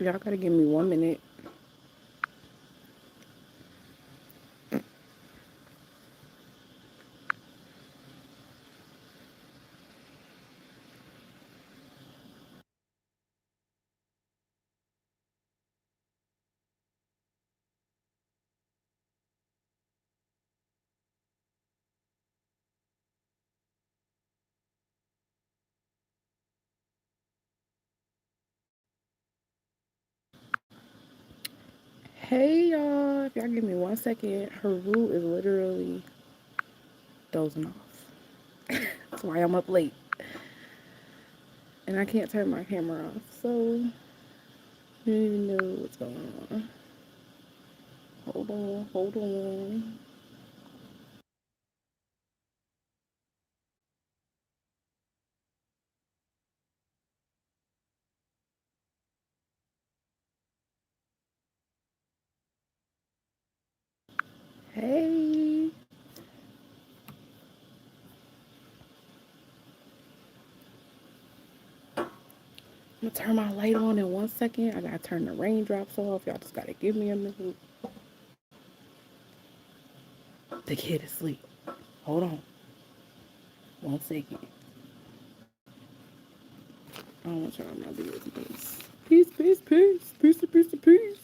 Y'all gotta give me 1 minute. Hey y'all, if y'all give me 1 second, Haru is literally dozing off. That's why I'm up late. And I can't turn my camera off, so I don't even know what's going on. Hold on, hold on. Hey. I'm gonna turn my light on in 1 second. I gotta turn the raindrops off. Y'all just gotta give me a minute. The kid is asleep. Hold on. 1 second. I don't want y'all in my business. Peace, peace, peace. Peace, peace, peace.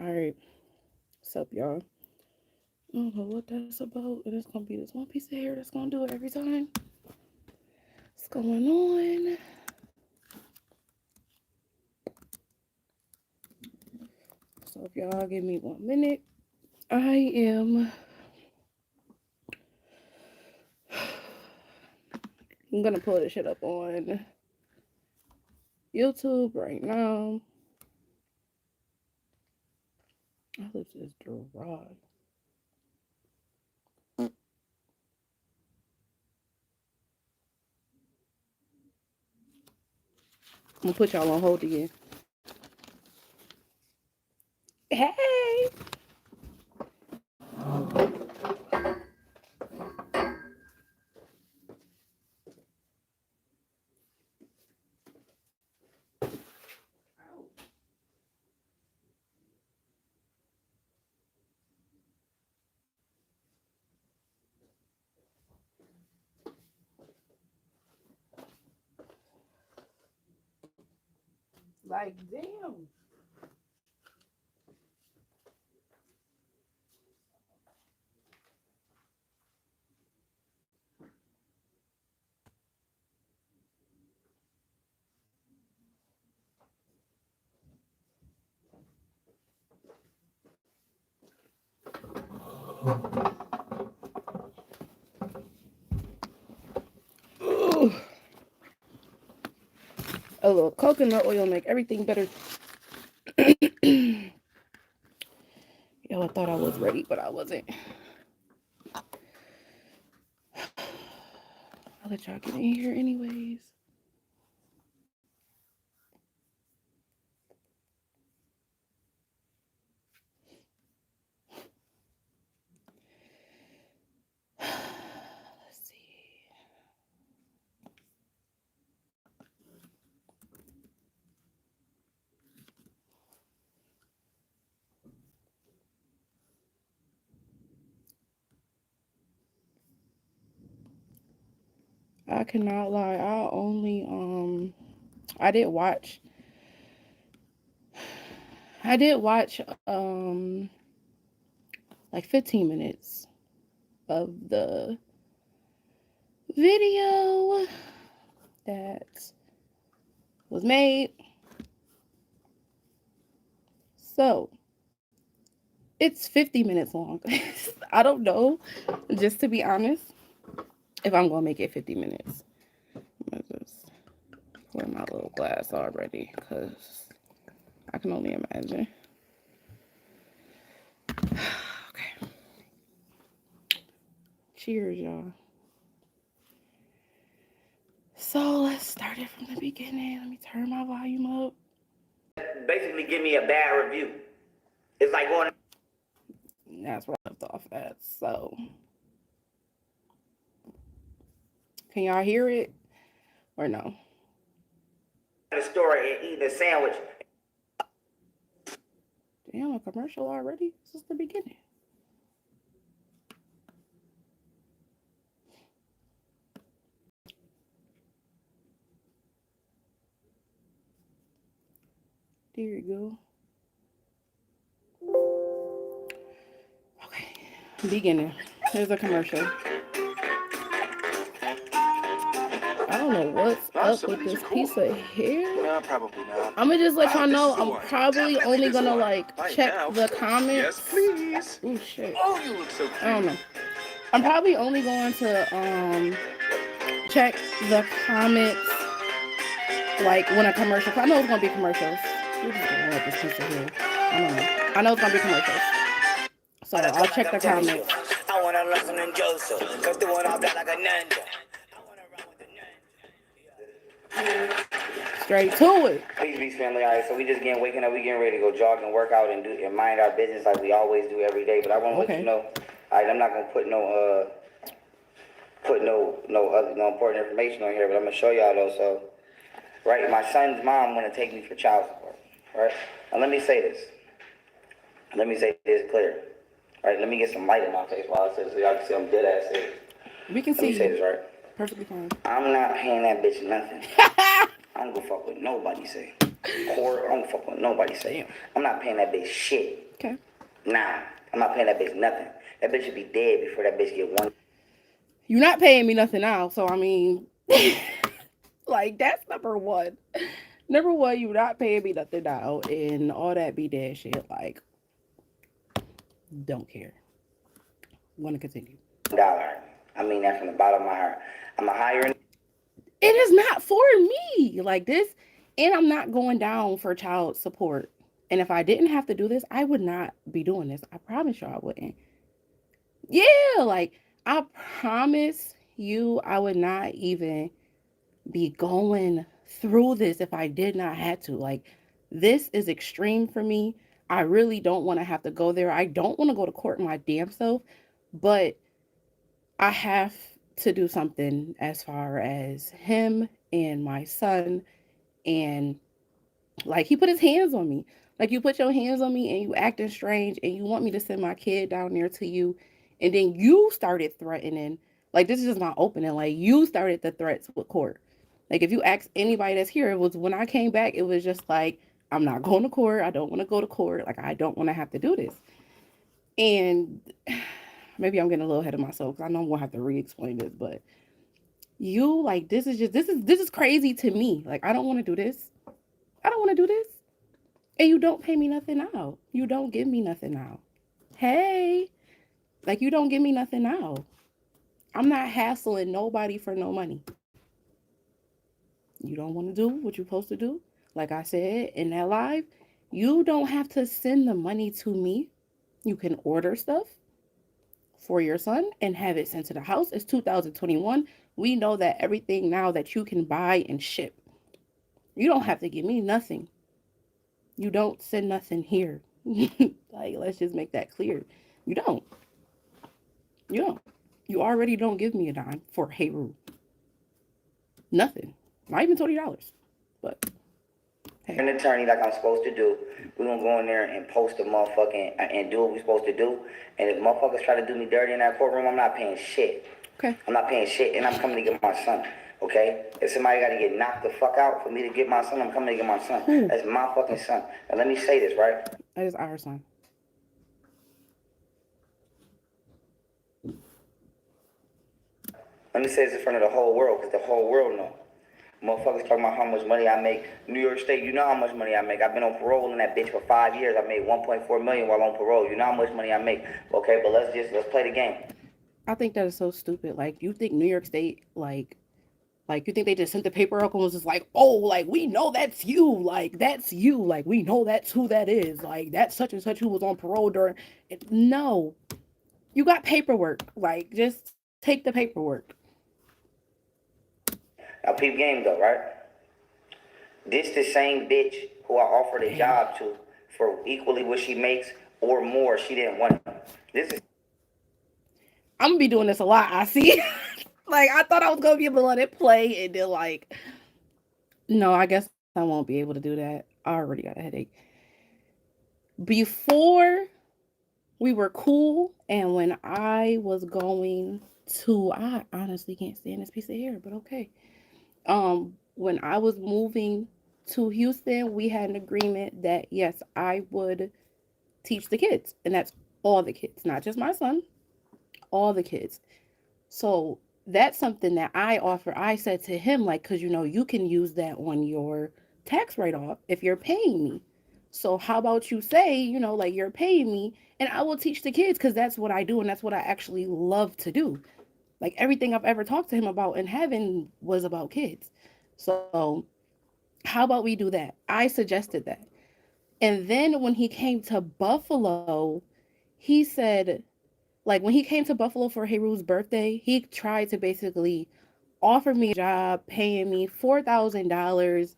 All right. What's up, y'all? I don't know what that's about. And it's gonna be this one piece of hair that's gonna do it every time. What's going on? So if y'all give me 1 minute, I am I'm gonna pull this shit up on YouTube right now. My lips is dry. I'm gonna put y'all on hold again. Hey! Like, damn. Ugh. A little coconut oil make everything better. Yo, I thought I was ready, but I wasn't. I'll let y'all get in here anyways. I cannot lie. I did watch I did watch like 15 minutes of the video that was made. So it's 50 minutes long. I don't know, just to be honest, if I'm gonna make it 50 minutes. I'm gonna just pour my little glass already because I can only imagine. Okay. Cheers, y'all. So let's start it from the beginning. Let me turn my volume up. Basically, give me a bad review. It's like going. That's where I left off at. So, can y'all hear it or no? The store and eating a sandwich. Damn, a commercial already? This is the beginning. There you go. Okay, beginning. Here's a commercial. I don't know what's up with this piece of hair. No, probably not. I'm gonna just let y'all know I'm probably only gonna like check the comments. Yes, please. Oh shit. Oh, you look so cute. I don't know. I'm probably only going to check the comments like when a commercial. I know it's gonna be commercials. We're just gonna let this piece of hair. I don't know. I know it's gonna be commercials. So I'll check the comments. I wanna learn some ninjutsu, cause doing all that like a ninja. Straight to it. Peace, family. All right, so we just waking up. We getting ready to go jog and work out and do and mind our business like we always do every day. But I want to let you know, all right, I'm not gonna put no important information on here, but I'm gonna show y'all though. So, right, my son's mom wanna take me for child support. Right, and let me say this. Let me say this clear. All right, let me get some light in my face while I say this, so y'all can see I'm dead ass serious. We can see. Let me say this right. Perfectly fine. I'm not paying that bitch nothing. I don't go fuck with nobody say. Court, I don't fuck with nobody say. I'm not paying that bitch shit. Okay. Nah, I'm not paying that bitch nothing. That bitch should be dead before that bitch get one. You're not paying me nothing now, so I mean, like that's number one. Number one, you're not paying me nothing now, and all that be dead shit. Like, don't care. Want to continue? $1. I mean that from the bottom of my heart. I'm a hiring. It is not for me like this, and I'm not going down for child support. And if I didn't have to do this, I would not be doing this. I promise you I wouldn't. Yeah, like I promise you I would not even be going through this if I did not have to. Like this is extreme for me. I really don't want to have to go there. I don't want to go to court my damn self, but I have to do something as far as him and my son. And like he put his hands on me. Like you put your hands on me and you acting strange and you want me to send my kid down there to you. And then you started threatening. Like this is just not opening. Like you started the threats with court. Like if you ask anybody that's here, it was when I came back, it was just like, I'm not going to court. I don't want to go to court. Like I don't want to have to do this. And maybe I'm getting a little ahead of myself because I know I'm gonna have to re-explain this, but you like this is crazy to me. Like I don't want to do this. I don't want to do this. And you don't pay me nothing now. You don't give me nothing now. Hey, like you don't give me nothing now. I'm not hassling nobody for no money. You don't want to do what you're supposed to do. Like I said in that live, you don't have to send the money to me. You can order stuff for your son and have it sent to the house. It's 2021. We know that everything now that you can buy and ship. You don't have to give me nothing. You don't send nothing here. Like, let's just make that clear. You don't. You don't. You already don't give me a dime for Heru. Nothing. Not even $20. But Hey. An attorney like I'm supposed to do. We're gonna go in there and post a motherfucking and do what we're supposed to do. And if motherfuckers try to do me dirty in that courtroom, I'm not paying shit. Okay. I'm not paying shit, and I'm coming to get my son. Okay? If somebody got to get knocked the fuck out for me to get my son, I'm coming to get my son. Who? That's my fucking son. Now let me say this, right? That is our son. Let me say this in front of the whole world, because the whole world know. Motherfuckers talking about how much money I make. New York State, you know how much money I make. I've been on parole in that bitch for 5 years. I made 1.4 million while on parole. You know how much money I make. Okay, but let's play the game. I think that is so stupid. Like, you think New York State, like you think they just sent the paperwork and was just like, oh, like, we know that's you. Like, that's you. Like, we know that's who that is. Like, that's such and such who was on parole during it. No. You got paperwork. Like, just take the paperwork. Now, peep game though, right? This the same bitch who I offered a job to for equally what she makes or more. She didn't want it. This is. I'm gonna be doing this a lot, I see. Like, I thought I was gonna be able to let it play, and then, like, no, I guess I won't be able to do that. I already got a headache. Before we were cool, and when I was going to, I honestly can't stand this piece of hair, but okay. When I was moving to Houston, we had an agreement that yes, I would teach the kids, and that's all the kids, not just my son, all the kids. So that's something that I offer. I said to him, like, because you can use that on your tax write off if you're paying me. So how about you say, like, you're paying me and I will teach the kids, because that's what I do and that's what I actually love to do. Like, everything I've ever talked to him about in heaven was about kids. So how about we do that? I suggested that. And then when he came to Buffalo, he said, like, when he came to Buffalo for Heru's birthday, he tried to basically offer me a job, paying me $4,000,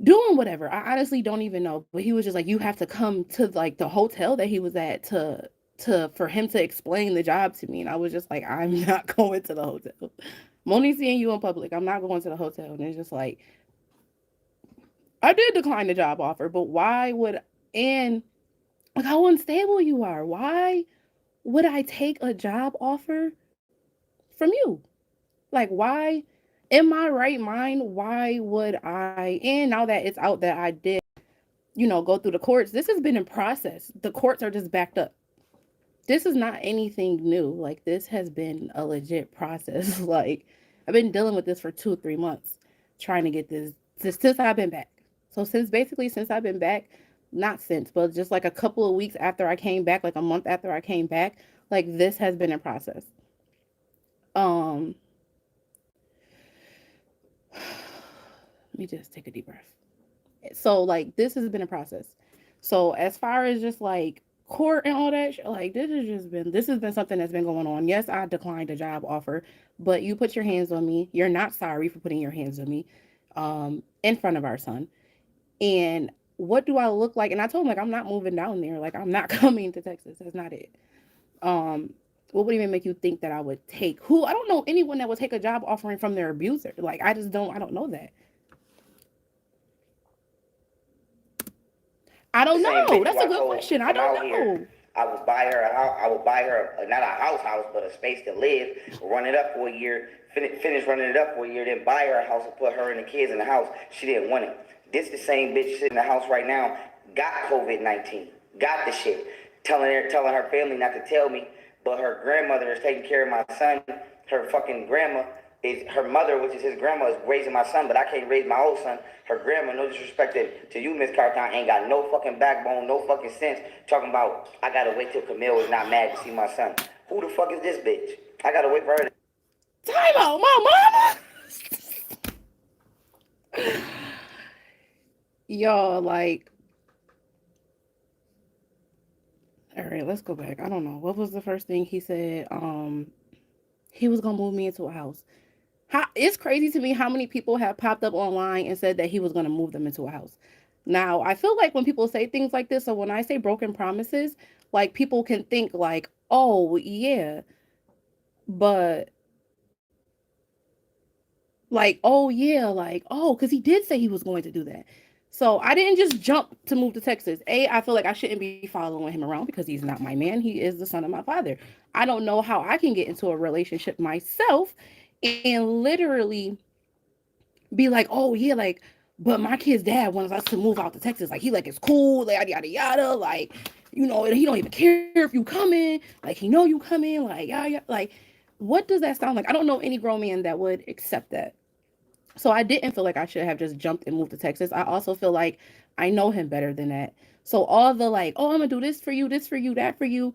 doing whatever. I honestly don't even know, but he was just like, you have to come to, like, the hotel that he was at to for him to explain the job to me. And I was just like, I'm not going to the hotel. I'm only seeing you in public. I'm not going to the hotel. And it's just like, I did decline the job offer, but why would, and like, how unstable you are. Why would I take a job offer from you? Like, why, in my right mind, why would I? And now that it's out that I did, go through the courts, this has been in process. The courts are just backed up. This is not anything new. Like, this has been a legit process. Like, I've been dealing with this for 2 or 3 months, trying to get this since I've been back. So since I've been back, not since, but just like a couple of weeks after I came back, like a month after I came back, like, this has been in process. Um, let me just take a deep breath. So, like, this has been a process. So as far as just like court and all that, like, this has been something that's been going on. Yes, I declined a job offer, but you put your hands on me. You're not sorry for putting your hands on me, in front of our son. And what do I look like? And I told him, like, I'm not moving down there. Like, I'm not coming to Texas. That's not it. What would even make you think that I would take who? I don't know anyone that would take a job offering from their abuser. Like, I don't know that. I don't know. That's a good question. I don't know. I would buy her a house. I would buy her not a house, but a space to live. Run it up for a year. Finish running it up for a year. Then buy her a house and put her and the kids in the house. She didn't want it. This the same bitch sitting in the house right now. Got COVID-19. Got the shit. Telling her family not to tell me. But her grandmother is taking care of my son. Her fucking grandma is her mother, which is his grandma, is raising my son, but I can't raise my old son. Her grandma, no disrespect to you, Miss Carton, ain't got no fucking backbone, no fucking sense. Talking about, I gotta wait till Camille is not mad to see my son. Who the fuck is this bitch? I gotta wait for her to... Time out, my mama! Y'all, like... All right, let's go back. I don't know. What was the first thing he said? He was gonna move me into a house. It's crazy to me how many people have popped up online and said that he was going to move them into a house. Now, I feel like when people say things like this, or when I say broken promises, like, people can think like, oh, yeah, but like, oh, yeah, like, oh, because he did say he was going to do that. So I didn't just jump to move to Texas. I feel like I shouldn't be following him around because he's not my man. He is the son of my father. I don't know how I can get into a relationship myself and literally be like, oh yeah, like, but my kid's dad wants us to move out to Texas. Like he like it's cool, like yada yada yada. Like, he don't even care if you come in. Like he know you come in. Like yeah, like what does that sound like? I don't know any grown man that would accept that. So I didn't feel like I should have just jumped and moved to Texas. I also feel like I know him better than that. So all the like, oh, I'm gonna do this for you, that for you.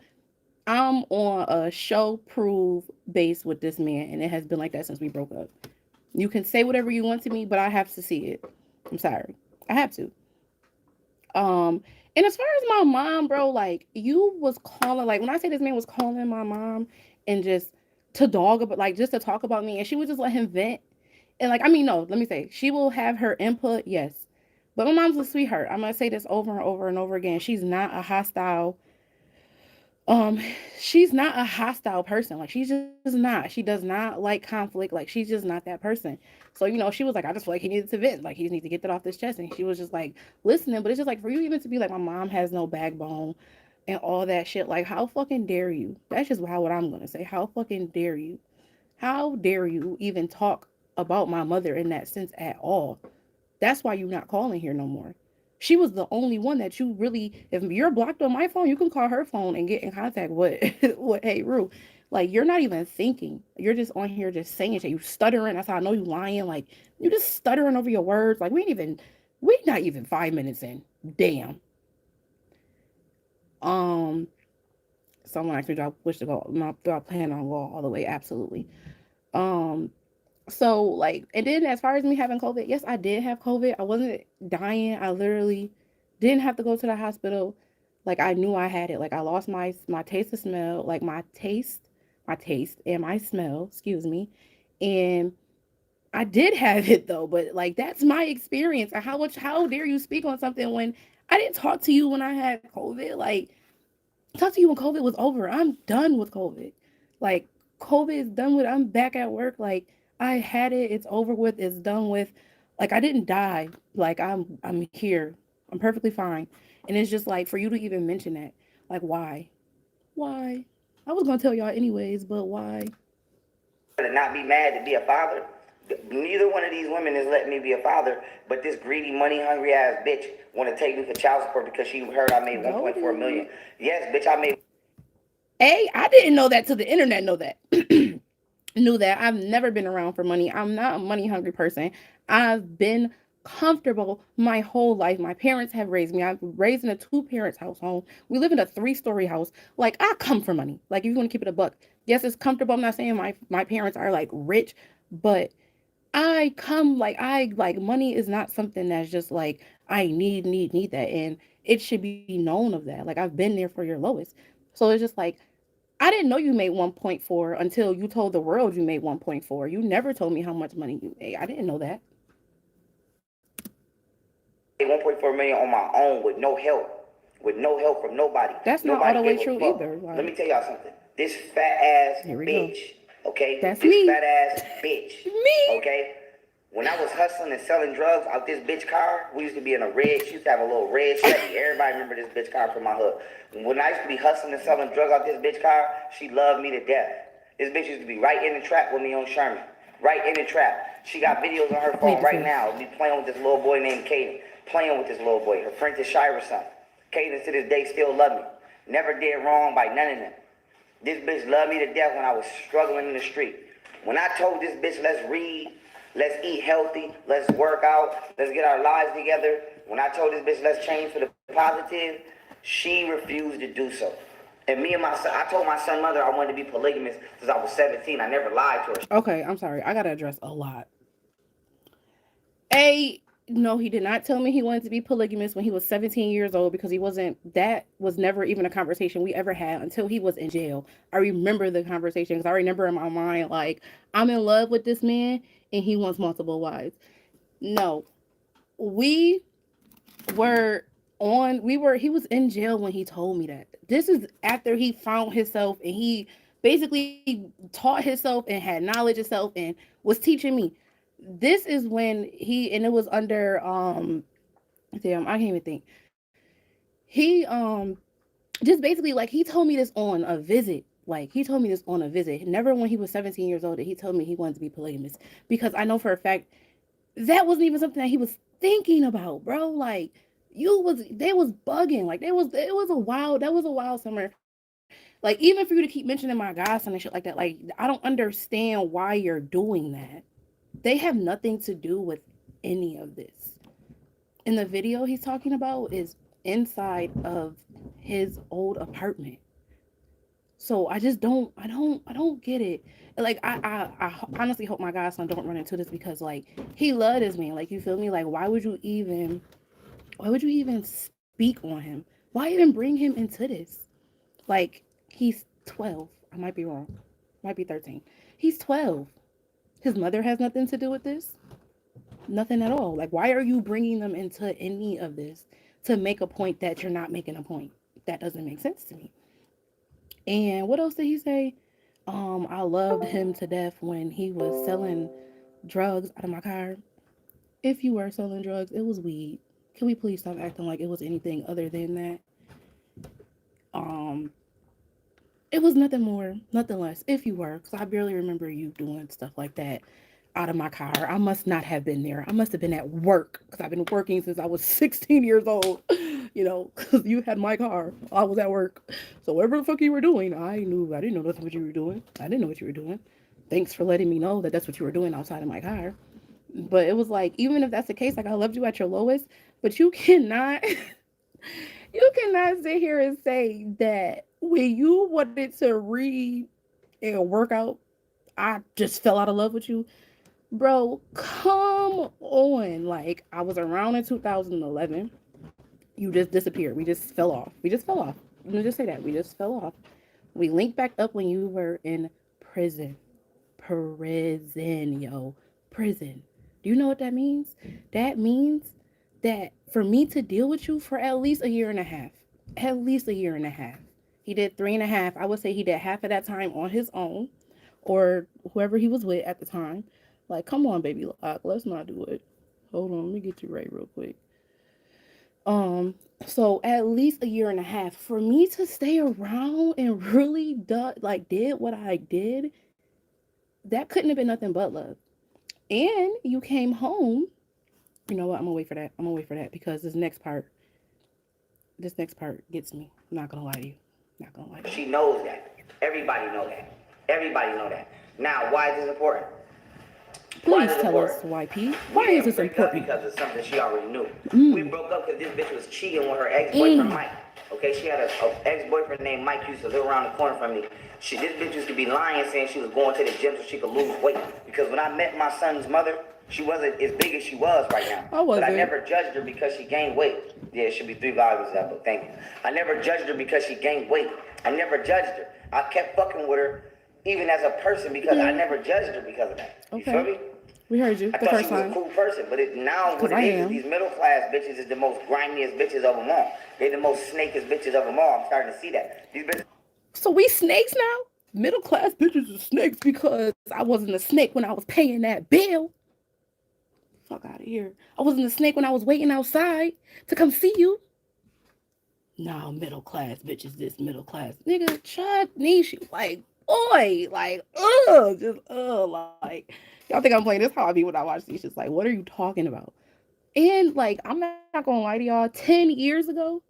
I'm on a show prove base with this man, and it has been like that since we broke up. You can say whatever you want to me, but I have to see it. I'm sorry. I have to. And as far as my mom, bro, like you was calling, like when I say this man was calling my mom and just to dog about, like just to talk about me, and she would just let him vent. And like, I mean, no, let me say, she will have her input, yes. But my mom's a sweetheart. I'm gonna say this over and over and over again. Um, she's not a hostile person. Like she's just not. She does not like conflict. Like she's just not that person. So, she was like, I just feel like he needed to vent. Like he just needs to get that off his chest. And she was just like listening. But it's just like for you even to be like, my mom has no backbone and all that shit. Like, how fucking dare you? That's just what I'm gonna say. How fucking dare you? How dare you even talk about my mother in that sense at all? That's why you're not calling here no more. She was the only one that you really, if you're blocked on my phone, you can call her phone and get in contact with, with Hey Rue. Like, you're not even thinking. You're just on here just saying shit. You stuttering. That's how I know you lying. Like, you just stuttering over your words. Like, we not even 5 minutes in. Damn. Um, Someone asked me, do I wish to go, do I plan on going all the way? Absolutely. Um, So like, and then as far as me having COVID, yes, I did have COVID. I wasn't dying. I literally didn't have to go to the hospital. Like I knew I had it. Like I lost my taste of smell, like my taste and my smell, excuse me. And I did have it though, but like that's my experience. And how dare you speak on something when I didn't talk to you when I had COVID? Like talk to you when COVID was over. I'm done with COVID. Like COVID is done with. I'm back at work. Like I had it. It's over with. It's done with. Like I didn't die. Like I'm here. I'm perfectly fine. And it's just like for you to even mention that. Like why? Why? I was gonna tell y'all anyways, but why? To not be mad to be a father. Neither one of these women is letting me be a father, but this greedy, money hungry ass bitch want to take me for child support because she heard I made 1.4 million. Yes, bitch, I made. I didn't know that till the internet know that. Knew that. I've never been around for money. I'm not a money hungry person. I've been comfortable my whole life. My parents have raised me. I've raised in a two parents household. We live in a 3-story house. Like I come for money. Like if you want to keep it a buck. Yes, it's comfortable. I'm not saying my parents are like rich, but I like money is not something that's just like I need that. And it should be known of that. Like I've been there for your lowest. So it's just like I didn't know you made 1.4 until you told the world you made 1.4. You never told me how much money you made. I didn't know that. 1.4 million on my own with no help from nobody. That's not all Nobody the way gave a true fuck. either. Like, Let me tell y'all something. This fat ass here we go. bitch, okay? That's This me. fat ass bitch, Me. okay? When I was hustling and selling drugs out this bitch car, we used to be in a red. She used to have a little red Chevy. Everybody remember this bitch car from my hood. When I used to be hustling and selling drugs out this bitch car, she loved me to death. This bitch used to be right in the trap with me on Sherman. Right in the trap. She got videos on her phone right now. Me playing with this little boy named Caden. Playing with this little boy. Her friend is Shira's son. Caden to this day still love me. Never did wrong by none of them. This bitch loved me to death when I was struggling in the street. When I told this bitch, let's read, let's eat healthy, let's work out, let's get our lives together. When I told this bitch, let's change for the positive, she refused to do so. And me and my son, I told my son mother I wanted to be polygamous since I was 17. I never lied to her. Okay, I'm sorry. I gotta address a lot. No, he did not tell me he wanted to be polygamous when he was 17 years old because he wasn't, that was never even a conversation we ever had until he was in jail. I remember the conversation because I remember in my mind, like, I'm in love with this man and he wants multiple wives. No, we he was in jail when he told me that. This is after he found himself and he basically taught himself and had knowledge himself and was teaching me. This is when and it was under Damn, I can't even think. He just basically like he told me this on a visit. Like he told me this on a visit. Never when he was 17 years old did he told me he wanted to be polygamous because I know for a fact that wasn't even something that he was thinking about, bro. Like they was bugging. Like it was a wild that was a wild summer. Like even for you to keep mentioning my godson and shit like that, like I don't understand why you're doing that. They have nothing to do with any of this. In the video he's talking about is inside of his old apartment. So I don't get it. Like I honestly hope my godson don't run into this because like he loved his man. Like you feel me? Like why would you even speak on him? Why even bring him into this? Like he's 12. I might be wrong. Might be 13. He's 12. His mother has nothing to do with this. Nothing at all. Like why are you bringing them into any of this to make a point that you're not making a point? That doesn't make sense to me. And what else did he say? I loved him to death when he was selling drugs out of my car. If you were selling drugs, it was weed. Can we please stop acting like it was anything other than that? Um, it was nothing more, nothing less. If you were, because I barely remember you doing stuff like that out of my car. I must not have been there. I must have been at work because I've been working since I was 16 years old. You know, because you had my car. I was at work. So whatever the fuck you were doing, I didn't know that's what you were doing. I didn't know what you were doing. Thanks for letting me know that that's what you were doing outside of my car. But it was like, even if that's the case, like I loved you at your lowest, but you cannot you cannot sit here and say that when you wanted to read and work out, I just fell out of love with you. Bro, come on. Like, I was around in 2011. You just disappeared. We just fell off. We just fell off. Let me just say that. We just fell off. We linked back up when you were in prison. Prison, yo. Prison. Do you know what that means? That means that for me to deal with you for at least a year and a half, at least a year and a half. He did 3.5. I would say he did half of that time on his own or whoever he was with at the time. Like, come on, baby lock, let's not do it. Hold on, let me get you right real quick. Um, so at least a year and a half for me to stay around and really did what I did, that couldn't have been nothing but love. And you came home. You know what? I'm gonna wait for that. I'm gonna wait for that because this next part gets me. I'm not gonna lie to you. Not gonna lie to you. She knows that. Everybody know that. Everybody know that. Now, why is this important? Please tell us, YP. Why is this important? Because it's something she already knew. We broke up because this bitch was cheating with her ex-boyfriend Mike. Okay, she had an ex-boyfriend named Mike who used to live around the corner from me. This bitch used to be lying, saying she was going to the gym so she could lose weight. Because when I met my son's mother, she wasn't as big as she was right now. But I never judged her because she gained weight. Yeah, it should be 3 volumes of that book. Thank you. I never judged her because she gained weight. I never judged her. I kept fucking with her even as a person because I never judged her because of that. You feel me? We heard you I thought she was a cool person, but now what it is, these middle class bitches is the most grimiest bitches of them all. They're the most snakiest bitches of them all. I'm starting to see that. These bitches. So we snakes now? Middle class bitches are snakes because I wasn't a snake when I was paying that bill. Fuck out of here. I wasn't a snake when I was waiting outside to come see you. No, middle class bitches, this middle class. Nigga, Chuck Nishi, like, boy, like, like, y'all think I'm playing this how I be when I watch these. Just like, what are you talking about? And like, I'm not gonna lie to y'all, 10 years ago,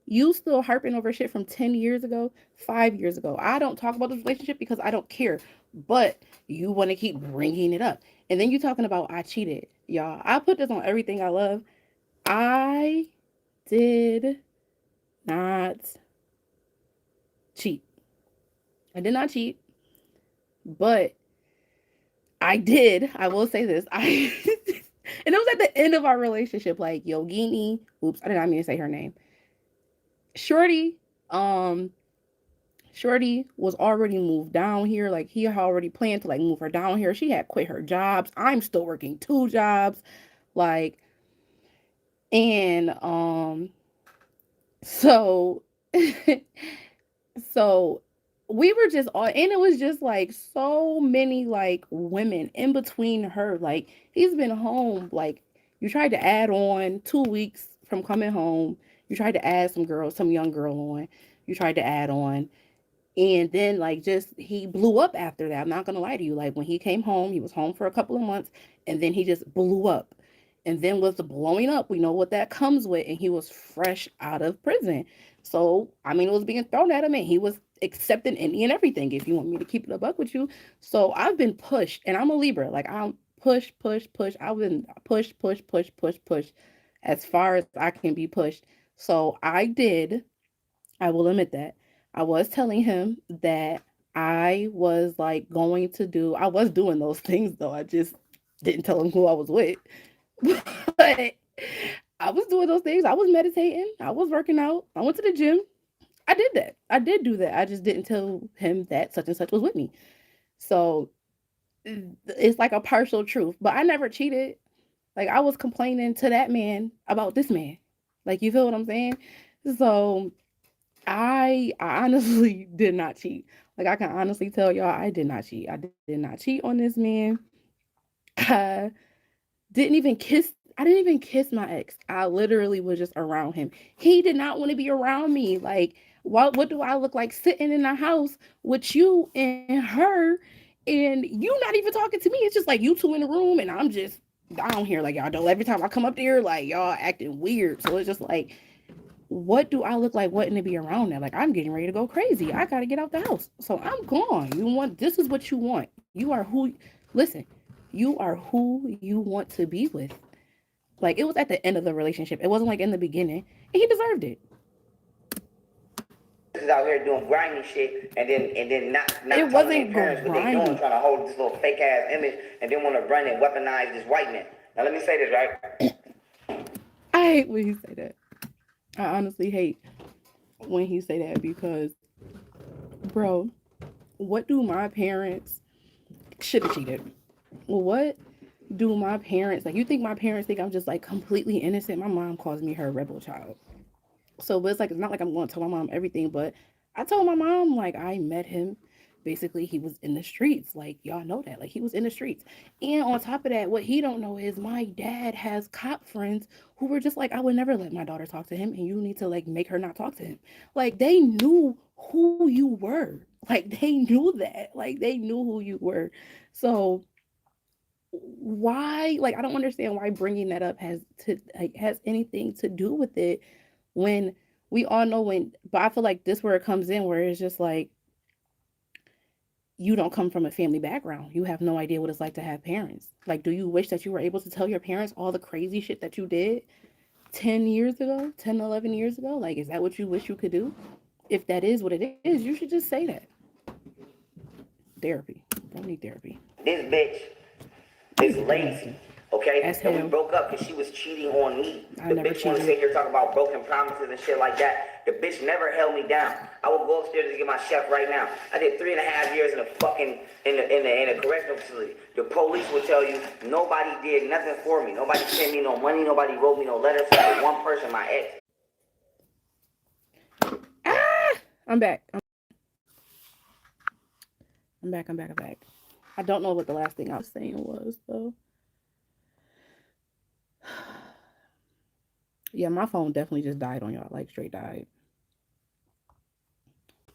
you still harping over shit from 10 years ago, 5 years ago. I don't talk about this relationship because I don't care, but you want to keep bringing it up. And then you talking about I cheated. Y'all, I put this on everything I love. I did not cheat. I did not cheat, but I did. I will say this. And it was at the end of our relationship, like Yogini. Oops, I did not mean to say her name. Shorty was already moved down here. Like he had already planned to like move her down here. She had quit her jobs. I'm still working 2 jobs. Like, and so so we were just all, and it was just like so many like women in between her. Like he's been home, like you tried to add on 2 weeks from coming home. You tried to add some young girl on. You tried to add on. And then like just he blew up after that. I'm not gonna lie to you. Like when he came home, he was home for a couple of months and then he just blew up. And then with the blowing up, we know what that comes with. And he was fresh out of prison. So I mean it was being thrown at him and he was accepting any and everything, if you want me to keep it a buck with you. So I've been pushed and I'm a Libra. Like I'm push, push, push. I've been push, push, push, push, push as far as I can be pushed. So I will admit that. I was telling him that I was like going to do, I was doing those things though. I just didn't tell him who I was with. But I was doing those things. I was meditating. I was working out. I went to the gym. I did that. I did do that. I just didn't tell him that such and such was with me. So it's like a partial truth. But I never cheated. Like I was complaining to that man about this man. Like you feel what I'm saying? So I honestly did not cheat. Like I can honestly tell y'all I did not cheat. I did not cheat on this man. I I didn't even kiss my ex. I literally was just around him. He did not want to be around me. Like what do I look like sitting in the house with you and her and you not even talking to me? It's just like you two in the room and I'm just down here like y'all know every time I come up there like y'all acting weird. So it's just like what do I look like wanting to be around that? Like I'm getting ready to go crazy. I gotta get out the house. So I'm gone. This is what you want. Listen, you are who you want to be with. Like it was at the end of the relationship. It wasn't like in the beginning. And he deserved it. Is out here doing grimy shit and then not It telling their wasn't parents what they doing, grimy. trying to hold this little fake ass image and then want to run and weaponize this white man. Now let me say this, right? I hate when he say that. I honestly hate when he say that because, bro, what do my parents should have cheated? What do my parents like? You think my parents think I'm just like completely innocent? My mom calls me her rebel child. So, but it's like it's not like I'm going to tell my mom everything, but I told my mom like I met him. Basically, he was in the streets. Like y'all know that. Like he was in the streets. And on top of that, what he don't know is my dad has cop friends who were just like, I would never let my daughter talk to him, and you need to like make her not talk to him. Like they knew who you were. Like they knew that. Like they knew who you were. So why? Like I don't understand why bringing that up has anything to do with it when we all know when. But I feel like this where it comes in, where it's just like you don't come from a family background. You have no idea what it's like to have parents. Like, do you wish that you were able to tell your parents all the crazy shit that you did 10 years ago, 10, 11 years ago? Like, is that what you wish you could do? If that is what it is, you should just say that. Therapy. Don't need therapy. This bitch is lazy, okay? As And we hell. broke up because she was cheating on me. I The never bitch want to cheated. sit here talking about broken promises and shit like that. The bitch never held me down. I will go upstairs to get my chef right now. I did 3.5 years in a fucking in a correctional facility. The police will tell you nobody did nothing for me. Nobody sent me no money. Nobody wrote me no letters. Except one person, my ex. Ah! I'm back. I'm back. I don't know what the last thing I was saying was, though. Yeah, my phone definitely just died on y'all. Like, straight died.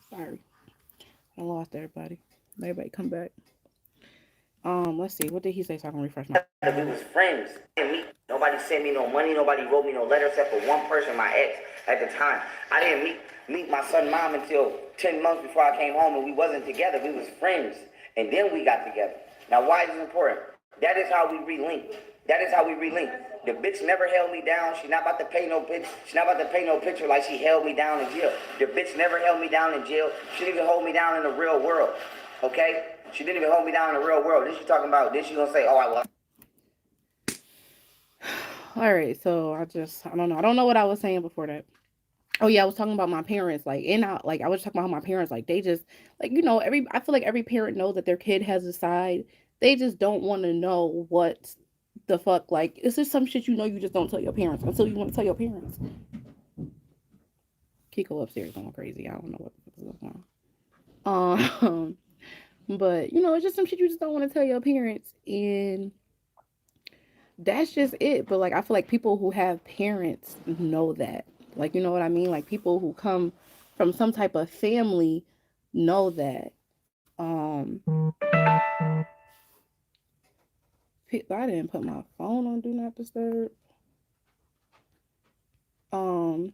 Sorry. I lost everybody. Everybody come back. Let's see. What did he say so I can refresh my We was friends. Nobody sent me no money. Nobody wrote me no letter except for one person, my ex, at the time. I didn't meet my son's mom until 10 months before I came home, and we wasn't together. We was friends, and then we got together. Now, why is it important? That is how we relink. The bitch never held me down. She not about to pay no bitch. She not about to pay no picture like she held me down in jail. The bitch never held me down in jail. She didn't even hold me down in the real world. Okay? She didn't even hold me down in the real world. Then she talking about, then she gonna say, oh, I love. All right, so I don't know. I don't know what I was saying before that. Oh yeah, I was talking about my parents, I was talking about how my parents, like, they just, like, I feel like every parent knows that their kid has a side. They just don't want to know what the fuck, like, it's just some shit you just don't tell your parents until you want to tell your parents. Kiko upstairs going crazy. I don't know what the fuck is going on. But it's just some shit you just don't want to tell your parents. And that's just it. But like, I feel like people who have parents know that. Like, you know what I mean? Like, people who come from some type of family know that. I didn't put my phone on do not disturb. Um,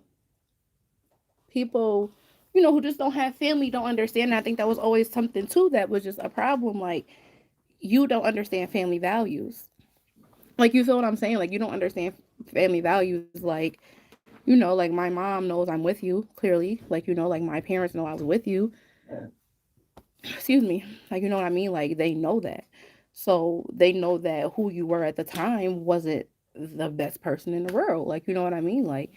People, who just don't have family don't understand. And I think that was always something too that was just a problem. Like, you don't understand family values. Like, you feel what I'm saying? Like, you don't understand family values. Like, like my mom knows I'm with you clearly. Like, like my parents know I was with you. Excuse me. Like, you know what I mean? Like, they know that. So they know that who you were at the time wasn't the best person in the world. Like, you know what I mean? Like,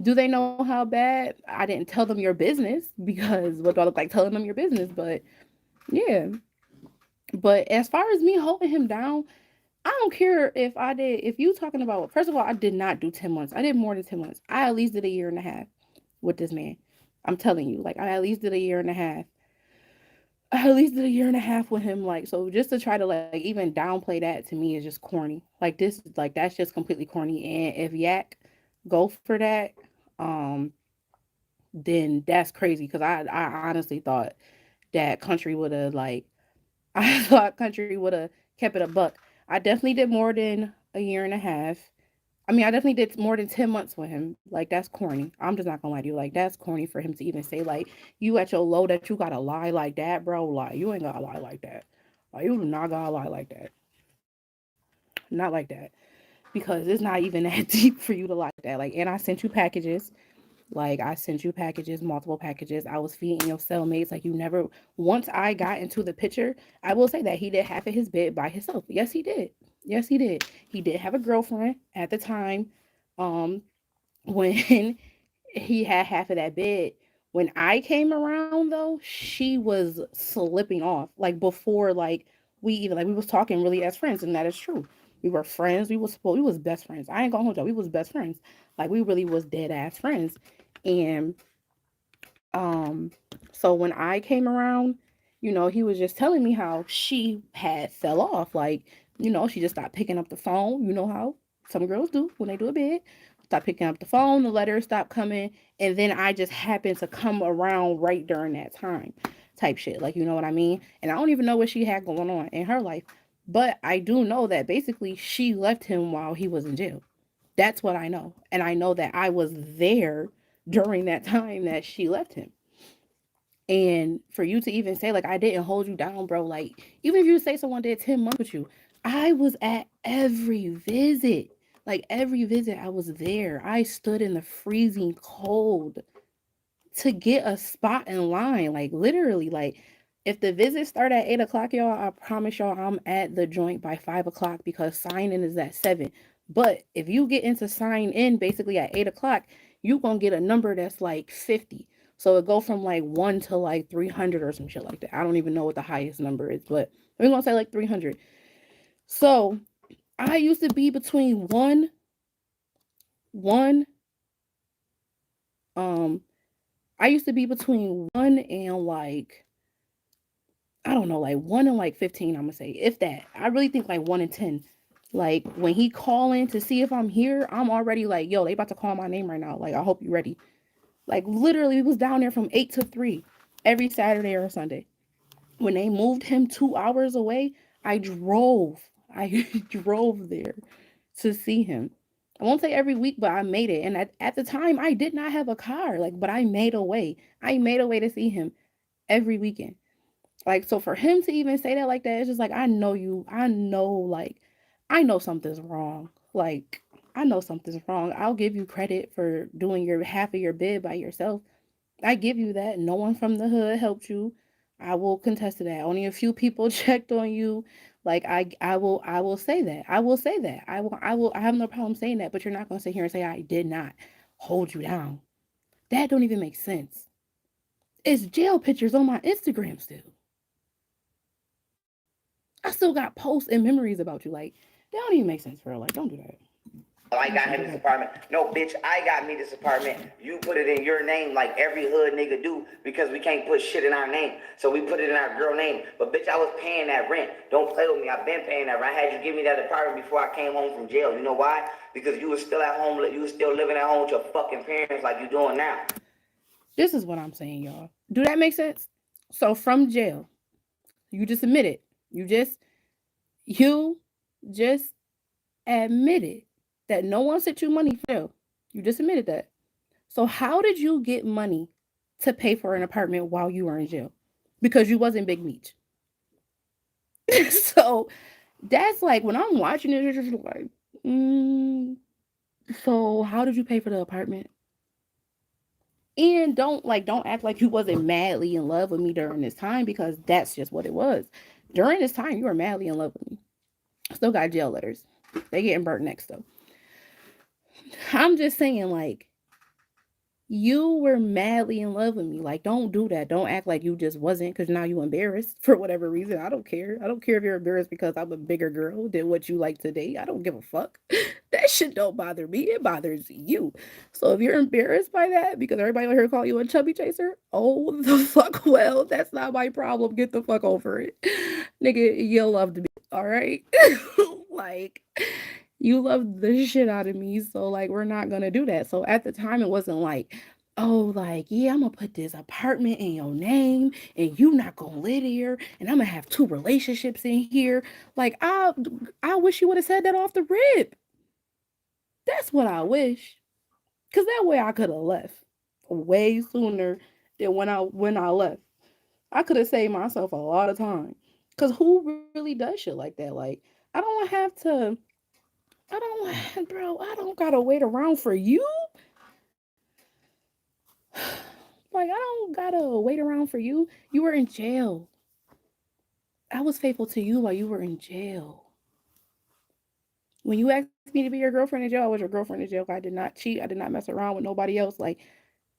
do they know how bad? I didn't tell them your business because what do I look like telling them your business? But yeah. But as far as me holding him down, I don't care if I did. If you talking about, first of all, I did not do 10 months. I did more than 10 months. I at least did a year and a half with this man. I'm telling you, like I at least did a year and a half. I at least did a year and a half with him. Like, so just to try to like even downplay that to me is just corny. Like this, like that's just completely corny. And if Yak go for that, um, then that's crazy. Cause I honestly thought that Country would have like, I thought Country would have kept it a buck. I definitely did more than a year and a half. I mean, I definitely did more than 10 months with him. Like, that's corny. I'm just not gonna lie to you. Like, that's corny for him to even say, like, you at your low that you gotta lie like that, bro. Like, you ain't gotta lie like that. Like, you do not gotta lie like that. Not like that. Because it's not even that deep for you to lie like that. Like, and I sent you packages. Like, I sent you packages, multiple packages. I was feeding your cellmates. Like, you never, once I got into the picture, I will say that he did half of his bed by himself. Yes, he did. Yes, he did. He did have a girlfriend at the time. Um, when he had half of that bed. When I came around though, she was slipping off. Like before, like we even like we was talking really as friends, and that is true. We were friends. We was best friends. I ain't gonna hold you. We was best friends. Like we really was dead ass friends. And um, so when I came around, he was just telling me how she had fell off. Like, she just stopped picking up the phone. You know how some girls do when they do a bid. Stop picking up the phone, the letters stopped coming, and then I just happened to come around right during that time, type shit. Like, you know what I mean? And I don't even know what she had going on in her life, but I do know that basically she left him while he was in jail. That's what I know. And I know that I was there during that time that she left him. And for you to even say, like, I didn't hold you down, bro, like, even if you say someone did 10 months with you, I was at every visit. Like, every visit, I was there. I stood in the freezing cold to get a spot in line. Like, literally, like, if the visit start at 8 o'clock, y'all, I promise y'all I'm at the joint by 5 o'clock because sign in is at 7. But if you get into sign in basically at 8 o'clock, you gonna get a number that's like 50. So it go from like 1 to like 300 or some shit like that. I don't even know what the highest number is, but we're gonna say like 300. So I used to be between one, um, I used to be between 1 and like I don't know, like 1 and like 15, I'm gonna say. If that. I really think like 1 and 10. Like when he calling to see if I'm here, I'm already like, yo, they about to call my name right now. Like, I hope you ready. Like literally we was down there from 8 to 3 every Saturday or Sunday. When they moved him 2 hours away, I drove. I drove there to see him. I won't say every week, but I made it. And at the time I did not have a car. Like, but I made a way. I made a way to see him every weekend. Like, so for him to even say that like that, it's just like, I know you, I know something's wrong. Like, I know something's wrong. I'll give you credit for doing your half of your bid by yourself. I give you that. No one from the hood helped you. I will contest to that. Only a few people checked on you. Like I will say that. I will say that. I have no problem saying that, but you're not gonna sit here and say I did not hold you down. That don't even make sense. It's jail pictures on my Instagram still. I still got posts and memories about you. Like, that don't even make sense, bro. Like, don't do that. Oh, I got him this apartment. No, bitch, I got me this apartment. You put it in your name like every hood nigga do because we can't put shit in our name. So we put it in our girl name. But bitch, I was paying that rent. Don't play with me. I've been paying that rent. I had you give me that apartment before I came home from jail. You know why? Because you was still at home. You was still living at home with your fucking parents like you doing now. This is what I'm saying, y'all. Do that make sense? So from jail, you just admitted. You just admitted that no one sent you money for jail. You just admitted that. So how did you get money to pay for an apartment while you were in jail? Because you wasn't Big Meech. So that's like when I'm watching it, it's just like, so how did you pay for the apartment? And don't act like you wasn't madly in love with me during this time, because that's just what it was. During this time, you were madly in love with me. Still got jail letters. They getting burnt next though. I'm just saying, like, you were madly in love with me. Like, don't do that. Don't act like you just wasn't, because now you embarrassed for whatever reason. I don't care. I don't care if you're embarrassed because I'm a bigger girl than what you like today. I don't give a fuck. That shit don't bother me. It bothers you. So if you're embarrassed by that because everybody out here call you a chubby chaser, oh the fuck well, that's not my problem. Get the fuck over it. Nigga, you love me. All right? Like, you love the shit out of me, so like we're not gonna do that. So at the time, it wasn't like, oh, like, yeah, I'm gonna put this apartment in your name and you not gonna live here and I'm gonna have 2 relationships in here. Like, I wish you would have said that off the rip. That's what I wish. Cause that way I could have left way sooner than when I left. I could have saved myself a lot of time. Cause who really does shit like that? Like, I don't have to bro, I don't gotta wait around for you. Like, I don't gotta wait around for you. You were in jail. I was faithful to you while you were in jail. When you asked me to be your girlfriend in jail, I was your girlfriend in jail. I did not cheat. I did not mess around with nobody else. Like,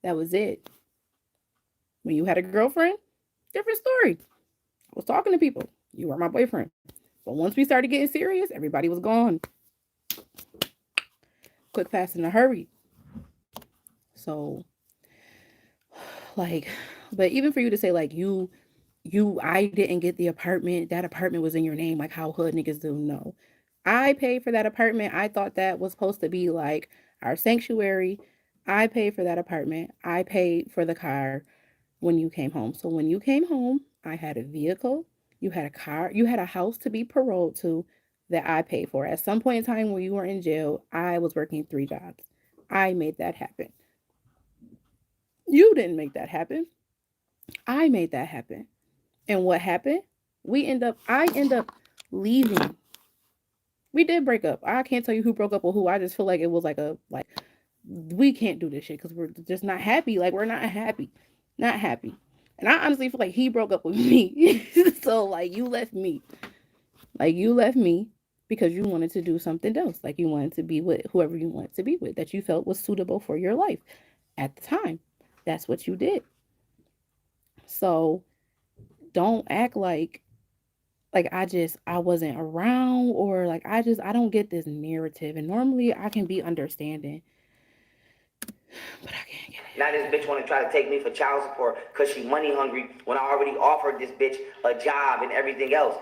that was it. When you had a girlfriend, different story. I was talking to people. You were my boyfriend. But once we started getting serious, everybody was gone. Quick, fast, in a hurry. So, like, but even for you to say, like, I didn't get the apartment, that apartment was in your name, like how hood niggas do. No, I paid for that apartment. I thought that was supposed to be like our sanctuary. I paid for that apartment. I paid for the car when you came home. So when you came home, I had a vehicle, you had a car, you had a house to be paroled to that I paid for. At some point in time when you were in jail, I was working 3 jobs. I made that happen. You didn't make that happen. I made that happen. And what happened? I end up leaving. We did break up. I can't tell you who broke up with who. I just feel like it was like we can't do this shit because we're just not happy. Like, we're not happy. Not happy. And I honestly feel like he broke up with me. So, like, you left me. Like, you left me because you wanted to do something else. Like, you wanted to be with whoever you wanted to be with that you felt was suitable for your life at the time. That's what you did. So, don't act like I wasn't around, or like I don't get this narrative. And normally I can be understanding, but I can't get it. Now this bitch want to try to take me for child support because she money hungry when I already offered this bitch a job and everything else.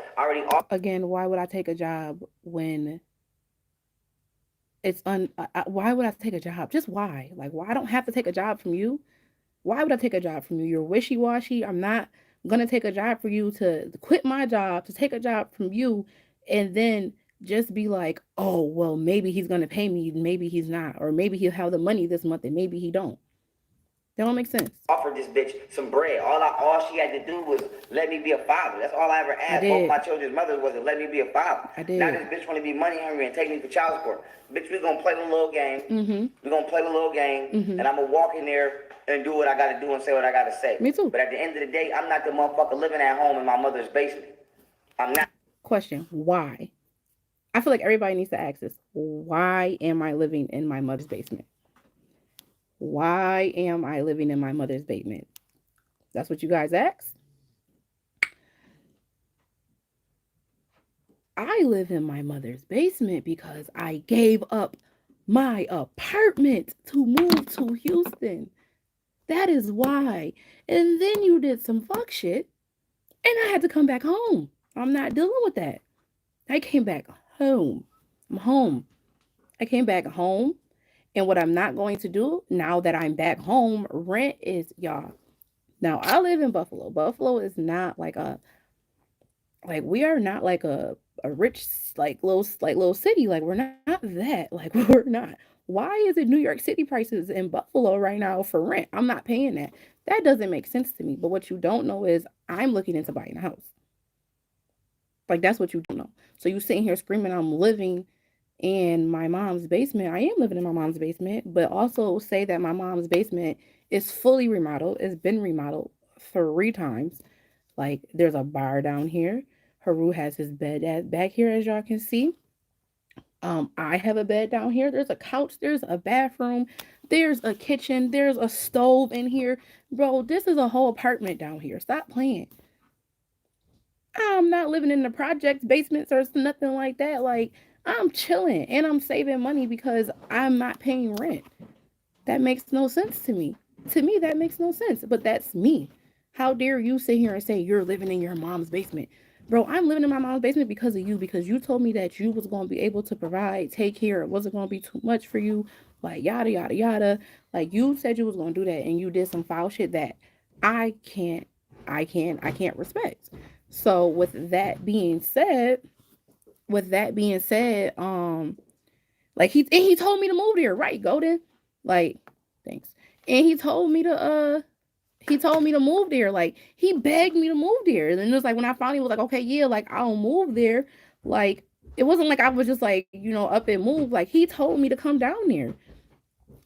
Again, why would I take a job when it's why would I take a job? Just why? Like, why I don't have to take a job from you? Why would I take a job from you? You're wishy-washy. I'm not gonna take a job for you to quit my job to take a job from you and then just be like, oh, well, maybe he's gonna pay me, maybe he's not, or maybe he'll have the money this month and maybe he don't. That don't make sense. Offered this bitch some bread. All she had to do was let me be a father. That's all I ever asked. Both my children's mothers was to let me be a father. I did. Now this bitch want to be money hungry and take me for child support. Bitch, we gonna play the little game. We're gonna play the little game, and I'm gonna walk in there and do what I gotta do and say what I gotta say. Me too. But at the end of the day, I'm not the motherfucker living at home in my mother's basement. I'm not. Question, why? I feel like everybody needs to ask this. Why am I living in my mother's basement? Why am I living in my mother's basement? That's what you guys asked? I live in my mother's basement because I gave up my apartment to move to Houston. That is why. And then you did some fuck shit, and I had to come back home. I'm not dealing with that. I came back home. I'm home. I came back home. And what I'm not going to do now that I'm back home, rent is, y'all. Now I live in Buffalo. Buffalo is not like we are not like a rich little city. Like we're not that. Like we're not. Why is it New York City prices in Buffalo right now for rent? I'm not paying that. That doesn't make sense to me. But what you don't know is I'm looking into buying a house. Like that's what you don't know. So you sitting here screaming I'm living in my mom's basement. I am living in my mom's basement, but also say that my mom's basement is fully remodeled. It's been remodeled 3 times. Like there's a bar down here. Haru has his bed back here, as y'all can see. I have a bed down here. There's a couch. There's a bathroom. There's a kitchen. There's a stove in here. Bro, this is a whole apartment down here. Stop playing. I'm not living in the projects, basements, or nothing like that. Like, I'm chilling and I'm saving money because I'm not paying rent. That makes no sense to me. To me, that makes no sense, but that's me. How dare you sit here and say you're living in your mom's basement? Bro, I'm living in my mom's basement because of you, because you told me that you was going to be able to provide, take care. It wasn't going to be too much for you, like yada, yada, yada. Like you said you was going to do that and you did some foul shit that I can't, I can't respect. So with that being said, like he told me to move there, right, Golden? Like, thanks. And he told me to move there. Like, he begged me to move there. And it was like when I finally was like, okay, yeah, like I'll move there. Like, it wasn't like I was just like, up and move. Like, he told me to come down there.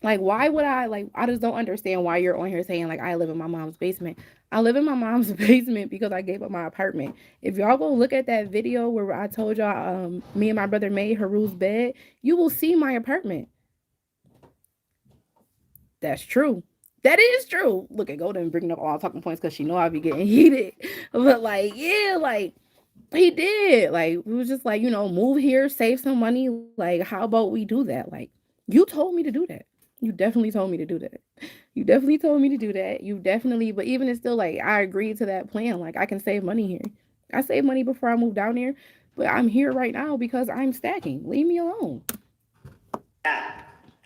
Like, why would I, like, I just don't understand why you're on here saying, like, I live in my mom's basement. I live in my mom's basement because I gave up my apartment. If y'all go look at that video where I told y'all, me and my brother made Haru's bed, you will see my apartment. That's true. That is true. Look at Golden bringing up all talking points because she know I be getting heated. But, like, yeah, like, he did. Like, we was just like, move here, save some money. Like, how about we do that? Like, you told me to do that. You definitely told me to do that. You definitely told me to do that. But even it's still like, I agreed to that plan. Like, I can save money here. I saved money before I moved down here, but I'm here right now because I'm stacking. Leave me alone.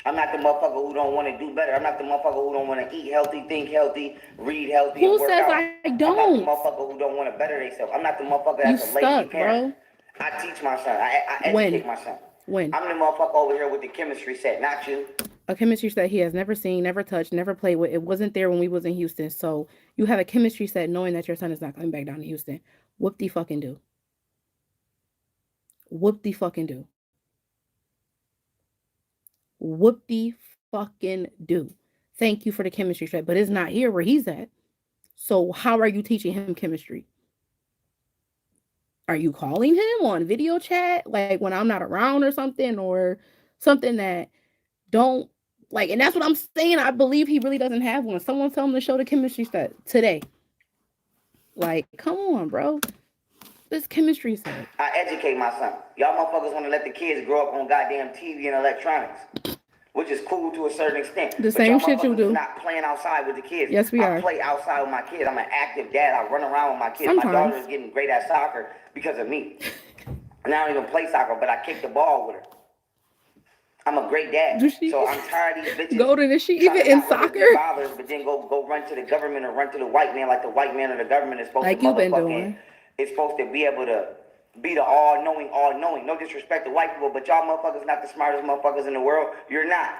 I'm not the motherfucker who don't want to do better. I'm not the motherfucker who don't want to eat healthy, think healthy, read healthy, Who and work says out. I don't? I'm not the motherfucker who don't want to better themselves. I'm not the motherfucker that's a lazy parent. Bro. I teach my son. I educate my son. When? I'm the motherfucker over here with the chemistry set, not you. A chemistry set he has never seen, never touched, never played with. It wasn't there when we was in Houston. So you have a chemistry set knowing that your son is not coming back down to Houston. Whoop the fucking do. Whoop the fucking do. Whoop the fucking do. Thank you for the chemistry set, but it's not here where he's at. So how are you teaching him chemistry? Are you calling him on video chat, like when I'm not around or something that don't like? And that's what I'm saying. I believe he really doesn't have one. Someone tell him to show the chemistry set today. Like, come on, bro. This chemistry set. I educate my son. Y'all motherfuckers want to let the kids grow up on goddamn TV and electronics, which is cool to a certain extent. The same shit you do. Not playing outside with the kids. Yes, we are. I play outside with my kids. I'm an active dad. I run around with my kids. Sometimes. My daughter is getting great at soccer because of me. And I don't even play soccer, but I kick the ball with her. I'm a great dad. So I'm tired of these bitches. Golden, is she even in soccer? Fathers, but then go run to the government or run to the white man like the white man or the government is supposed like to you've been doing. It's supposed to be able to be the all-knowing. No disrespect to white people, but y'all motherfuckers not the smartest motherfuckers in the world. You're not.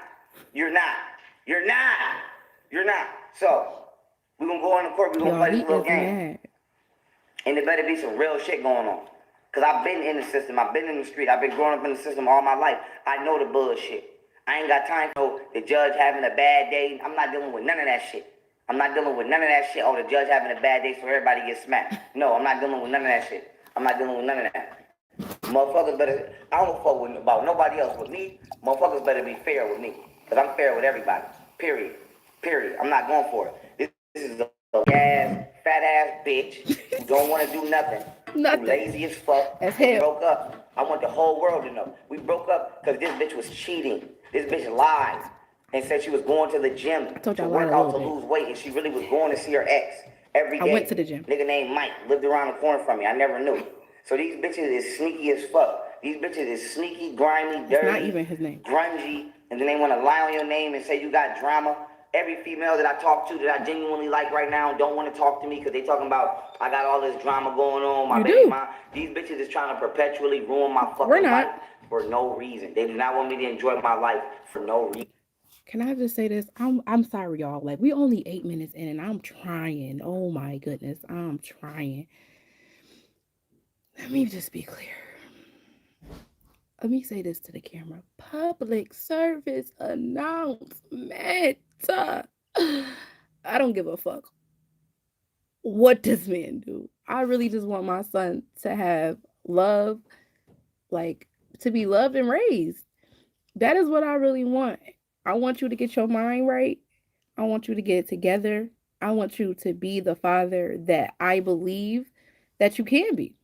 So, we're going to go on the court. We're going to play this little game. And there better be some real shit going on. Because I've been in the system. I've been in the street. I've been growing up in the system all my life. I know the bullshit. I ain't got time for the judge having a bad day. I'm not dealing with none of that shit. Oh, the judge having a bad day so everybody gets smacked. No, I'm not dealing with none of that shit. I'm not dealing with none of that. Motherfuckers better, I don't fuck with about nobody else. With me, motherfuckers better be fair with me. Because I'm fair with everybody. Period. I'm not going for it. This is a fat ass bitch who don't want to do nothing. Lazy as fuck. As hell. Broke up. I want the whole world to know. We broke up because this bitch was cheating. This bitch lied and said she was going to the gym told to you I lied work a out to little lose weight, and she really was going to see her ex every I day. went to the gym. Nigga named Mike lived around the corner from me. I never knew. So these bitches is sneaky as fuck. These bitches is sneaky, grimy, dirty, not even his name. grungy, and then they want to lie on your name and say you got drama. Every female that I talk to that I genuinely like right now don't want to talk to me because they talking about I got all this drama going on. My You baby do. mom. These bitches is trying to perpetually ruin my We're fucking not. life for no reason. They do not want me to enjoy my life for no reason. Can I just say this? I'm sorry, y'all. Like, we only 8 minutes in and I'm trying. Oh my goodness. I'm trying. Let me just be clear. Let me say this to the camera. Public service announcement. I don't give a fuck what this man do. I really just want my son to have love, like to be loved and raised. That is what I really want. I want you to get your mind right. I want you to get it together. I want you to be the father that I believe that you can be.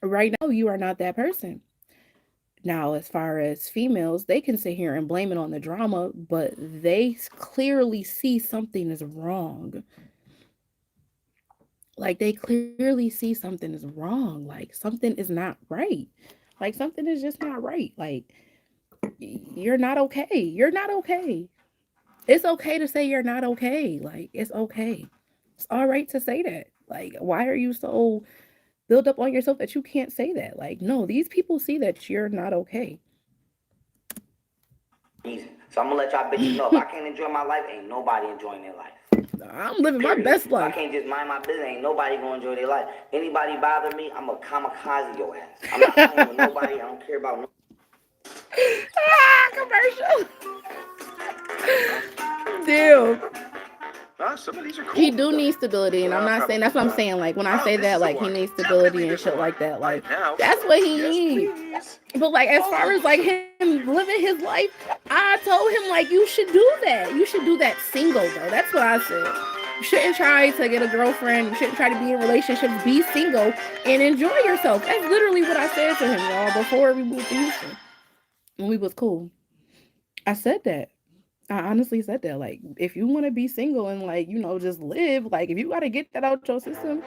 Right now, you are not that person. Now, as far as females, they can sit here and blame it on the drama, but they clearly see something is wrong. Like, they clearly see something is wrong. Like, something is not right. Like, something is just not right. Like, you're not okay. You're not okay. It's okay to say you're not okay. Like, it's okay. It's all right to say that. Like, why are you so built up on yourself that you can't say that? Like, no, these people see that you're not okay. So I'm gonna let y'all bitches know if I can't enjoy my life, ain't nobody enjoying their life. I'm living my Period. best If I life. can't just mind my business, ain't nobody gonna enjoy their life. Anybody bother me, I'm a kamikaze your ass. I'm not playing with nobody. I don't care about no. Commercial. Damn. Some of these are cool. He do need stability, and I'm not saying that's what I'm saying. Like, when I say that, like, he needs stability and shit like that. Like, that's what he needs. But like, as far as like him living his life, I told him like, you should do that. You should do that single though. That's what I said. You shouldn't try to get a girlfriend. You shouldn't try to be in relationships. Be single and enjoy yourself. That's literally what I said to him, y'all, before we moved to Houston. When we was cool. I said that. I honestly said that. Like, if you want to be single and like, you know, just live, like, if you got to get that out your system,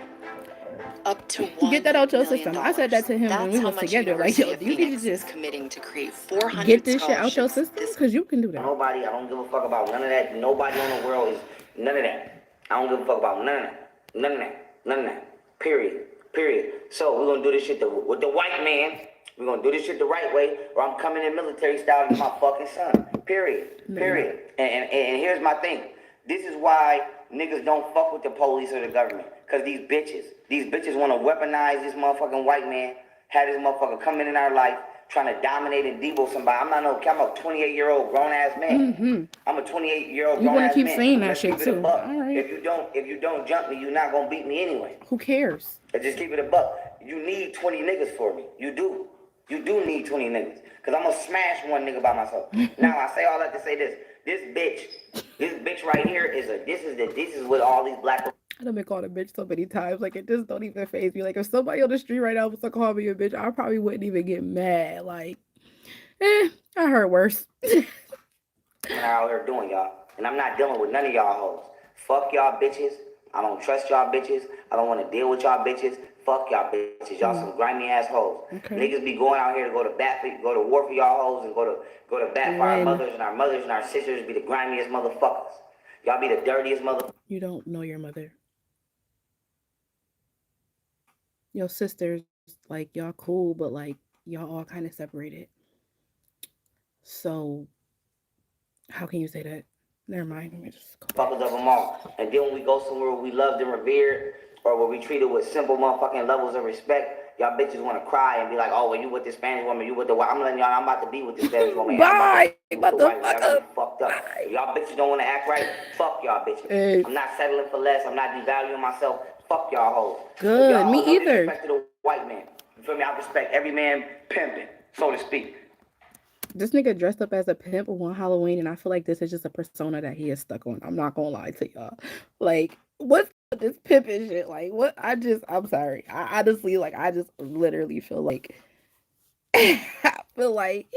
up to get that out your system. I said that to him when we was together. Like, yo, you need to just committing to create 400 get this shit out your system because you can do that. Nobody, I don't give a fuck about none of that. Nobody in the world is none of that. I don't give a fuck about none of that. None of that. None of that. Period. Period. So we're gonna do this shit with the white man. We're gonna do this shit the right way, or I'm coming in military style to get my fucking son. Period. Period. And here's my thing. This is why niggas don't fuck with the police or the government. Cause these bitches wanna weaponize this motherfucking white man, have this motherfucker come in our life, trying to dominate and debo somebody. I'm a 28-year-old grown ass man. Mm-hmm. I'm a 28-year-old You grown want ass to keep man. saying that Let's shit keep it a too. buck. All right. If you don't jump me, you're not gonna beat me anyway. Who cares? Let's just keep it a buck. You need 20 niggas for me. You do. You do need 20 niggas. Cause I'm gonna smash one nigga by myself. Now I say all that to say this. This bitch right here this is what all these black. I done been called a bitch so many times. Like, it just don't even faze me. Like, if somebody on the street right now was to call me a bitch, I probably wouldn't even get mad. Like, I heard worse. Out here doing, y'all. And I'm not dealing with none of y'all hoes. Fuck y'all bitches. I don't trust y'all bitches. I don't want to deal with y'all bitches. Fuck y'all bitches. Y'all some grimy ass hoes. Okay. Niggas be going out here to go to war for y'all hoes and go to bat for our mothers and our sisters be the grimiest motherfuckers. Y'all be the dirtiest motherfuckers. You don't know your mother. Your sisters, like, y'all cool, but like, y'all all kind of separated. So, how can you say that? Never mind. Let me just go. Fuckers of them all. And then when we go somewhere where we loved and revered, or where we treated with simple motherfucking levels of respect, y'all bitches want to cry and be like, oh, well, you with the Spanish woman, you with the white. I'm letting y'all know I'm about to be with the Spanish woman. Bye, motherfucker. Fucked up. If y'all bitches don't want to act right, fuck y'all bitches. Hey. I'm not settling for less. I'm not devaluing myself. Fuck y'all hoes. Good. Y'all Me either. Respect to the white man. You feel me? I respect every man pimping, so to speak. This nigga dressed up as a pimp on Halloween, and I feel like this is just a persona that he is stuck on. I'm not gonna lie to y'all. Like, what's this pimping shit? Like, what? I'm sorry. I honestly, like, I just literally feel like I feel like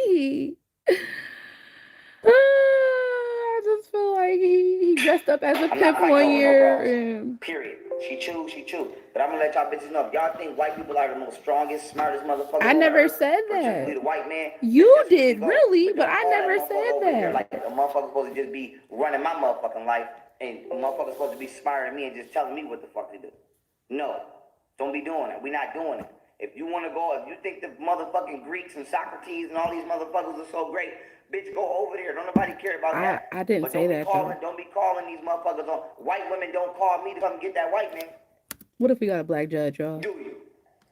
I just feel like he dressed up as a I'm not pimp fighting one over no year bras. and Period. She chew. But I'm gonna let y'all bitches know. If y'all think white people are the most strongest, smartest motherfuckers I on never earth, said particularly that. the white man, You bitch, that's what you did vote. really, But but don't I call that never motherfucker said over here that. like a motherfucker supposed to just be running my motherfucking life and a motherfucker supposed to be smarter than me and just telling me what the fuck to do. No. Don't be doing it. We're not doing it. If you want to go, if you think the motherfucking Greeks and Socrates and all these motherfuckers are so great, bitch, go over there. Don't nobody care about that. I didn't But say that though. don't be calling these motherfuckers on. White women don't call me to come get that white man. What if we got a black judge, y'all? Do you?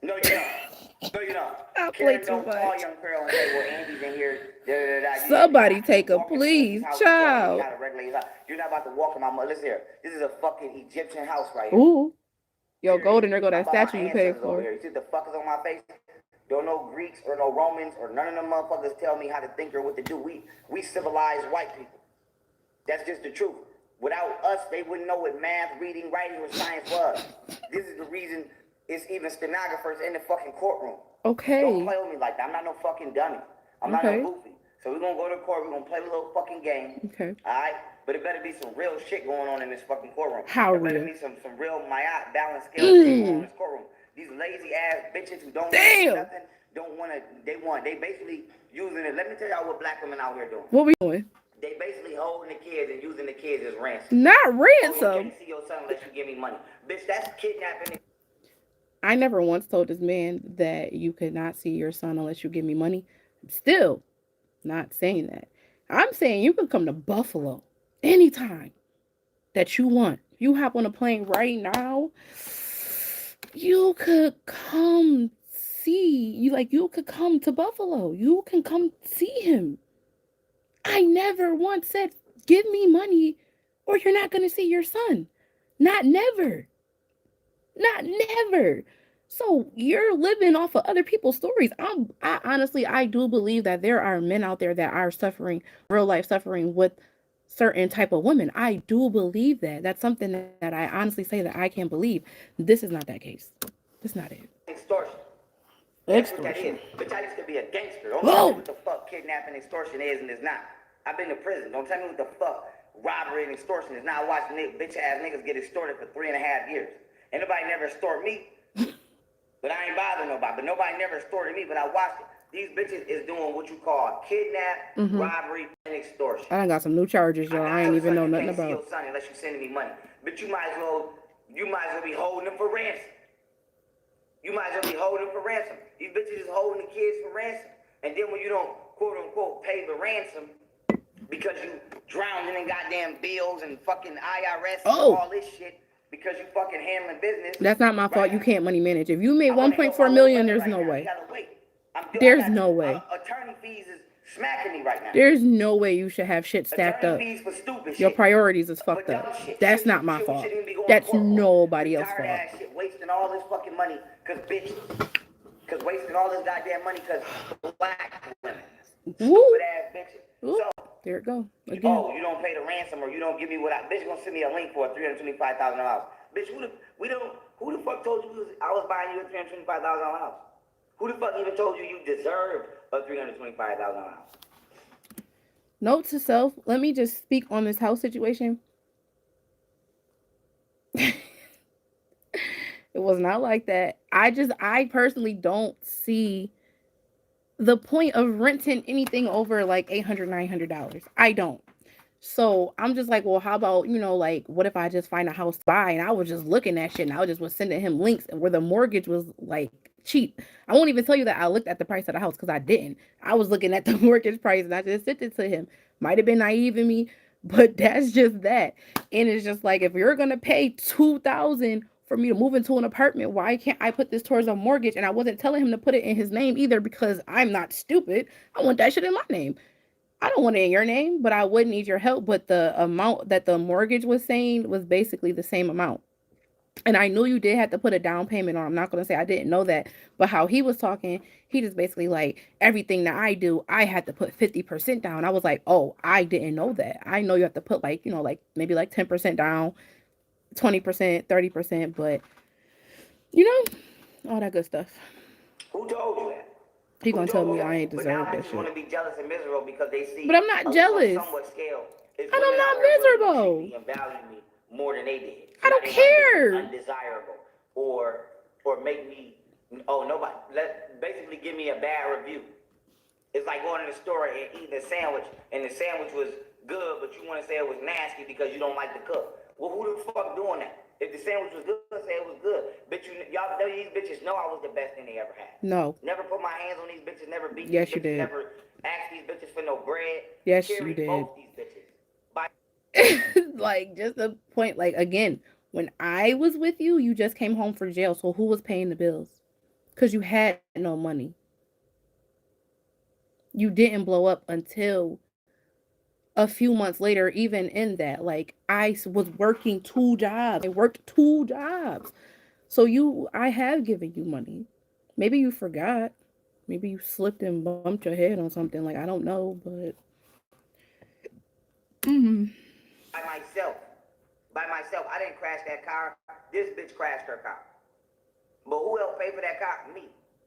No, you're not. No, you're not. I play Karen, too don't call much. young Pearl and say, well, Andy's in here. Da, da, da, da. Somebody You're take not a walking to Pussy's please, house and tell Andy child. how to regulate his house. You're not about to walk in my mother. Listen here. This is a fucking Egyptian house right here. Ooh. Yo, Period. Golden, there go I'm that about my statue you paid ancestors over for. here. You see the fuckers on my face? Don't know Greeks or no Romans or none of them motherfuckers tell me how to think or what to do. We civilized white people. That's just the truth. Without us, they wouldn't know what math, reading, writing, or science was. This is the reason it's even stenographers in the fucking courtroom. Okay. Don't play with me like that. I'm not no fucking dummy. I'm not Okay. no goofy. So we're gonna go to court. We're gonna play a little fucking game. Okay. All right? But it better be some real shit going on in this fucking courtroom. How There better real? be some real Mayat balance scale shit going on in this courtroom. These lazy ass bitches who don't do nothing, don't wanna, they basically using it. Let me tell y'all what black women out here doing. What we doing? They basically holding the kids and using the kids as ransom. Not Oh, you ransom. can't see your son unless you give me money. Bitch, that's kidnapping. I never once told this man that you could not see your son unless you give me money. I'm still not saying that. I'm saying you can come to Buffalo anytime that you want. You hop on a plane right now. You could come you could come to Buffalo. You can come see him. I never once said, give me money or you're not going to see your son. Not never. Not never. So you're living off of other people's stories. I honestly, I do believe that there are men out there that are suffering, real life suffering with certain type of women. I do believe that. That's something that I honestly say that I can believe. This is not that case. That's not it. Extortion. That's what that is. Bitch, I used to be a gangster. Don't tell me what the fuck kidnapping extortion is and is not. I've been to prison. Don't tell me what the fuck robbery and extortion is. Now I watch bitch ass niggas get extorted for 3.5 years. Ain't nobody never extorted me. But I ain't bothering nobody. But nobody never extorted me, but I watched it. These bitches is doing what you call kidnap, robbery, and extortion. I done got some new charges, y'all. I ain't even know nothing about. You can't see your son unless you sending me money. But you might as well be holding them for ransom. You might as well be holding them for ransom. These bitches is holding the kids for ransom. And then when you don't, quote unquote, pay the ransom because you drowned in goddamn bills and fucking IRS and all this shit because you fucking handling business. That's not my fault. You can't money manage. If you made 1.4 million, there's no way. Wait. There's no way. Attorney fees is smacking me right now. There's no way you should have shit stacked up. Attorney fees for stupid Your shit. priorities is fucked up. That's not my fault. That's nobody else's fault. Ass shit, wasting all this fucking money because wasting all this goddamn money because black women. Stupid ass bitches. Ooh. So, there it go. Again. oh, you don't pay the ransom or you don't give me what bitch gonna send me a link for $325,000 house. Bitch, who the fuck told you I was buying you a $325,000 house? Who the fuck even told you deserved a $325,000 house? Note to self, let me just speak on this house situation. It was not like that. I personally don't see the point of renting anything over like $800, $900. I don't. So I'm just like, well, how about, like, what if I just find a house to buy? And I was just looking at shit and I was sending him links and where the mortgage was like cheap. I won't even tell you that I looked at the price of the house because I didn't. I was looking at the mortgage price and I just sent it to him. Might have been naive in me, but that's just that. And it's just like, if you're going to pay $2,000 for me to move into an apartment, why can't I put this towards a mortgage? And I wasn't telling him to put it in his name either because I'm not stupid. I want that shit in my name. I don't want it in your name, but I would need your help. But the amount that the mortgage was saying was basically the same amount. And I knew you did have to put a down payment on. I'm not going to say I didn't know that. But how he was talking, he just basically like, everything that I do, I had to put 50% down. I was like, oh, I didn't know that. I know you have to put like, like maybe like 10% down, 20%, 30%. But, all that good stuff. Who told you that? He gonna tell me I Okay, ain't but now deserve that bitches want to shit. be jealous and miserable because they see But I'm not at least on jealous. somewhat scale. It's And I'm women not out here willing to miserable. treat me and value me more than they did. I don't Now they want to make me care. undesirable or make me nobody basically give me a bad review. It's like going to the store and eating a sandwich, and the sandwich was good, but you want to say it was nasty because you don't like the cook. Well, who the fuck doing that? If the sandwich was good, say it was good. Bitch, y'all, these bitches know I was the best thing they ever had. No. Never put my hands on these bitches, never beat Yes, these you bitches, did. never asked these bitches for no bread. Yes, Carried you did. both these bitches. Like, just a point, like, again, when I was with you, you just came home from jail. So who was paying the bills? Because you had no money. You didn't blow up until a few months later, even in that. Like, I was working 2 jobs. I worked 2 jobs. So I have given you money. Maybe you forgot. Maybe you slipped and bumped your head on something. Like, I don't know, but... By myself. I didn't crash that car. This bitch crashed her car. But who else paid for that car? Me.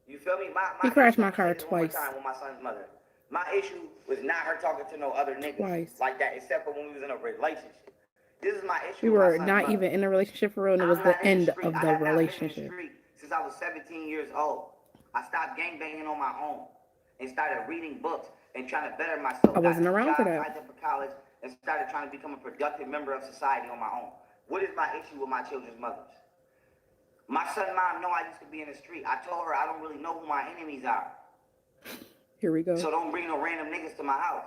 You feel me? He crashed my car twice. One more time with my son's mother. My issue was not her talking to no other niggas Twice. like that, except for when we was in a relationship. This is my issue. We with my were son's not mother. even in a relationship for real, and it was the end of the relationship. Since I was 17 years old. I stopped gangbanging on my own and started reading books and trying to better myself. I wasn't around for that. Signed up for college and started trying to become a productive member of society on my own. What is my issue with my children's mothers? My son's mom know I used to be in the street. I told her I don't really know who my enemies are. Here we go. So don't bring no random niggas to my house.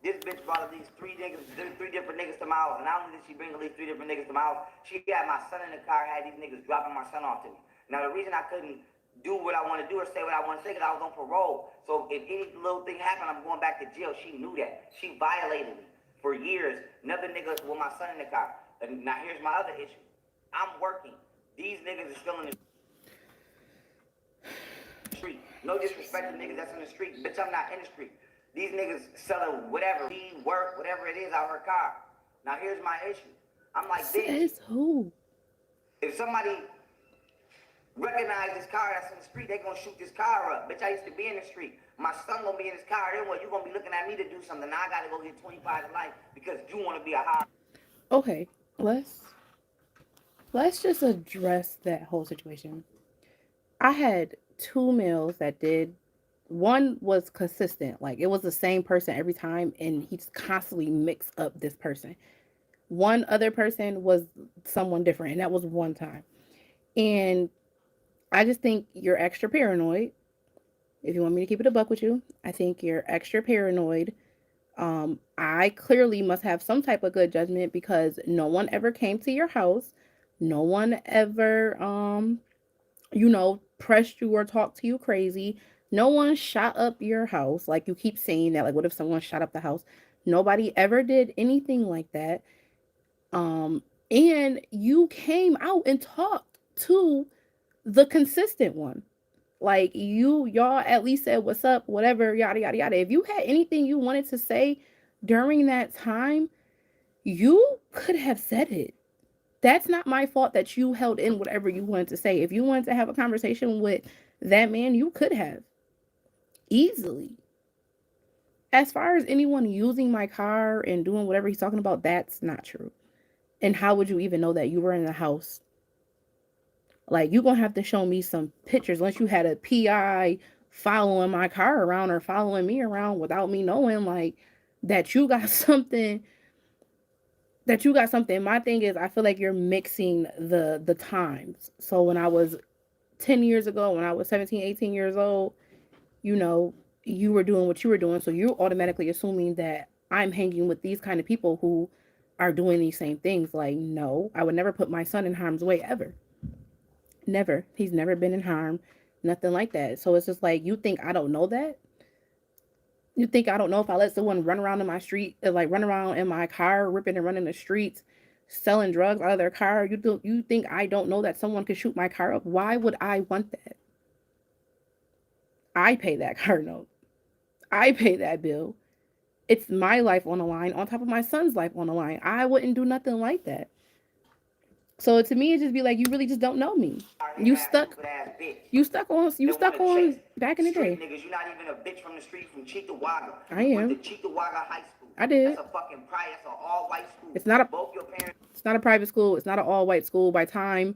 This bitch brought at least three different niggas to my house. And not only did she bring at least 3 different niggas to my house, she had my son in the car, had these niggas dropping my son off to me. Now the reason I couldn't do what I want to do or say what I want to say because I was on parole. So if any little thing happened, I'm going back to jail. She knew that. She violated me for years. Another nigga with my son in the car. And now here's my other issue. I'm working. These niggas are still in the street. No disrespect to niggas that's in the street. Bitch, I'm not in the street. These niggas selling whatever, weed, work, whatever it is out her car. Now here's my issue. I'm like, bitch. Says who? If somebody recognize this car that's in the street, they gonna shoot this car up. Bitch, I used to be in the street. My son gonna be in this car. Then what? You gonna be looking at me to do something. Now I gotta go get 25 to life because you wanna be a high. Okay, let's just address that whole situation. I had 2 males that did. One was consistent, like it was the same person every time, and he just constantly mixed up this person. One other person was someone different, and that was one time. And I just think you're extra paranoid. If you want me to keep it a buck with you, I think you're extra paranoid. I clearly must have some type of good judgment because no one ever came to your house. No one ever, pressed you or talked to you crazy. No one shot up your house. Like you keep saying that, like, what if someone shot up the house? Nobody ever did anything like that. And you came out and talked to the consistent one. Like y'all at least said what's up, whatever, yada yada yada. If you had anything you wanted to say during that time, you could have said it. That's not my fault that you held in whatever you wanted to say. If you wanted to have a conversation with that man, you could have easily. As far as anyone using my car and doing whatever he's talking about, that's not true. And how would you even know that you were in the house? Like, you're going to have to show me some pictures unless you had a PI following my car around or following me around without me knowing, like, that you got something. My thing is, I feel like you're mixing the times. So when I was 10 years ago, when I was 17, 18 years old, you were doing what you were doing. So you're automatically assuming that I'm hanging with these kind of people who are doing these same things. Like, no, I would never put my son in harm's way ever. Never. He's never been in harm. Nothing like that. So it's just like, you think I don't know that? You think I don't know if I let someone run around in my street, like run around in my car, ripping and running the streets, selling drugs out of their car? You think I don't know that someone could shoot my car up? Why would I want that? I pay that car note. I pay that bill. It's my life on the line on top of my son's life on the line. I wouldn't do nothing like that. So to me, it just be like, you really just don't know me. You stuck. You stuck on. You stuck on back in the Street day. niggas, you're not even a bitch from the street from Cheektowaga. I You went am. to Cheektowaga High School. I did. That's a fucking private, that's an all-white school. It's not a. Both your parents. It's not a private school. It's not an all-white school. By time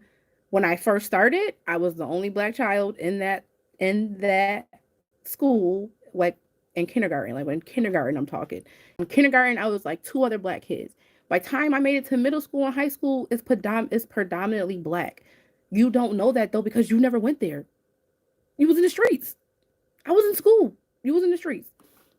when I first started, I was the only black child in that school, like in kindergarten. Like in kindergarten, I'm talking. In kindergarten, I was like 2 other black kids. By the time I made it to middle school and high school, it's predominantly black. You don't know that though because you never went there. You was in the streets. I was in school. You was in the streets.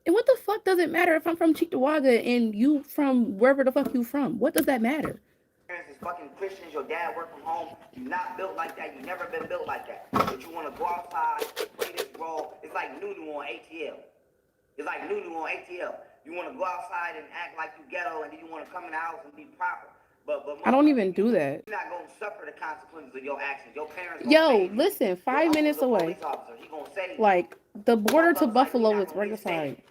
And what the fuck does it matter if I'm from Cheektowaga and you from wherever the fuck you from? What does that matter? Parents is fucking Christians, your dad work from home, you're not built like that, you never been built like that. But you wanna go outside, play this role, it's like Nunu on ATL. It's like Nunu on ATL. You wanna go outside and act like you ghetto and then you wanna come in the house and be proper. But I don't even do that. You're not gonna suffer the consequences of your actions. Your parents Yo, listen, 5 minutes away. Like the border to Buffalo is right beside.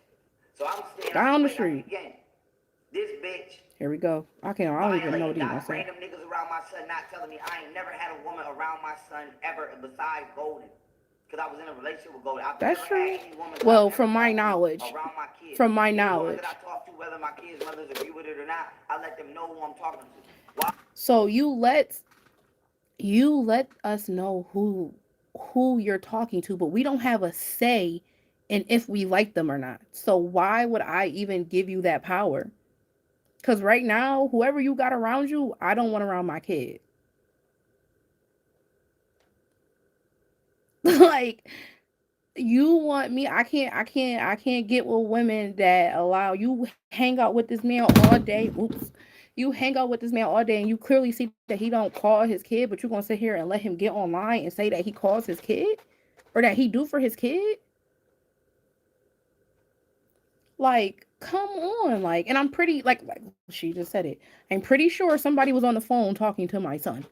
So I'm staying down the street. This bitch. Here we go. I don't even know what he's gonna say. Random niggas around my son not telling me I ain't never had a woman around my son ever besides Golden. Because I was in a relationship with Golden. That's true. Well, from my knowledge. From my knowledge. That I talk to, whether my kids' mothers agree with it or not, I let them know who I'm talking to. Why? So you let us know who you're talking to, but we don't have a say in if we like them or not. So why would I even give you that power? Because right now, whoever you got around you, I don't want around my kid. Like, you want me, I can't get with women that allow you hang out with this man all day. Oops. You hang out with this man all day and you clearly see that he don't call his kid, but you're going to sit here and let him get online and say that he calls his kid or that he do for his kid? Like, come on. Like, and I'm pretty, like she just said it. I'm pretty sure somebody was on the phone talking to my son.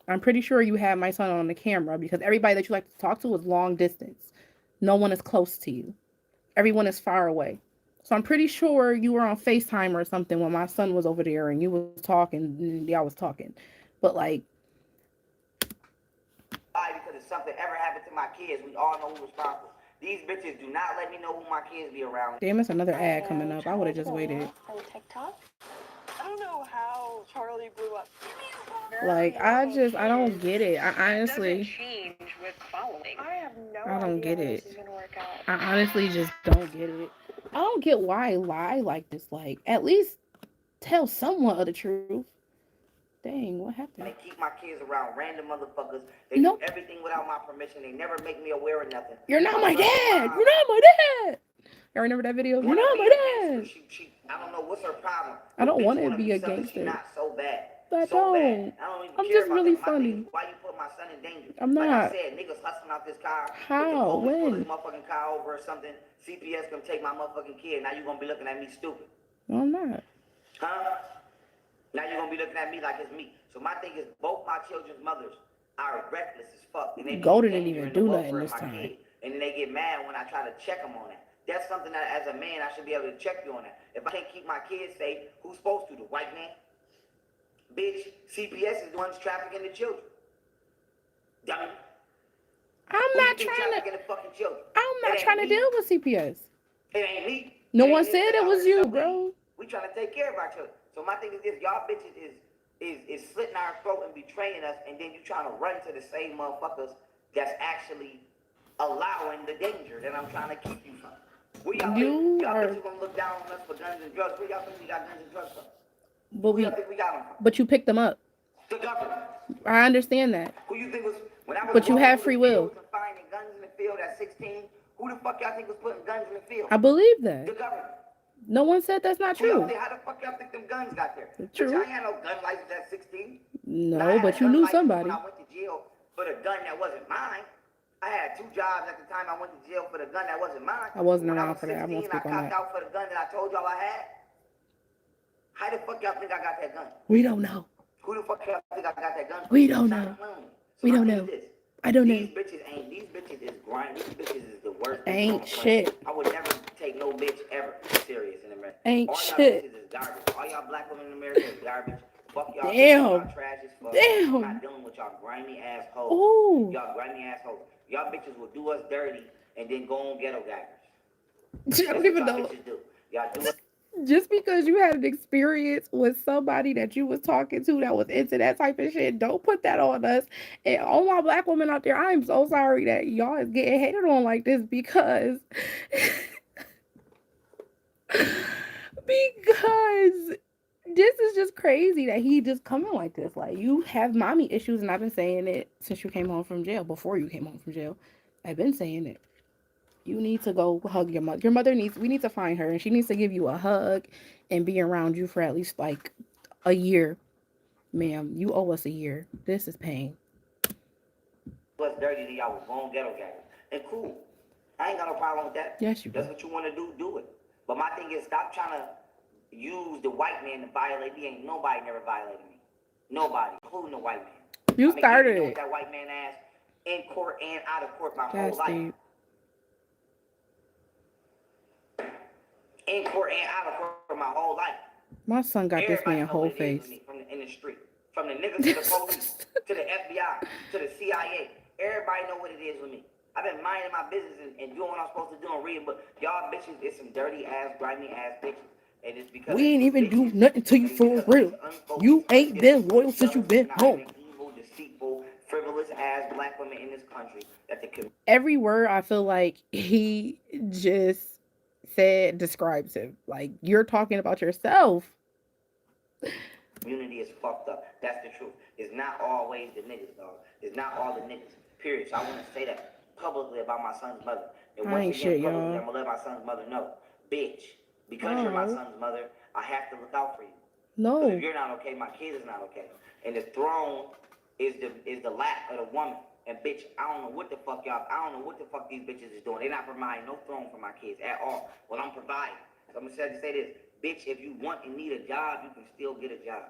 I'm pretty sure you had my son on the camera because everybody that you like to talk to is long distance. No one is close to you. Everyone is far away. So I'm pretty sure you were on FaceTime or something when my son was over there and you was talking and y'all was talking. But like, because if something ever happened to my kids, we all know who's responsible. These bitches do not let me know who my kids be around. Damn, it's another ad coming up. I would have just waited. On TikTok? I don't know how Charlie blew up. Like, I don't get it. I honestly, Change with following. I have no I don't get idea it. This is gonna work out. I honestly just don't get it. I don't get why lie like this. Like, at least tell someone of the truth. Dang, what happened? They keep my kids around random motherfuckers. They Nope. do everything without my permission. They never make me aware of nothing. You're not my dad. You're not my dad. Y'all remember that video? You're not my dad. I don't know what's her problem. I don't want to Bitch be a something gangster. She's not so bad. I So bad. don't. I don't even I'm care just about really that. My thing funny. is, why you put my son in danger? I'm Like not. I said, niggas hustling out this car. How? If the police pull When? this motherfucking car over or something, CPS come take my motherfucking kid. Now you gonna be looking at me stupid. No, I'm not. Huh? Now you're gonna be looking at me like it's me. So my thing is, both my children's mothers are reckless as fuck. And they be Golden didn't endangering even the do welfare nothing of this my time. kid. And then they get mad when I try to check them on that. That's something that, as a man, I should be able to check you on that. If I can't keep my kids safe, who's supposed to? The white man? Bitch, CPS is the ones trafficking the children. Dummy. I'm Who you not think trying to. trafficking the fucking children? I'm not It ain't trying to me. deal with CPS. It ain't me. No It one ain't said this, it was it's you, not me. bro. We trying to take care of our children. So my thing is this: y'all bitches is slitting our throat and betraying us, and then you trying to run to the same motherfuckers that's actually allowing the danger that I'm trying to keep you from. Where y'all You think y'all are- bitches gonna look down on us for guns and drugs? Where y'all think we got guns and drugs from? But Who y'all think we got them from? but you picked them up. The government. I understand that. Who you think was when I was But you walking have through free the will. fields and finding guns in the field at 16? Who the fuck y'all think was putting guns in the field? I believe The that. government. No one said that's not Who y'all true. think, how the fuck y'all think them guns got there? True. Bitch, I ain't had no gun license at 16. Now, I No, had but a you gun knew license somebody. When I went to jail for the gun that wasn't mine. I had 2 jobs at the time I went to jail for the gun that wasn't mine. I wasn't When around was for that. I won't 16, speak on I copped that. out for the gun that I told y'all I had. How the fuck y'all think I got that gun? We don't know. Who the fuck y'all think I got that gun? We don't Stop know. playing. So We my don't thing know. is this. I don't know. These bitches is grind. These bitches is the worst. bitches Ain't on the planet. shit. I would never take no bitch ever serious in America. Ain't All y'all shit. bitches is garbage. All y'all black women in America is garbage. Fuck y'all. Damn. Y'all trash as fuck. Damn. I'm not dealing with y'all grimy assholes. Ooh. Y'all grimy assholes. Y'all bitches will do us dirty and then go on ghetto gaggers. I That's don't what even y'all know. bitches do. Y'all do us. Just because you had an experience with somebody that you was talking to that was into that type of shit, don't put that on us. And all my black women out there, I'm so sorry that y'all is getting hated on like this because because this is just crazy that he just coming like this. Like, you have mommy issues, and I've been saying it since you came home from jail. Before you came home from jail, I've been saying it. You need to go hug your mother. Your mother we need to find her, and she needs to give you a hug and be around you for at least like a year. Ma'am, you owe us a year. This is pain. Was dirty, then y'all was going ghetto gaggers. And cool. I ain't got no problem with that. Yes, you That's do. what you want to do it. But my thing is, stop trying to use the white man to violate me. Ain't nobody never violated me. Nobody, including the white man. You I started with it. that white man ass in court and out of court my That's whole life. deep. In court and out of court my whole life. My son got this Everybody man know whole what it is face. with me in the street. From the niggas to the police, to the FBI, to the CIA. Everybody know what it is with me. I've been minding my business and doing what I'm supposed to do and reading, but y'all bitches is some dirty ass, grimy ass bitches. And it's because We ain't even do bitches, nothing to you and for because real. unfocused, You ain't been loyal jealous, since you been home. evil, deceitful, frivolous ass black women in this country that the Every word I feel like he just said describes him. Like, you're talking about yourself. community is fucked up. That's the truth. It's not always the niggas, dog. It's not all the niggas. Period. So I want to say that publicly about my son's mother. And I once ain't again, shit, publicly, y'all. I'm gonna let my son's mother know, bitch, because you're my Oh. son's mother, I have to look out for you. Because No. if you're not okay, my kid is not okay. And the throne is the lap of the woman. And bitch, I don't know what the fuck these bitches is doing. They're not providing no throne for my kids at all. Well, I'm providing. So I'm gonna say this, bitch, if you want and need a job, you can still get a job.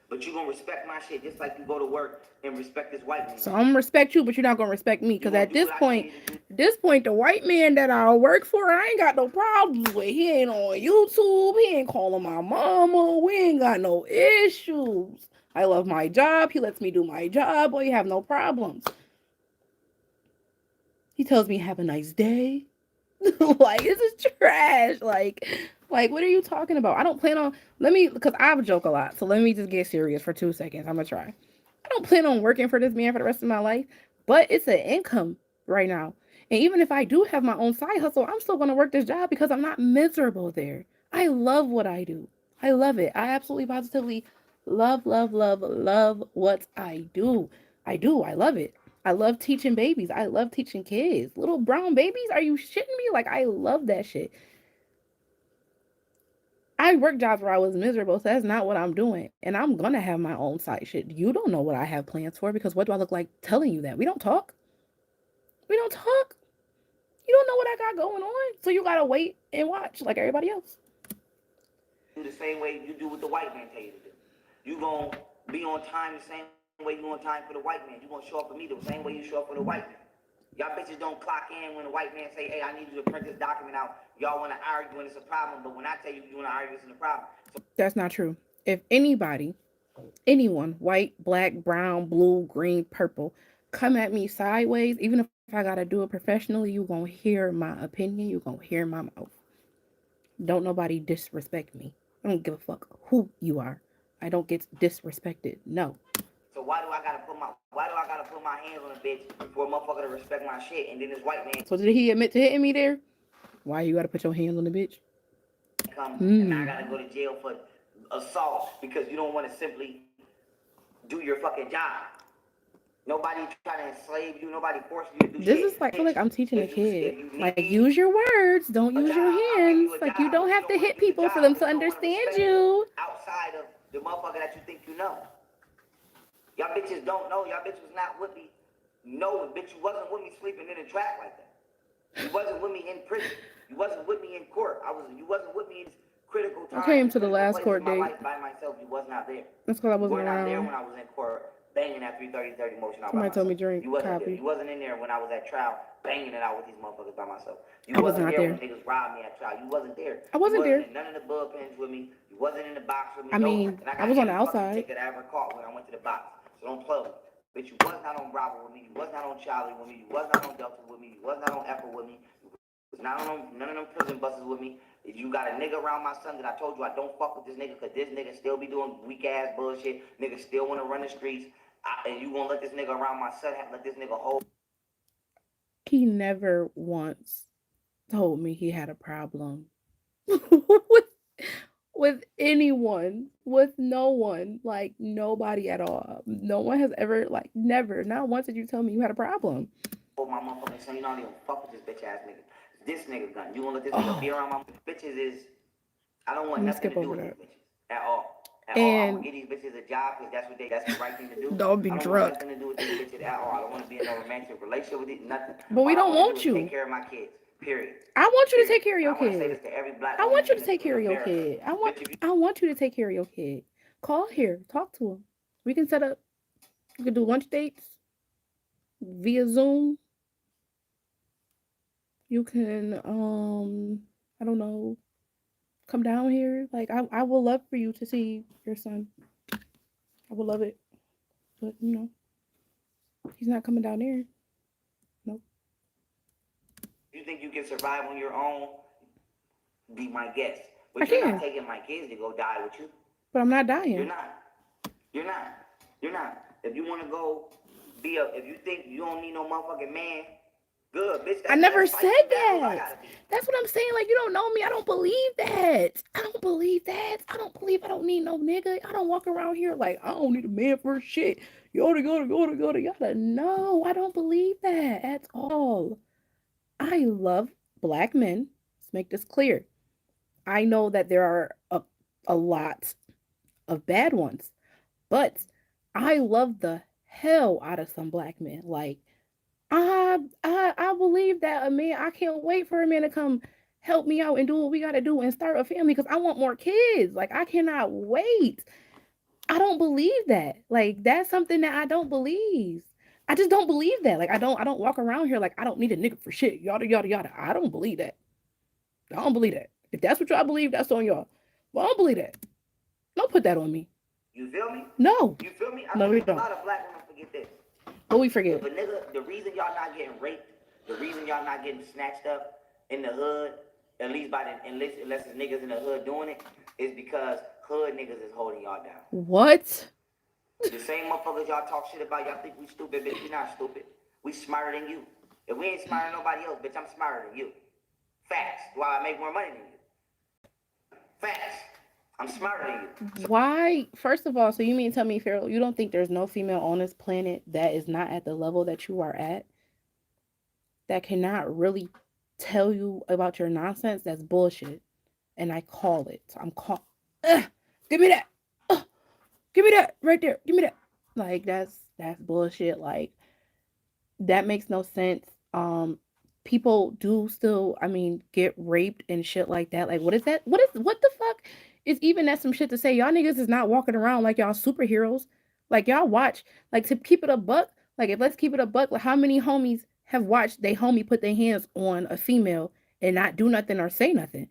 But you gonna respect my shit just like you go to work and respect this white man. So I'm gonna respect you, but you're not gonna respect me. Because at this point, the white man that I work for, I ain't got no problems with. He ain't on YouTube. He ain't calling my mama. We ain't got no issues. I love my job. He lets me do my job. We have no problems. He tells me, have a nice day. Like, this is trash. Like, what are you talking about? I don't plan on, because I joke a lot. So let me just get serious for 2 seconds. I'm gonna try. I don't plan on working for this man for the rest of my life, but it's an income right now. And even if I do have my own side hustle, I'm still going to work this job because I'm not miserable there. I love what I do. I love it. I absolutely positively love what I do. I do. I love it. I love teaching babies. I love teaching kids. Little brown babies? Are you shitting me? Like, I love that shit. I work jobs where I was miserable, so that's not what I'm doing. And I'm gonna have my own side shit. You don't know what I have plans for because what do I look like telling you that? We don't talk. We don't talk. You don't know what I got going on. So you gotta wait and watch like everybody else. Do the same way you do what the white man tell you to do. You gonna be on time the same way you on time for the white man. You gonna show up for me the same way you show up for the white man. Y'all bitches don't clock in when the white man say, hey, I need you to print this document out. Y'all want to argue when it's a problem, but when I tell you you want to argue, it's a problem. So that's not true. If anyone, white, black, brown, blue, green, purple, come at me sideways, even if I gotta do it professionally, you gonna hear my opinion. You gonna hear my mouth. Don't nobody disrespect me. I don't give a fuck who you are. I don't get disrespected. No. So why do I gotta put my hands on a bitch for a motherfucker to respect my shit? And then this white man So did he admit to hitting me there? Why you gotta put your hands on the bitch? come and I gotta go to jail for assault because you don't want to simply do your fucking job. Nobody trying to enslave you. Nobody forcing you to do shit. This is like, I feel like I'm teaching a kid. Like, use your words. Don't use your hands. Like, you don't have to hit people for them to understand you. Outside of the motherfucker that you think you know. Y'all bitches don't know. Y'all bitches was not with me. No, bitch, you wasn't with me sleeping in a trap like that. You wasn't with me in prison. You wasn't with me in court. You wasn't with me in critical times. I came to the last court date. By myself, you was not there. That's because I wasn't you were not there around. when I was in court banging that 330 motion out. Somebody told me drink You wasn't copy. there. You wasn't in there when I was at trial banging it out with these motherfuckers by myself. You I was wasn't not there there. when niggas robbed me at trial. You wasn't there. I wasn't there. In none of the bullpens with me. You wasn't in the box with me. I mean, and I was on the every fucking outside. ticket I ever caught when I went to the box. So don't play with me. Bitch, you was not on Bravo with me. You was not on Charlie with me. You was not on Delta with me. You was not on Apple with me. You was not on none of them prison buses with me. If you got a nigga around my son that I told you I don't fuck with this nigga because this nigga still be doing weak ass bullshit. Nigga still want to run the streets. And you gonna let this nigga around my son, let this nigga hold. He never once told me he had a problem with anyone, with no one, like nobody at all. No one has ever, like, never, not once did you tell me you had a problem. Hold my motherfucking son, you know I don't even fuck with this bitch ass nigga. This nigga gun. You gonna let this nigga be around my bitches is, I don't want nothing to do with these bitches at all. At all. I'm gonna give these bitches a job because that's the right thing to do. Don't be I don't drunk. want nothing to do with these bitches at all. I don't want to be in no romantic relationship with these, nothing. But we don't want you. Take care of my kids. Period. I want you to take care of your I want to say kid. this to every black I woman want you to in take care of your America. kid. I want Bitch, if you to take care of your kid. Call here. Talk to him. We can set up. We can do lunch dates via Zoom. You can I don't know, come down here. Like I would love for you to see your son. I would love it. But you know, he's not coming down there. Nope. you think you can survive on your own, be my guest. But I you're can. not taking my kids to go die with you. But I'm not dying. You're not. You're not. You're not. If you want to go if you think you don't need no motherfucking man, good, bitch. I never said that. That's what I'm saying. Like, you don't know me. I don't believe that. I don't believe that. I don't need no nigga. I don't walk around here like, I don't need a man for shit. Yada. No, I don't believe that at all. I love black men. Let's make this clear. I know that there are a lot of bad ones, but I love the hell out of some black men. Like, I believe that a man, I can't wait for a man to come help me out and do what we got to do and start a family because I want more kids. Like, I cannot wait. I don't believe that. Like, that's something that I don't believe. I just don't believe that. Like, I don't walk around here like I don't need a nigga for shit. Yada. I don't believe that. I don't believe that. If that's what y'all believe, that's on y'all. Well, I don't believe that. Don't put that on me. You feel me? No. You feel me? No, we think don't. A lot of black women forget this. What we forget? If a nigga, the reason y'all not getting raped, the reason y'all not getting snatched up in the hood, at least unless it's niggas in the hood doing it, is because hood niggas is holding y'all down. What? The same motherfuckers y'all talk shit about, y'all think we stupid, bitch. We not stupid. We smarter than you. If we ain't smarter than nobody else, bitch, I'm smarter than you. Facts. Why I make more money than you. Facts. I'm smarter than you. Why? First of all, so you mean tell me, Farrell, you don't think there's no female on this planet that is not at the level that you are at? That cannot really tell you about your nonsense? That's bullshit. And I call it. Give me that. Give me that right there. Give me that. Like, that's bullshit. Like, that makes no sense. People do still, get raped and shit like that. Like, what is that? What the fuck is even that some shit to say? Y'all niggas is not walking around like y'all superheroes. Like, y'all watch, like, to keep it a buck, like, if let's keep it a buck, like, how many homies have watched they homie put their hands on a female and not do nothing or say nothing?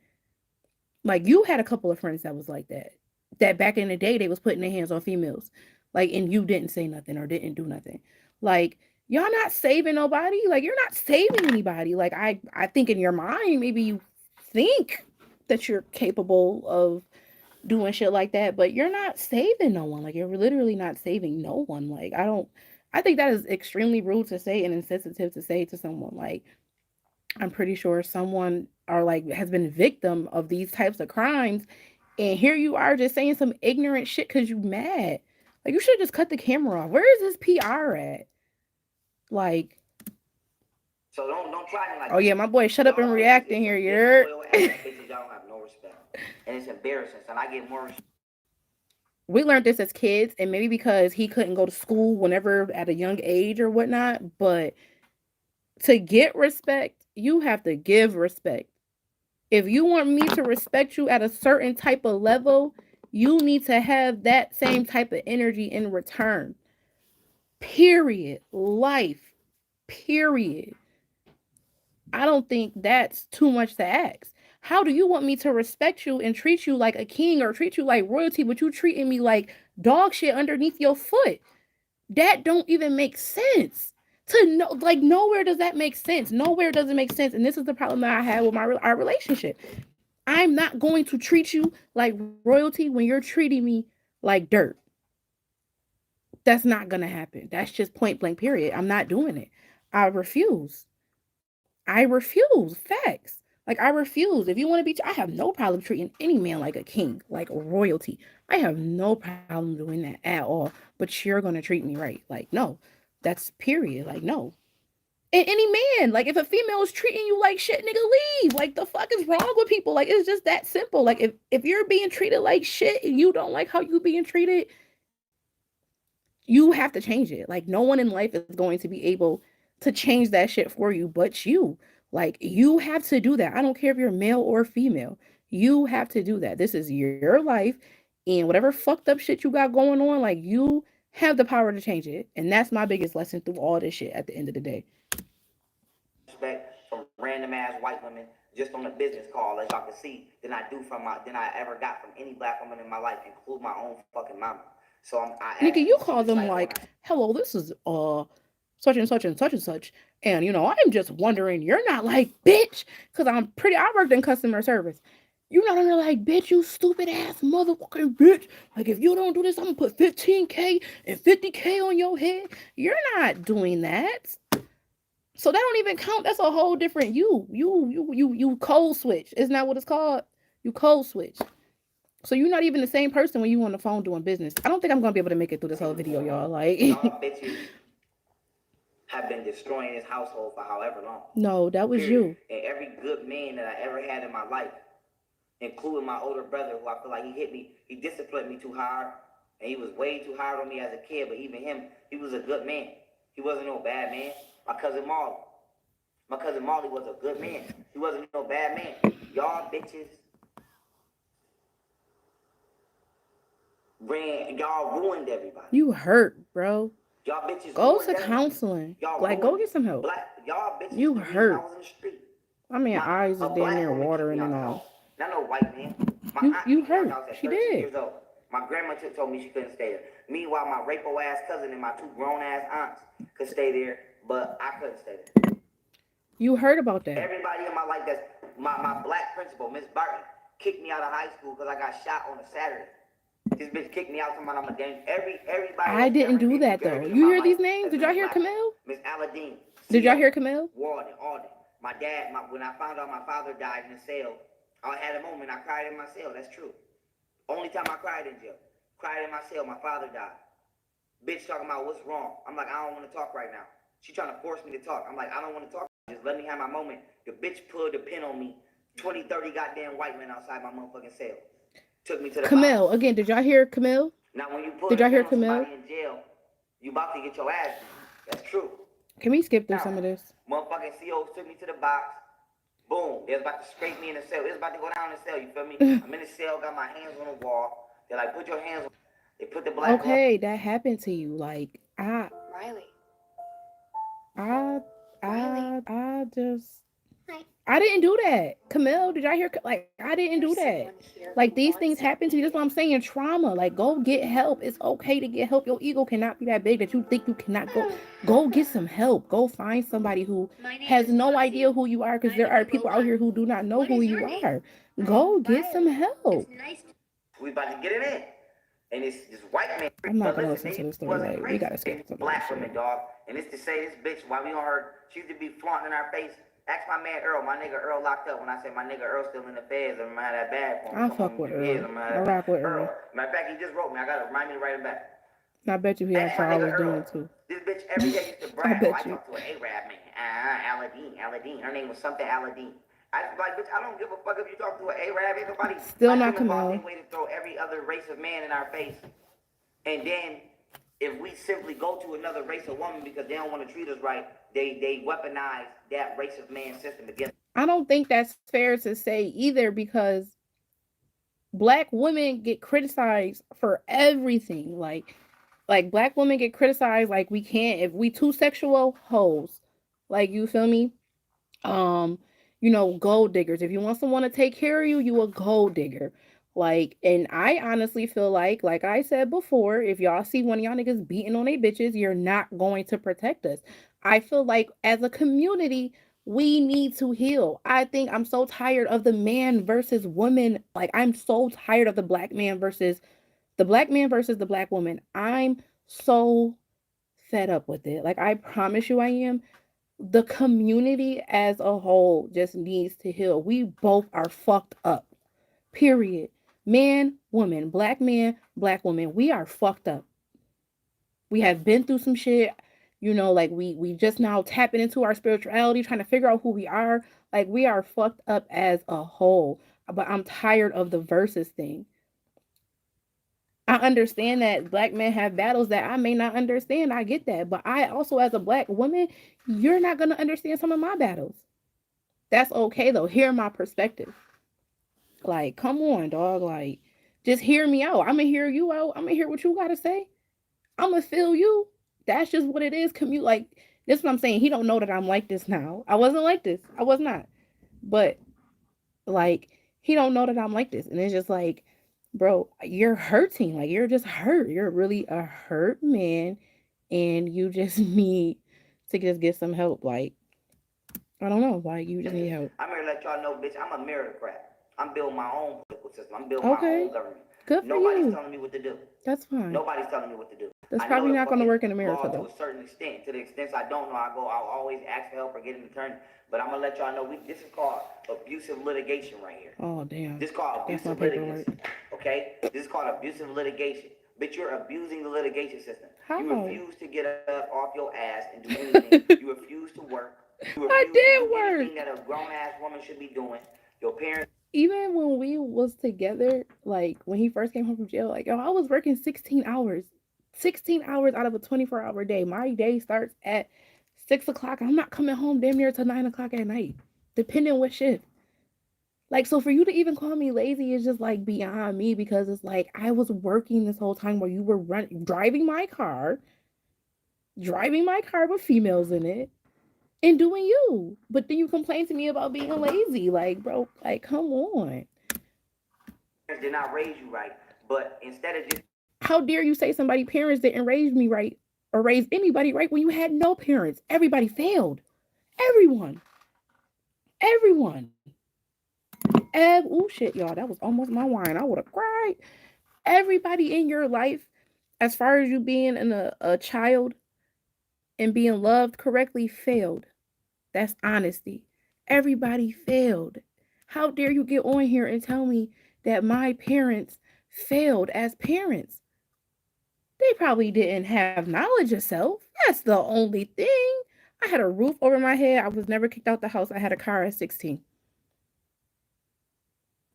Like, you had a couple of friends that was like that. That back in the day, they was putting their hands on females. Like, and you didn't say nothing or didn't do nothing. Like, y'all not saving nobody. Like, you're not saving anybody. Like, I think in your mind, maybe you think that you're capable of doing shit like that, but you're not saving no one. Like, you're literally not saving no one. Like, I think that is extremely rude to say and insensitive to say to someone. Like, I'm pretty sure someone has been victim of these types of crimes, and here you are just saying some ignorant shit because you mad. Like, you should just cut the camera off. Where is his PR at? Like, so don't try to, like, oh yeah, my boy, shut up and react in here. You're y'all don't have no respect, and it's embarrassing. So I get more respect. We learned this as kids, and maybe because he couldn't go to school whenever at a young age or whatnot, but to get respect, you have to give respect. If you want me to respect you at a certain type of level, you need to have that same type of energy in return. Period. Life. Period. I don't think that's too much to ask. How do you want me to respect you and treat you like a king or treat you like royalty, but you treating me like dog shit underneath your foot? That don't even make sense. To know, like, nowhere does that make sense. Nowhere does it make sense. And this is the problem that I have with our relationship. I'm not going to treat you like royalty when you're treating me like dirt. That's not gonna happen. That's just point blank period. I'm not doing it. I refuse. I refuse. Facts. Like, I refuse. If you want to be, I have no problem treating any man like a king, like royalty. I have no problem doing that at all. But you're gonna treat me right. Like, no. That's period. Like, no. And any man, like, if a female is treating you like shit, nigga, leave. Like, the fuck is wrong with people? Like, it's just that simple. Like, if you're being treated like shit and you don't like how you being treated, you have to change it. Like, no one in life is going to be able to change that shit for you but you. Like, you have to do that. I don't care if you're male or female. You have to do that. This is your life, and whatever fucked up shit you got going on, like, you have the power to change it. And that's my biggest lesson through all this shit at the end of the day. Respect from random ass white women just on a business call, as y'all can see, than I ever got from any black woman in my life, including my own fucking mama. So nigga, you call them like, hello, this is such and such and such and such, and you know, I'm just wondering. You're not like, bitch, because I worked in customer service. You're not on there like, bitch, you stupid ass motherfucking bitch. Like, if you don't do this, I'm gonna put 15K and 50K on your head. You're not doing that. So that don't even count. That's a whole different you code switch. Isn't that what it's called? You code switch. So you're not even the same person when you on the phone doing business. I don't think I'm gonna be able to make it through this whole video, y'all. Like, y'all bitches have been destroying this household for however long. No, that was you. And every good man that I ever had in my life, including my older brother, who I feel like he hit me, he disciplined me too hard, and he was way too hard on me as a kid. But even him, he was a good man. He wasn't no bad man. My cousin Molly was a good man. He wasn't no bad man. Y'all bitches y'all ruined everybody. You hurt, bro. Y'all bitches go to counseling. Like, go get some help. Y'all bitches, you hurt. I was in the street. I mean, eyes is damn near watering and all. Not no white man. You hurt. She did. Years old. My grandma told me she couldn't stay there. Meanwhile, my rapo ass cousin and my two grown ass aunts could stay there, but I couldn't stay there. You heard about that. Everybody in my life, that's my black principal, Miss Barton, kicked me out of high school because I got shot on a Saturday. This bitch kicked me out from I'm a game. Everybody. I didn't do that though. You hear these names? Did y'all hear Camille? Miss Aladdin. Did y'all hear Camille? Alden. My dad. When I found out my father died in a cell, I had a moment. I cried in my cell. That's true. Only time I cried in jail. Cried in my cell. My father died. Bitch talking about what's wrong. I'm like, I don't want to talk right now. She trying to force me to talk. I'm like, I don't want to talk. Just let me have my moment. The bitch pulled the pin on me. 20, 30 goddamn white men outside my motherfucking cell. Took me to the Camille. box. Again, did y'all hear Camille? Now, when you put did y'all hear Camille? In jail, you about to get your ass beat. That's true. Can we skip through some of this? Motherfucking COs took me to the box. Boom. They was about to scrape me in the cell. They was about to go down in the cell. You feel me? I'm in the cell, got my hands on the wall. They're like, put your hands on. They put the black. Okay, that happened to you. Like, Riley. I didn't do that. Camille, did y'all hear? Like, I didn't do that. Like, these things happen to you. That's what I'm saying. Trauma. Like, go get help. It's okay to get help. Your ego cannot be that big that you think you cannot go. Go get some help. Go find somebody who has no idea who you are, because there are people out here who do not know who you are. Go get some help. We about to get it in. And it's this white man. I'm not gonna listen to this story. Like, we gotta skip some black women, dog. And it's to say this bitch, why we on her, she used to be flaunting in our face. Ask my man Earl. My nigga Earl locked up. When I said my nigga Earl still in the feds, I'm mad that bad for him. I fuck with Earl. I rock with Earl. Matter of fact, he just wrote me. I gotta remind me to write him back. I bet you he had Charles doing it too. This bitch every day used to brag. I bet I talked to an Arab man. Aladdin. Her name was something Aladdin. I was like, bitch, I don't give a fuck if you talk to an Arab. Ain't nobody. Still not Camille. Way to throw every other race of man in our face. And then, if we simply go to another race of woman because they don't want to treat us right, they weaponize that race of man system against. I don't think that's fair to say either, because black women get criticized for everything. Like black women get criticized. Like, we can't, if we too sexual, hoes. Like, you feel me? You know, gold diggers. If you want someone to take care of you, you a gold digger. Like, and I honestly feel like I said before, if y'all see one of y'all niggas beating on they bitches, you're not going to protect us. I feel like as a community, we need to heal. I think I'm so tired of the man versus woman. Like, I'm so tired of the black man versus the black woman. I'm so fed up with it. Like, I promise you I am. The community as a whole just needs to heal. We both are fucked up. Period. Man, black woman. We are fucked up. We have been through some shit. You know, like we just now tapping into our spirituality, trying to figure out who we are. Like we are fucked up as a whole. But I'm tired of the versus thing. I understand that black men have battles that I may not understand. I get that. But I also, as a black woman, you're not going to understand some of my battles. That's okay, though. Hear my perspective. Like, come on, dog. Like, just hear me out. I'm going to hear you out. I'm going to hear what you got to say. I'm going to feel you. That's just what it is. Commute. Like, this is what I'm saying. He don't know that I'm like this now. I wasn't like this. I was not. But, like, he don't know that I'm like this. And it's just like, bro, you're hurting. Like you're just hurt. You're really a hurt man, and you just need to just get some help. Like I don't know. Like you just need help. I'm here to let y'all know, bitch, I'm a meritocrat. I'm building my own political system. I'm building my Okay, own government. good for Nobody's you. telling me what to do. That's fine. Nobody's telling me what to do. That's I know probably the not going to fucking work in America law to though. a certain extent. To the extent I don't know, I'll always ask for help or get an attorney. But I'm gonna let y'all know this is called abusive litigation right here. Oh damn. This is called That's my abusive paperwork. litigation. Okay? This is called abusive litigation. Bitch, you're abusing the litigation system. How? You refuse to get up off your ass and do anything. You refuse to work. You I refuse to did do work. anything that a grown ass woman should be doing. Your parents. Even when we was together, like when he first came home from jail, like yo, I was working 16 hours. 16 hours out of a 24-hour day. My day starts at 6 o'clock. I'm not coming home damn near till 9 o'clock at night, depending on what shift. Like, so for you to even call me lazy is just like beyond me because it's like I was working this whole time where you were driving my car with females in it and doing you. But then you complain to me about being lazy. Like, bro, like, come on. Did not raise you right, but instead of just How dare you say somebody parents didn't raise me right or raise anybody right when you had no parents? Everybody failed. Everyone. Everyone. Oh shit, y'all. That was almost my wine. I would have cried. Everybody in your life, as far as you being a child and being loved correctly, failed. That's honesty. Everybody failed. How dare you get on here and tell me that my parents failed as parents? They probably didn't have knowledge of self. That's the only thing. I had a roof over my head. I was never kicked out the house. I had a car at 16.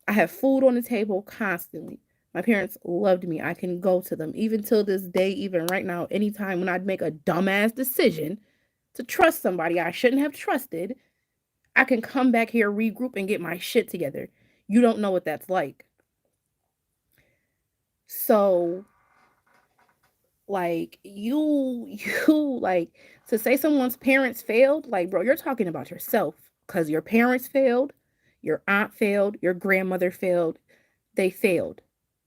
I have food on the table constantly. My parents loved me. I can go to them. Even till this day, even right now, anytime when I'd make a dumbass decision to trust somebody I shouldn't have trusted, I can come back here, regroup, and get my shit together. You don't know what that's like. So, like, like, to say someone's parents failed, like, bro, you're talking about yourself. Because your parents failed, your aunt failed, your grandmother failed. They failed.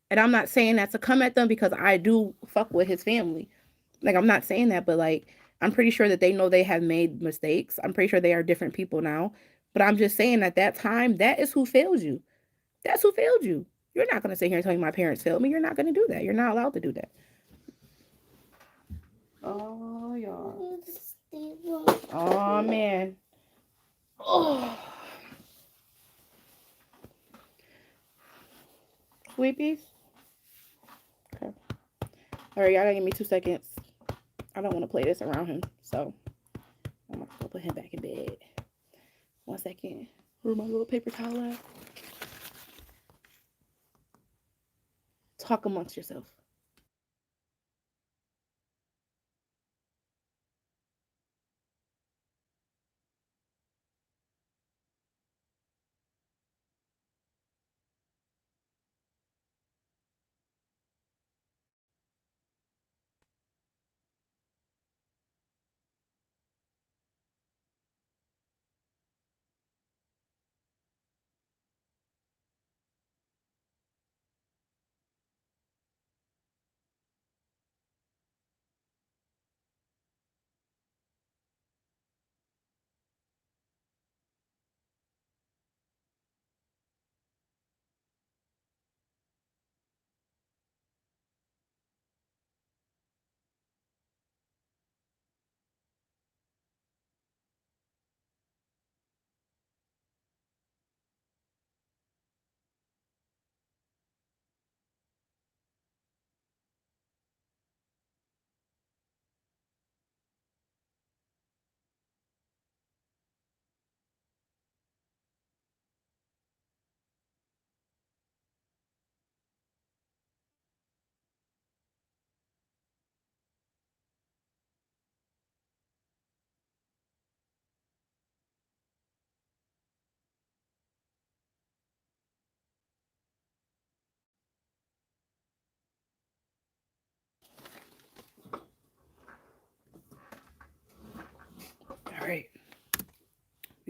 And I'm not saying that to come at them because I do fuck with his family. Like, I'm not saying that, but like, I'm pretty sure that they know they have made mistakes. I'm pretty sure they are different people now. But I'm just saying at that time, that is who failed you. That's who failed you. You're not going to sit here and tell me my parents failed me. You're not going to do that. You're not allowed to do that. Oh, y'all. Oh, man. Oh. Sleepies? Okay. All right, y'all gotta give me 2 seconds. I don't want to play this around him, so I'm gonna go put him back in bed. 1 second. Where my little paper towel at? Talk amongst yourself.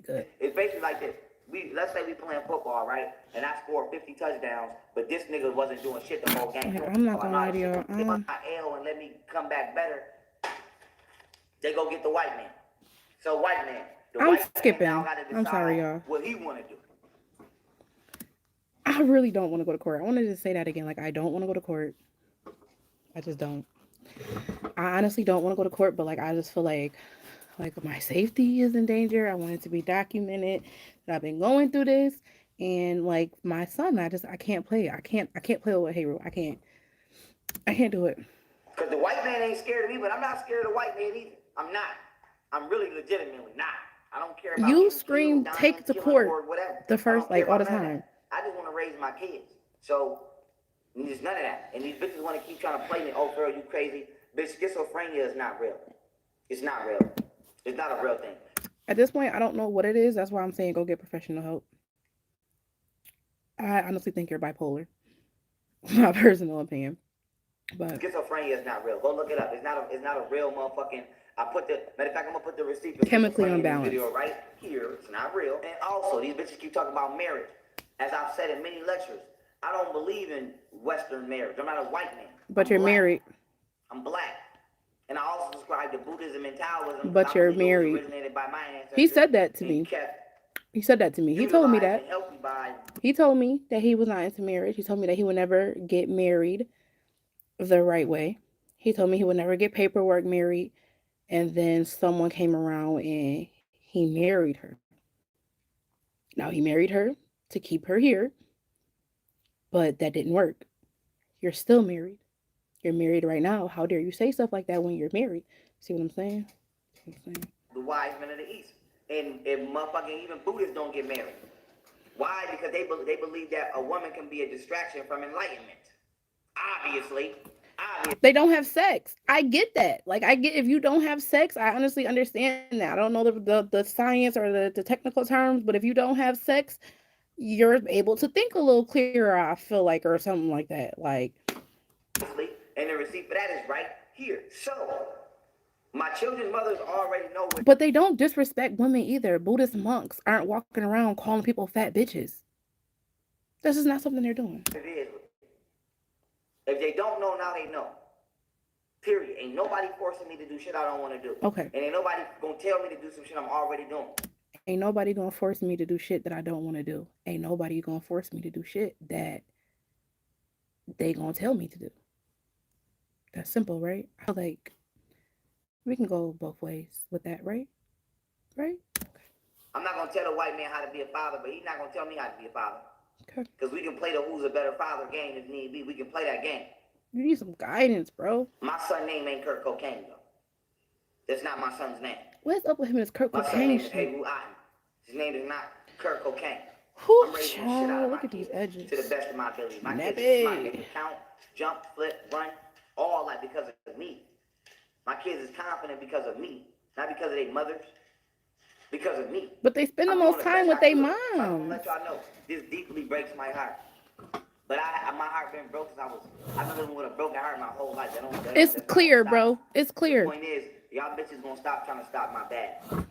good. It's basically like this. Let's say we playing football, right? And I scored 50 touchdowns, but this nigga wasn't doing shit the whole game. Like, I'm not So gonna lie to y'all. If I L and let me come back better, they go get the white man. So white man. I'm skipping. I'm sorry, y'all. What he want to do. I really don't want to go to court. I wanted to say that again. Like, I don't want to go to court. I just don't. I honestly don't want to go to court, but like, I just feel like my safety is in danger. I want it to be documented that I've been going through this, and like my son, I can't play. I can't play with Hero. I can't do it. Cause the white man ain't scared of me, but I'm not scared of the white man either. I'm not. I'm really legitimately not. I don't care about You scream, take to court the first, like, all the time. I just want to raise my kids. So there's none of that. And these bitches want to keep trying to play me. Oh, girl, you crazy. Bitch, schizophrenia is not real. It's not real. It's not a real thing. At this point, I don't know what it is. That's why I'm saying go get professional help. I honestly think you're bipolar. My personal opinion. But schizophrenia is not real. Go look it up. It's not a real motherfucking. Matter of fact, I'm gonna put the receipt for chemically schizophrenia unbalanced. video right here. It's not real. And also, these bitches keep talking about marriage. As I've said in many lectures, I don't believe in Western marriage. I'm not a white man. But you're married. I'm black. And I also subscribe to Buddhism and Taoism. But you're married. By my ancestors. He said that to me. He said that to me. He told me that. He told me that he was not into marriage. He told me that he would never get married the right way. He told me he would never get paperwork married. And then someone came around and he married her. Now, he married her to keep her here. But that didn't work. You're still married. You're married right now. How dare you say stuff like that when you're married? See what I'm saying? The wise men of the East. And motherfucking even Buddhists don't get married. Why? Because they believe that a woman can be a distraction from enlightenment. Obviously. They don't have sex. I get that. Like, I get if you don't have sex, I honestly understand that. I don't know the science or the technical terms, but if you don't have sex, you're able to think a little clearer, I feel like, or something like that. Like, and the receipt for that is right here. So my children's mothers already know what. But they don't disrespect women either. Buddhist monks aren't walking around calling people fat bitches. This is not something they're doing. It is. If they don't know, now they know. Period. Ain't nobody forcing me to do shit I don't want to do. Okay. And ain't nobody gonna tell me to do some shit I'm already doing. Ain't nobody gonna force me to do shit that I don't want to do. Ain't nobody gonna force me to do shit that they gonna tell me to do. That's simple, right? I feel like we can go both ways with that, right? Right? Okay. I'm not gonna tell a white man how to be a father, but he's not gonna tell me how to be a father. Okay. Because we can play the who's a better father game if need be. We can play that game. You need some guidance, bro. My son's name ain't Kurt Cocaine, though. That's not my son's name. What's up with him and his Kurt My son's Cocaine name is shit? Hebu Atten. His name is not Kurt Cocaine. Whew, I'm raising the shit child, out of look my at these kids edges. to the best of my ability. My kids Nappy. are smart. They can count, jump, flip, run, all like because of me. My kids is confident because of me, not because of their mothers, because of me. But they spend the I'm most doing time best with I their could. I'm gonna moms. let y'all know, this deeply breaks my heart. But my heart been broke since I've been living with a broken heart my whole life. It's that's clear, not bro. It's The clear. point is, y'all bitches gonna stop trying to stop my bag.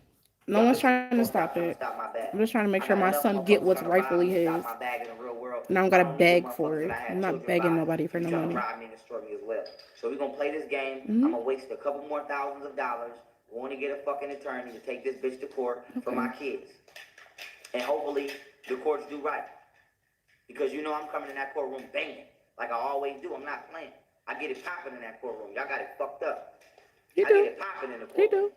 No one's trying to stop it. I'm just trying to make sure my son get what's rightfully his. And I don't gotta beg for it. I'm not begging nobody for no money. So we're gonna play this game. I'm gonna waste a couple more thousands of dollars going to get a fucking attorney to take this bitch to court for my kids. And hopefully the courts do right. Because you know I'm coming in that courtroom banging. Like I always do. I'm not playing. I get it popping in that courtroom. Y'all got it fucked up. You I do. get it popping in the courtroom. He do.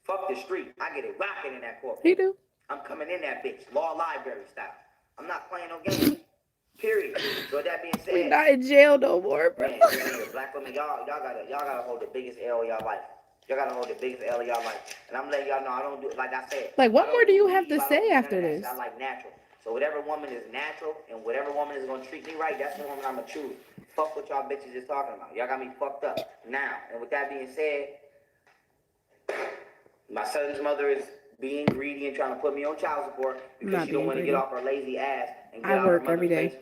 Fuck the street. I get it rocking in that courtroom. He do. I'm coming in that bitch, law library style. I'm not playing no games. Period. So with that being said, We not in jail no more, bro. man, black women, y'all gotta hold the biggest L of y'all life. Y'all gotta hold the biggest L of y'all life. And I'm letting y'all know I don't do it like I said. Like, what I don't more do you do have to leave, I say don't do none after of that this? shit. I like natural. So whatever woman is natural and whatever woman is gonna treat me right, that's the woman I'ma choose. Fuck what y'all bitches is talking about. Y'all got me fucked up now. And with that being said, my son's mother is being greedy and trying to put me on child support because Not she don't being want to greedy. get off her lazy ass and get I out work her every mother's day.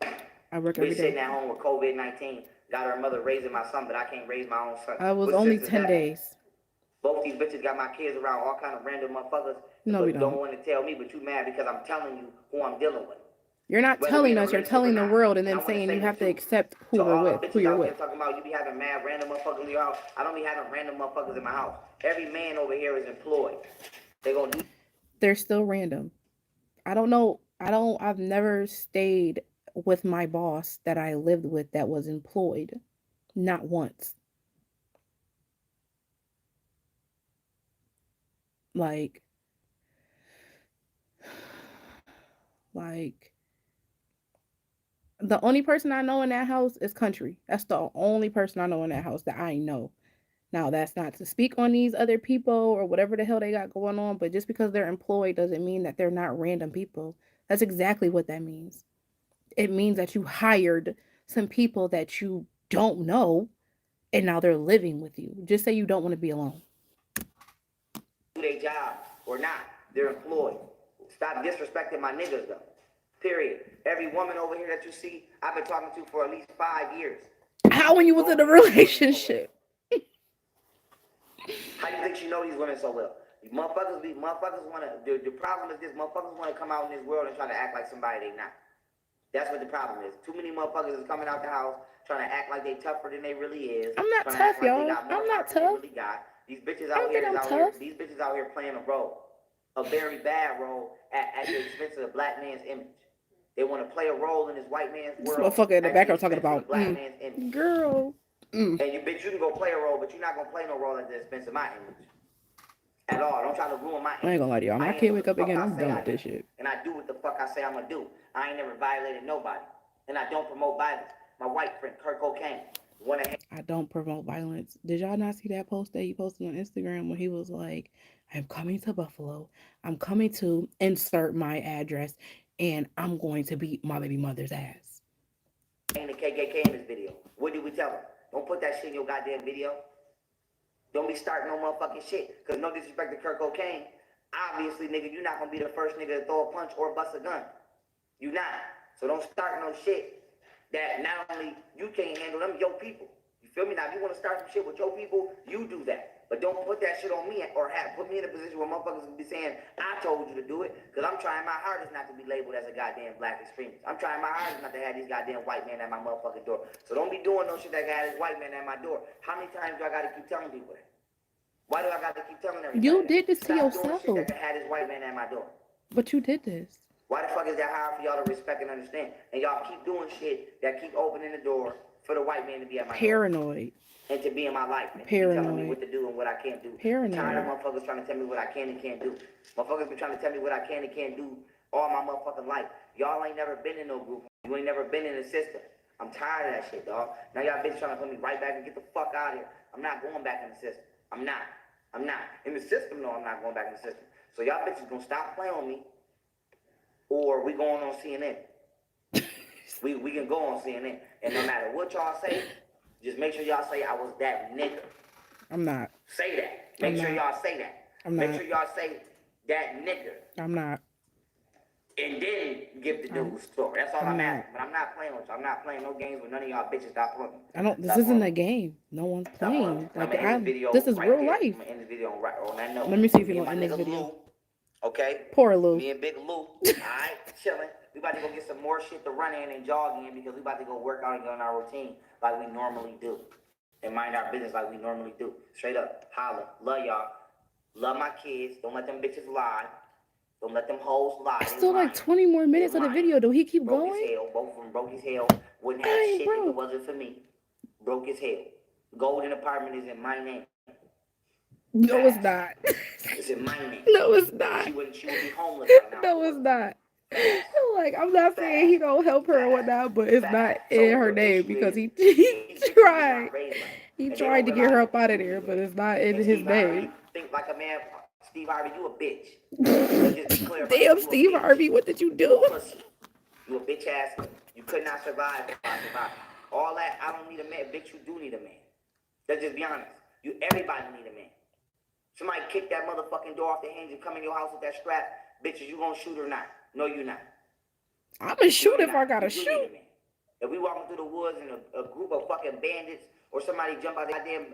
basement. I work every Bitch sitting day. at home with COVID-19, got her mother raising my son, but I can't raise my own son. I was What only sense is 10 that? days. Both these bitches got my kids around all kind of random motherfuckers. No, but we don't don't. want to tell me, but you mad because I'm telling you who I'm dealing with. You're not Whether we telling in a us, you're relationship or telling the not. world and And I then want to saying say you this have to too. accept who So we're all the with, who bitches you're out there with. talking about you be having mad random motherfuckers in your house. I don't be having random motherfuckers in my house. Every man over here is employed. They gonna do. They're still random. I don't know. I've never stayed with my boss that I lived with that was employed. Not once. Like, like, the only person I know in that house is Country. That's the only person I know in that house that I know. Now, that's not to speak on these other people or whatever the hell they got going on, but just because they're employed doesn't mean that they're not random people. That's exactly what that means. It means that you hired some people that you don't know and now they're living with you. Just say you don't want to be alone. Do their job or not. They're employed. Stop disrespecting my niggas though. Period. Every woman over here that you see, I've been talking to for at least 5 years. How when you was in a relationship? How you think she know these women so well? Motherfuckers wanna the problem is this, motherfuckers wanna come out in this world and try to act like somebody they not. That's what the problem is. Too many motherfuckers is coming out the house trying to act like they tougher than they really is. I'm not trying tough, to act like y'all. they got more I'm not heart than they tough. really got. These bitches I out don't think here I'm is out here. tough. These bitches out here playing a role, a very bad role at the expense of the black man's image. They want to play a role in this white man's This world motherfucker in the at background talking expense of about, the black man's image. girl. And you bitch, you can go play a role, but you're not gonna play no role at the expense of my image. At all. Don't try to ruin my image. I ain't gonna lie to y'all. I My am kid what wake the up fuck again. I I'm say done I with this am. shit. And I do what the fuck I say I'm gonna do. I ain't never violated nobody. And I don't promote violence. My white friend, Kurt Cocaine, I don't promote violence. Did y'all not see that post that he posted on Instagram when he was like, I'm coming to Buffalo. I'm coming to insert my address and I'm going to beat my baby mother's ass. ain't the KKK in this video. What did we tell him? Don't put that shit in your goddamn video. Don't be starting no motherfucking shit. Cause no disrespect to Kurt Cocaine. Obviously, nigga, you're not gonna be the first nigga to throw a punch or bust a gun. You not. So don't start no shit that not only you can't handle them, your people. You feel me? Now, if you want to start some shit with your people, you do that. But don't put that shit on me or put me in a position where motherfuckers will be saying, I told you to do it. Because I'm trying my hardest not to be labeled as a goddamn black extremist. I'm trying my hardest not to have these goddamn white men at my motherfucking door. So don't be doing no shit that got this white man at my door. How many times do I got to keep telling people that? Why do I got to keep telling everybody You that? did this to Stop yourself. doing shit that can have this white man at my door. But you did this. Why the fuck is that hard for y'all to respect and understand? And y'all keep doing shit that keep opening the door for the white man to be at my Paranoid. door. And to be in my life. And Paranoid. telling me what to do and what I can't do. Paranoid. I'm tired of motherfuckers trying to tell me what I can and can't do. Motherfuckers been trying to tell me what I can and can't do all my motherfucking life. Y'all ain't never been in no group. You ain't never been in a system. I'm tired of that shit, dog. Now y'all bitches trying to put me right back and get the fuck out of here. I'm not going back in the system. I'm not. In the system, no, I'm not going back in the system. So y'all bitches gonna stop playing on me, or we going on CNN. we can go on CNN, and no matter what y'all say, just make sure y'all say I was that nigga. I'm not. Say that. Make sure y'all say that. Make sure y'all say that nigga. I'm not. And then give the news story. That's all I'm asking. But I'm not playing with you. I'm not playing no games with none of y'all bitches. Stop playing. This isn't a game. No one's playing. Like, this is right real there. life. I'm gonna end the video on that note. Let me see if Me you and want my to end this nigga video. Lou, okay? Poor Lou. Me and Big Lou. Alright, chilling. We about to go get some more shit to run in and jog in because we about to go work out and get on our routine like we normally do. And mind our business like we normally do. Straight up. Holla. Love y'all. Love my kids. Don't let them bitches lie. Don't let them hoes lie. It's still like 20 more minutes of the video. Do he keep broke going? As hell. Both of them broke as hell. Wouldn't have shit if it wasn't for me. Broke as hell. Golden apartment is in my name. No, it's not. It's in my name. No, it's not. She would be homeless right now. No, it's not. Like, I'm not saying he don't help her or whatnot, but it's not in her name because he tried. He tried to get her up out of there, but it's not in his name. Think like a man. Steve Harvey, you a bitch. Damn, Steve Harvey, what did you do? You a bitch ass. You could not survive if I survived. All that, I don't need a man. Bitch, you do need a man. Let's just be honest. Everybody need a man. Somebody kick that motherfucking door off the hinge and come in your house with that strap. Bitches, you gonna shoot or not? No, you not. I'm gonna shoot if I gotta shoot. If we walking through the woods and a group of fucking bandits or somebody jump out of the goddamn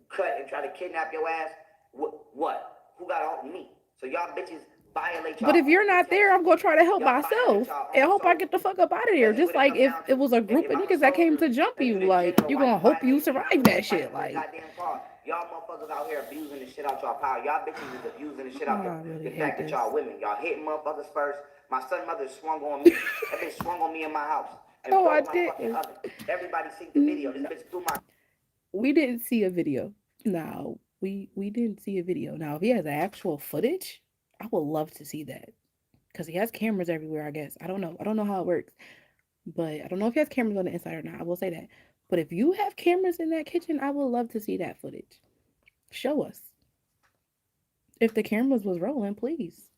cut and try to kidnap your ass, What? Who got all me? So y'all bitches violate y'all. But if you're not there, I'm gonna try to help Y'all violate myself y'all and own hope I soul. get the fuck up out of there. That's Just what it like comes if down it to. was a group If of I'm a niggas that came to soldier, jump and you, you the like general, you why gonna hope fight you me? survive I'm that fighting shit. for the Like goddamn cause. Y'all motherfuckers out here abusing the shit out y'all power. Y'all bitches is abusing the shit out I really the hate fact that this. y'all women. Y'all hitting motherfuckers first. My son mother swung on me. That bitch swung on me in my house and No, I broke my fucking didn't. oven. Everybody seen the video. This bitch threw my We didn't see a video. No, we didn't see a video. Now, if he has actual footage, I would love to see that because he has cameras everywhere. I guess I don't know. I don't know how it works, but I don't know if he has cameras on the inside or not. I will say that. But if you have cameras in that kitchen, I would love to see that footage. Show us. If the cameras was rolling, please.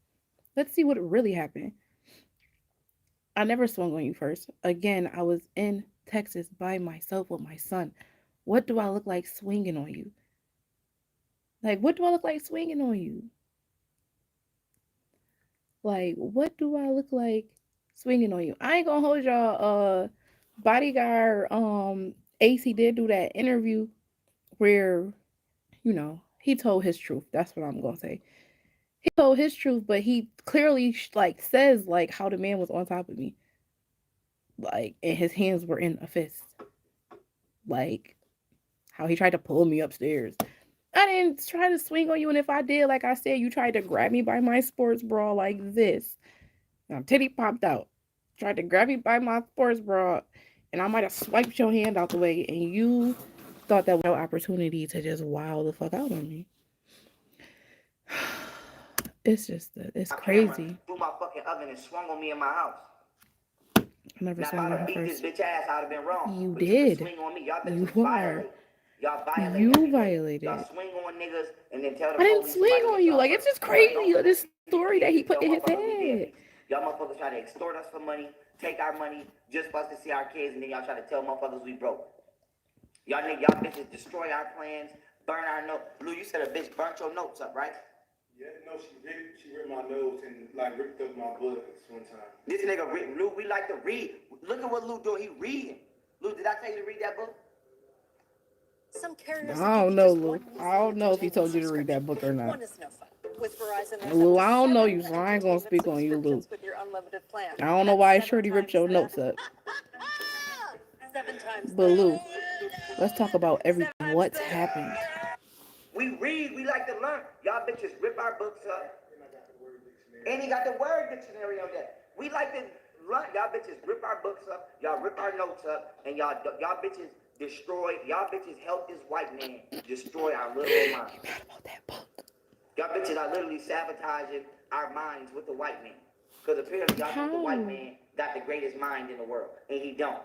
Let's see what really happened. I never swung on you first. Again, I was in Texas by myself with my son. What do I look like swinging on you? Like, what do I look like swinging on you? Like, what do I look like swinging on you? I ain't gonna hold y'all. Bodyguard, AC did do that interview where, he told his truth. That's what I'm gonna say. He told his truth, but he clearly like says like how the man was on top of me, like, and his hands were in a fist, like how he tried to pull me upstairs. I didn't try to swing on you, and if I did, like I said, you tried to grab me by my sports bra like this. Now titty popped out. Tried to grab me by my sports bra, and I might have swiped your hand out the way, and you thought that was your opportunity to just wow the fuck out on me. It's camera crazy. threw my fucking oven and swung on me in my house. I never Now if swung I'd on have him beat this first. bitch ass, I'd have been wrong. You But you can did. swing on me. Y'all You bitches are. violate. Y'all violate You every day. violated. Y'all swing on niggas and then tell the I didn't police swing somebody on hit you. y'all Like, it's first. just Y'all don't crazy, this story that he put tell in his motherfuckers we head. deadbeats. Y'all motherfuckers try to extort us for money, take our money just for us to see our kids, and then y'all try to tell motherfuckers we broke. Y'all bitches destroy our plans, burn our notes. Lou, you said a bitch burnt your notes up, right? Yeah, no, she ripped my nose and like ripped up my bullets one time. This nigga, Lou, we like to read. Look at what Lou doing. He reading. Lou, did I tell you to read that book? Some carriers I don't know, Lou. I don't know if he told you to read that book or not. One is no fun. With Verizon, there's Lou, up to I don't know 7 you, so I ain't gonna entertainment speak on you, Lou. subscriptions with your unlimited plan. I don't know That's why 7 Shorty ripped times your the- notes up. 7 times But the- Lou, let's talk about everything. 7 times What's the- happened? We read, we like to learn. Y'all bitches rip our books up. And he got the word dictionary on that. We like to learn. Y'all bitches rip our books up. Y'all rip our notes up. And y'all bitches destroy. Y'all bitches help this white man destroy our little minds. You mad about that book? Y'all bitches are literally sabotaging our minds with the white man. Because apparently y'all think the white man got the greatest mind in the world. And he don't.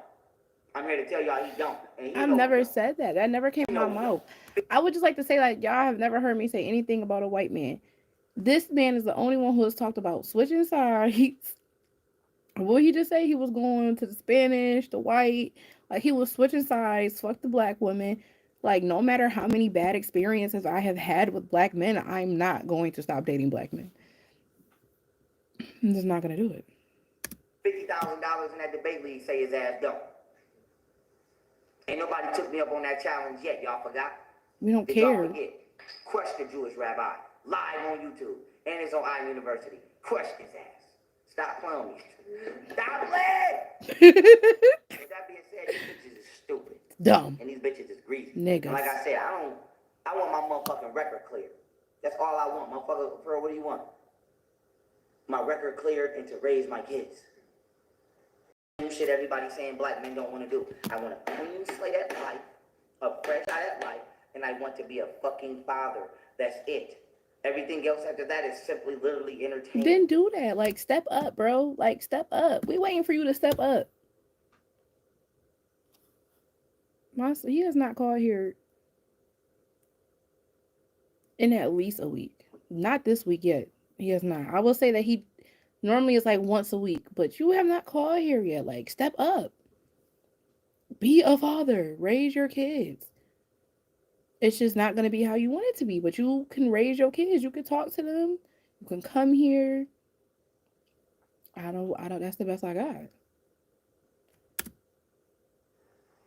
I'm here to tell y'all he don't. And he I've knows never he don't. said that. That never came out of my mouth. I would just like to say, like, y'all have never heard me say anything about a white man. This man is the only one who has talked about switching sides. What did he just say? He was going to the Spanish, the white. Like, he was switching sides. Fuck the black women. Like, no matter how many bad experiences I have had with black men, I'm not going to stop dating black men. I'm just not going to do it. $50,000 in that debate league, say his ass don't. Ain't nobody took me up on that challenge yet. Y'all forgot? We don't Did care. y'all forget? Crush the Jewish rabbi. Live on YouTube. And it's on iUniversity. Crush his ass. Stop playing with me. Stop playing! With that being said, these bitches is stupid. Dumb. And these bitches is greasy. Niggas. And like I said, I want my motherfucking record cleared. That's all I want. Motherfucker, Pearl, what do you want? My record cleared and to raise my kids. Shit everybody saying black men don't want to do. I want a clean slate at life, a fresh eye at life, and I want to be a fucking father. That's it. Everything else after that is simply literally entertainment. Then do that. Like, step up, bro. Like, step up. We waiting for you to step up. He has not called here in at least a week. Not this week yet. He has not. I will say that he normally is like once a week, but you have not called here yet. Like, step up. Be a father. Raise your kids. It's just not going to be how you want it to be, but you can raise your kids. You can talk to them. You can come here. I don't, that's the best I got.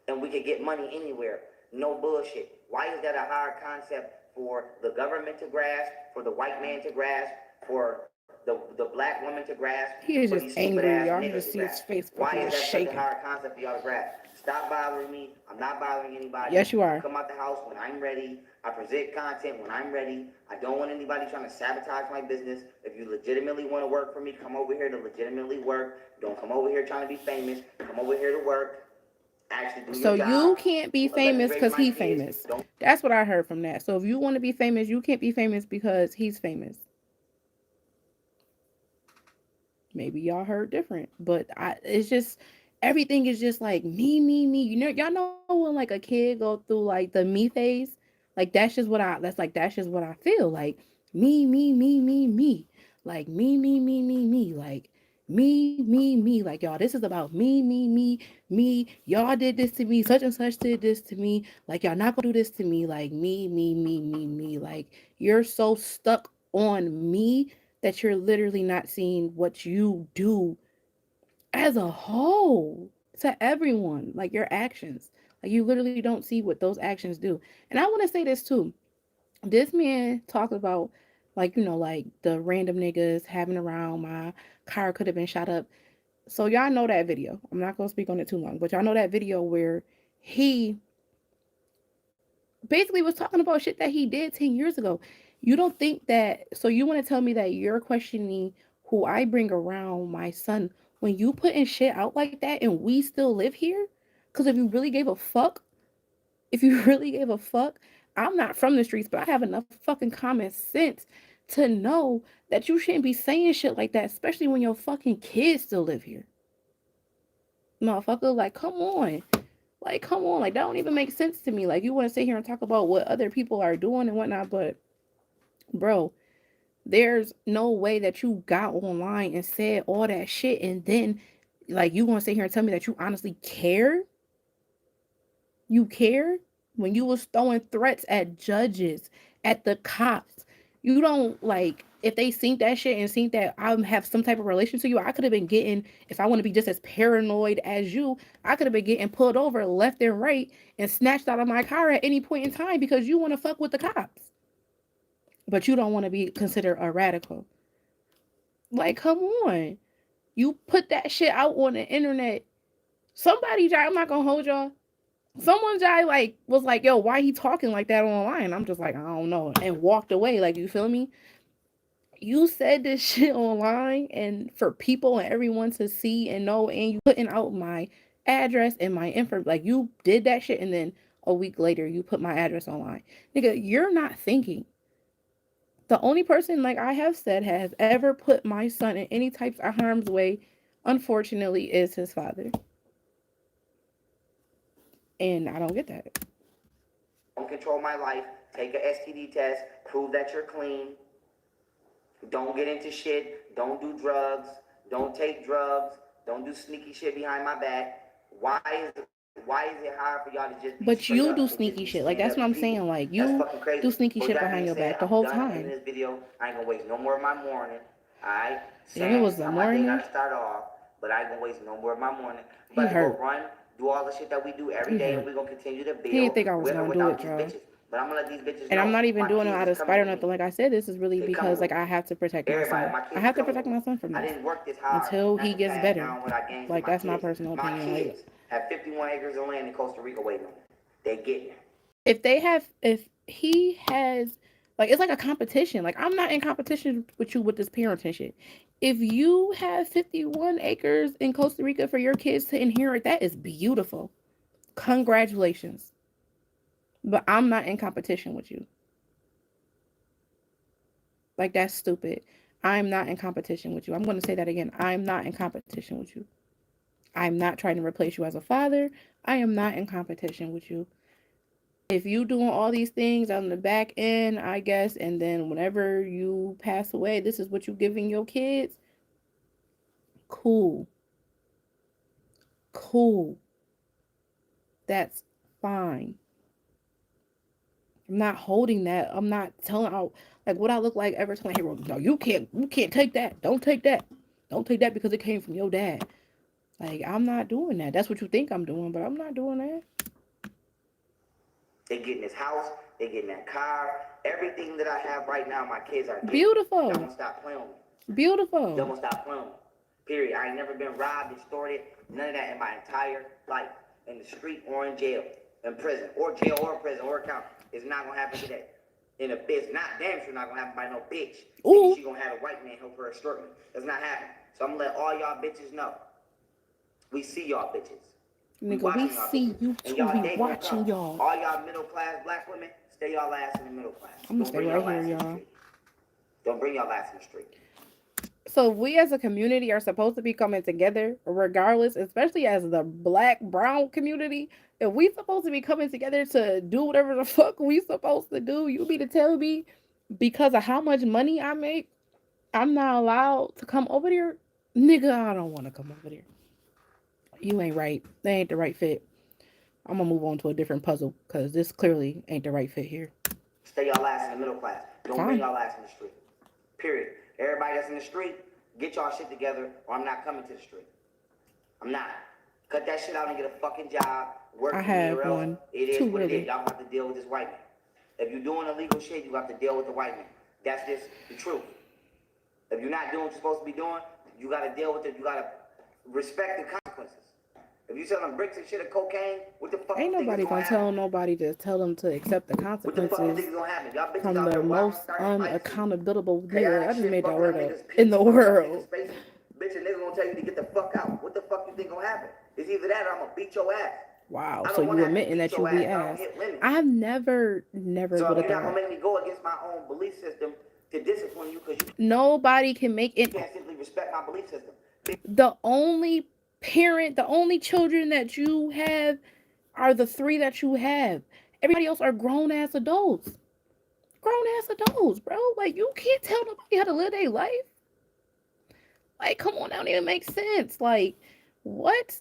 And we could get money anywhere. No bullshit. Why is that a hard concept for the government to grasp, for the white man to grasp, for the black woman to grasp. He is for just these stupid angry, ass y'all. You niggas just to see his grasp. face Why fucking is that just such a shaking. hard concept for y'all to grasp? Stop bothering me. I'm not bothering anybody. Yes, you are. Come out the house when I'm ready. I present content when I'm ready. I don't want anybody trying to sabotage my business. If you legitimately want to work for me, come over here to legitimately work. Don't come over here trying to be famous. Come over here to work. Actually do So your job. you can't be Let me famous raise because my he's kids. famous. Don't That's what I heard from that. So if you want to be famous, you can't be famous because he's famous. Maybe y'all heard different, but it's just everything is just like me, me, me. You know, y'all know when like a kid go through like the me phase, like that's just what I feel like me, me, me, me, me, like me, me, me, me, me, like me, me, me, like y'all. This is about me, me, me, me. Y'all did this to me, such and such did this to me. Like y'all not gonna do this to me, like me, me, me, me, me. Like you're so stuck on me that you're literally not seeing what you do as a whole to everyone, like your actions. Like you literally don't see what those actions do. And I want to say this too. This man talked about like, you know, like the random niggas having around my car could have been shot up. So y'all know that video. I'm not going to speak on it too long, but y'all know that video where he basically was talking about shit that he did 10 years ago. You don't think that, so you want to tell me that you're questioning who I bring around my son when you putting shit out like that and we still live here? Because if you really gave a fuck, if you really gave a fuck, I'm not from the streets, but I have enough fucking common sense to know that you shouldn't be saying shit like that, especially when your fucking kids still live here. Motherfucker, like, come on. Like, come on. Like, that don't even make sense to me. Like, you want to sit here and talk about what other people are doing and whatnot, but, bro, there's no way that you got online and said all that shit and then, like, you want to sit here and tell me that you honestly care? You care? When you was throwing threats at judges, at the cops, you don't, like, if they seen that shit and seen that I have some type of relation to you, I could have been getting, if I want to be just as paranoid as you, I could have been getting pulled over left and right and snatched out of my car at any point in time because you want to fuck with the cops. But you don't want to be considered a radical. Like, come on. You put that shit out on the internet. Somebody, I'm not gonna hold y'all. Someone like was like, yo, why he talking like that online? I'm just like, I don't know, and walked away. Like, you feel me? You said this shit online and for people and everyone to see and know, and you putting out my address and my info, like you did that shit, and then a week later you put my address online. Nigga, you're not thinking. The only person, like I have said, has ever put my son in any type of harm's way, unfortunately, is his father. And I don't get that. don't control my life. Take a STD test. Prove that you're clean. Don't get into shit. Don't do drugs. Don't take drugs. Don't do sneaky shit behind my back. Why is it hard for y'all to just be But straight you up do and just sneaky be shit. Like, stand that's up what I'm people? saying. Like, That's you fucking crazy. do sneaky With shit that behind being your said, back the I'm whole done ending time. this video. I ain't gonna waste no more of my morning. Alright? Then it was Sad the how my day morning. gotta start off, but I ain't gonna waste no more of my morning. I'm He about to go hurt. run, do all the shit that we do every He day, and hurt. we're gonna continue to He didn't build think I was with or gonna do without it, these y'all. bitches. But I'm gonna let these bitches And I'm know not even my doing it kids out is of coming spite or with me. nothing. Like I said, this is really They coming because, like, with me. I have to protect my Everybody, son. my I kids have to coming protect with me. my son from I this didn't work this hard until not he to gets pass better. down what I gained to Like, my that's my kids. personal My opinion. Like, kids have 51 acres of land in Costa Rica waiting on them. They getting it. if he has, like, it's like a competition. Like, I'm not in competition with you with this parenting shit. If you have 51 acres in Costa Rica for your kids to inherit, that is beautiful. Congratulations. But I'm not in competition with you. Like, that's stupid. I'm not in competition with you. I'm going to say that again. I'm not in competition with you. I'm not trying to replace you as a father. I am not in competition with you. If you doing all these things on the back end, I guess, and then whenever you pass away, this is what you giving your kids. Cool. Cool. That's fine. I'm not holding that. I'm not telling out like what I look like ever telling Hero, no, you can't take that. Don't take that. Don't take that because it came from your dad. Like, I'm not doing that. That's what you think I'm doing, but I'm not doing that. They get in this house. They get in that car. Everything that I have right now, my kids are getting. Beautiful. Y'all gonna stop playing with me. Beautiful. Y'all gonna stop playing with me. Period. I ain't never been robbed, extorted, none of that in my entire life. In the street or in jail, in prison, or jail or prison or county. It's not gonna happen today. In a bitch, not damn sure not gonna happen by no bitch. Ooh. She gonna have a white man help her extort me. That's not happening. So I'm gonna let all y'all bitches know. We see y'all bitches. Nigga, we watching y'all see bitches. you And too. y'all We day gonna watching come. y'all. All y'all middle class black women, stay y'all ass in the middle class. I'm gonna Don't stay bring right y'all here, ass in the y'all. street. Don't bring y'all ass in the street. So we as a community are supposed to be coming together regardless, especially as the black brown community. If we supposed to be coming together to do whatever the fuck we supposed to do, you mean to tell me because of how much money I make, I'm not allowed to come over there? Nigga, I don't want to come over there. You ain't right. They ain't the right fit. I'm gonna move on to a different puzzle because this clearly ain't the right fit here. Stay y'all ass in the middle class. Don't Fine. bring y'all ass in the street. Period. Everybody that's in the street, get y'all shit together or I'm not coming to the street. I'm not. Cut that shit out and get a fucking job. Work I for me have or else one. it is Two, what it really. is. Y'all have to deal with this white man. If you're doing illegal shit, you have to deal with the white man. That's just the truth. If you're not doing what you're supposed to be doing, you gotta deal with it. You gotta respect the consequences. If you selling bricks and shit of cocaine, what the fuck Ain't you think nobody is gonna gonna tell happen? nobody to tell them to accept the What the fuck you consequences think is gonna happen? Y'all bitches from out the here watching, most starting fights, unaccountable nigga. chaotic I just shit, made that fucking word up up niggas' in peace, the fucking up world. niggas' faces. Bitch, a nigga gonna tell you to get the fuck out. What the fuck you think gonna happen? It's either that or I'm gonna beat your ass. Wow. I So don't wanna you have to admitting beat that you your be ass. I don't ass? hit women. I've never So would if have you're not gonna thought. make me go against my own belief system to discipline you because you Nobody can make it. can't simply respect my belief system. The only parent, the only children that you have are the three that you have. Everybody else are grown ass adults. Grown ass adults, bro. Like, you can't tell nobody how to live their life. Like, come on, that don't even make sense. Like, what?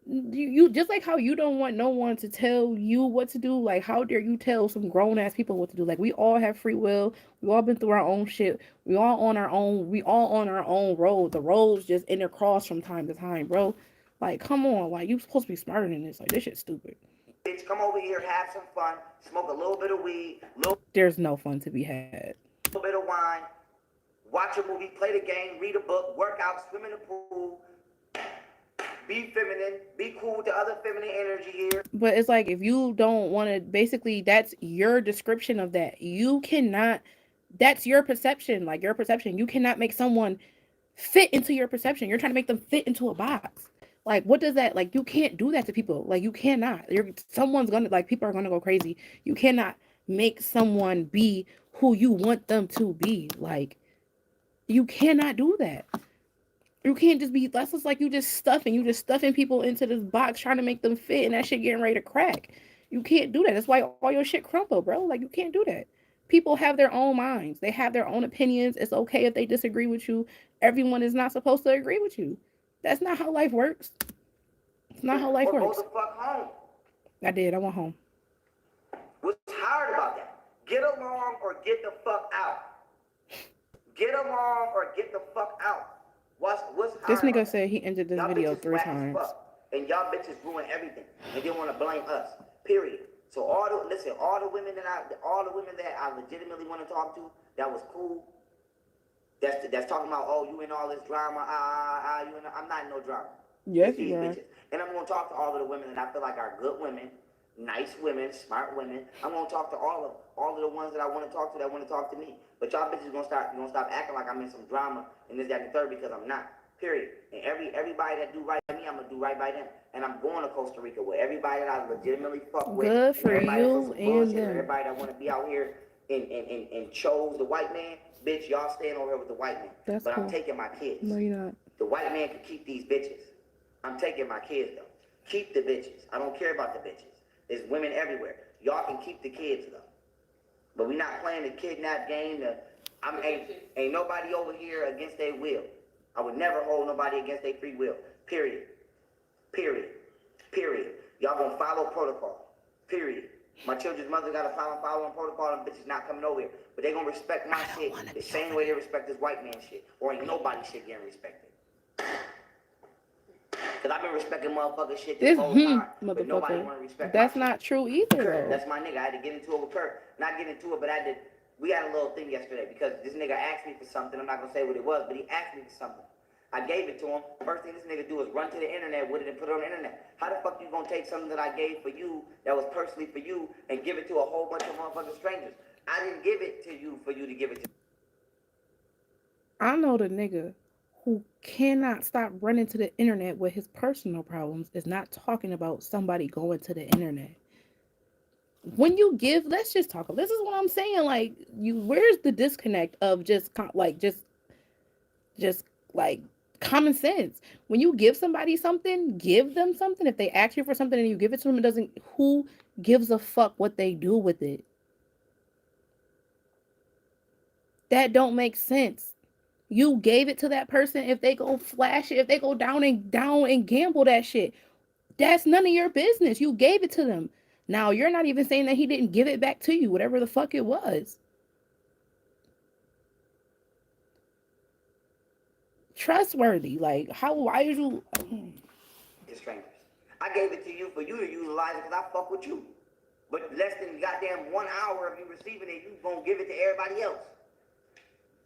You just like how you don't want no one to tell you what to do. Like, how dare you tell some grown ass people what to do? Like, we all have free will. We all been through our own shit. We all on our own. We all on our own road. The roads just intercross from time to time, bro. Like, come on. Like, you supposed to be smarter than this. Like, this shit's stupid. Bitch, come over here, have some fun, smoke a little bit of weed, There's no fun to be had. little bit of wine, watch a movie, play the game, read a book, work out, swim in the pool, be feminine, be cool with the other feminine energy here. But it's like, if you don't want to, basically, that's your description of that. You cannot, that's your perception. Like, your perception. You cannot make someone fit into your perception. You're trying to make them fit into a box. Like, what does that, like, you can't do that to people. Like, you cannot. Someone's gonna, like, people are gonna go crazy. You cannot make someone be who you want them to be. Like, you cannot do that. You can't just be, that's just like you just stuffing people into this box trying to make them fit, and that shit getting ready to crack. You can't do that. That's why all your shit crumble, bro. Like, you can't do that. People have their own minds. They have their own opinions. It's okay if they disagree with you. Everyone is not supposed to agree with you. That's not how life works. It's not how life Or works. go the fuck home. I did. I went home. What's hard about that? Get along or get the fuck out. Get along or get the fuck out. What's hard This about nigga that? said he ended this Y'all video bitches 3 whack as times. fuck, and y'all bitches ruin everything, and then want to blame us. Period. So all the women that I legitimately want to talk to, that was cool. That's talking about, oh, you in all this drama, you in. I'm not in no drama. Yes, It's these you are. bitches. And I'm gonna talk to all of the women that I feel like are good women, nice women, smart women. I'm gonna talk to all of the ones that I want to talk to that want to talk to me. But y'all bitches gonna stop acting like I'm in some drama and this, that, and the third, because I'm not. Period. And everybody that do right by me, I'm gonna do right by them. And I'm going to Costa Rica with everybody that I legitimately fuck with. Good for everybody that's on you some and bullshit, them. everybody that want to be out here and chose the white man. Bitch, y'all staying over here with the white man. That's but cool. I'm taking my kids. No, you're not. The white man can keep these bitches. I'm taking my kids though. Keep the bitches. I don't care about the bitches. There's women everywhere. Y'all can keep the kids though. But we not playing the kidnap game. Ain't nobody over here against their will. I would never hold nobody against their free will. Period. Period. Period. Y'all gonna follow protocol. Period. My children's mother gotta follow protocol, and bitches not coming over here. But they gonna respect my shit the same way they respect this white man shit. Or ain't nobody shit getting respected. Cause I've been respecting motherfucker shit This this whole time, but nobody motherfucker. wanna respect That's my shit. not true either, Kurt, though. that's my nigga. I had to get into it with Kurt. Not get into it, but I did. We had a little thing yesterday because this nigga asked me for something. I'm not gonna say what it was, but he asked me for something. I gave it to him. First thing this nigga do is run to the internet with it and put it on the internet. How the fuck you gonna take something that I gave for you, that was personally for you, and give it to a whole bunch of motherfucking strangers? I didn't give it to you for you to give it to. I know the nigga who cannot stop running to the internet with his personal problems is not talking about somebody going to the internet. When you give, let's just talk. This is what I'm saying. Like, where's the disconnect of just like common sense? When you give somebody something, give them something. If they ask you for something and you give it to them, who gives a fuck what they do with it? That don't make sense. You gave it to that person. If they go flash it, if they go down and gamble that shit, that's none of your business. You gave it to them. Now, you're not even saying that he didn't give it back to you, whatever the fuck it was. Trustworthy. Like, why is you... To strangers. I gave it to you for you to utilize it because I fuck with you. But less than goddamn 1 hour of you receiving it, you gonna give it to everybody else.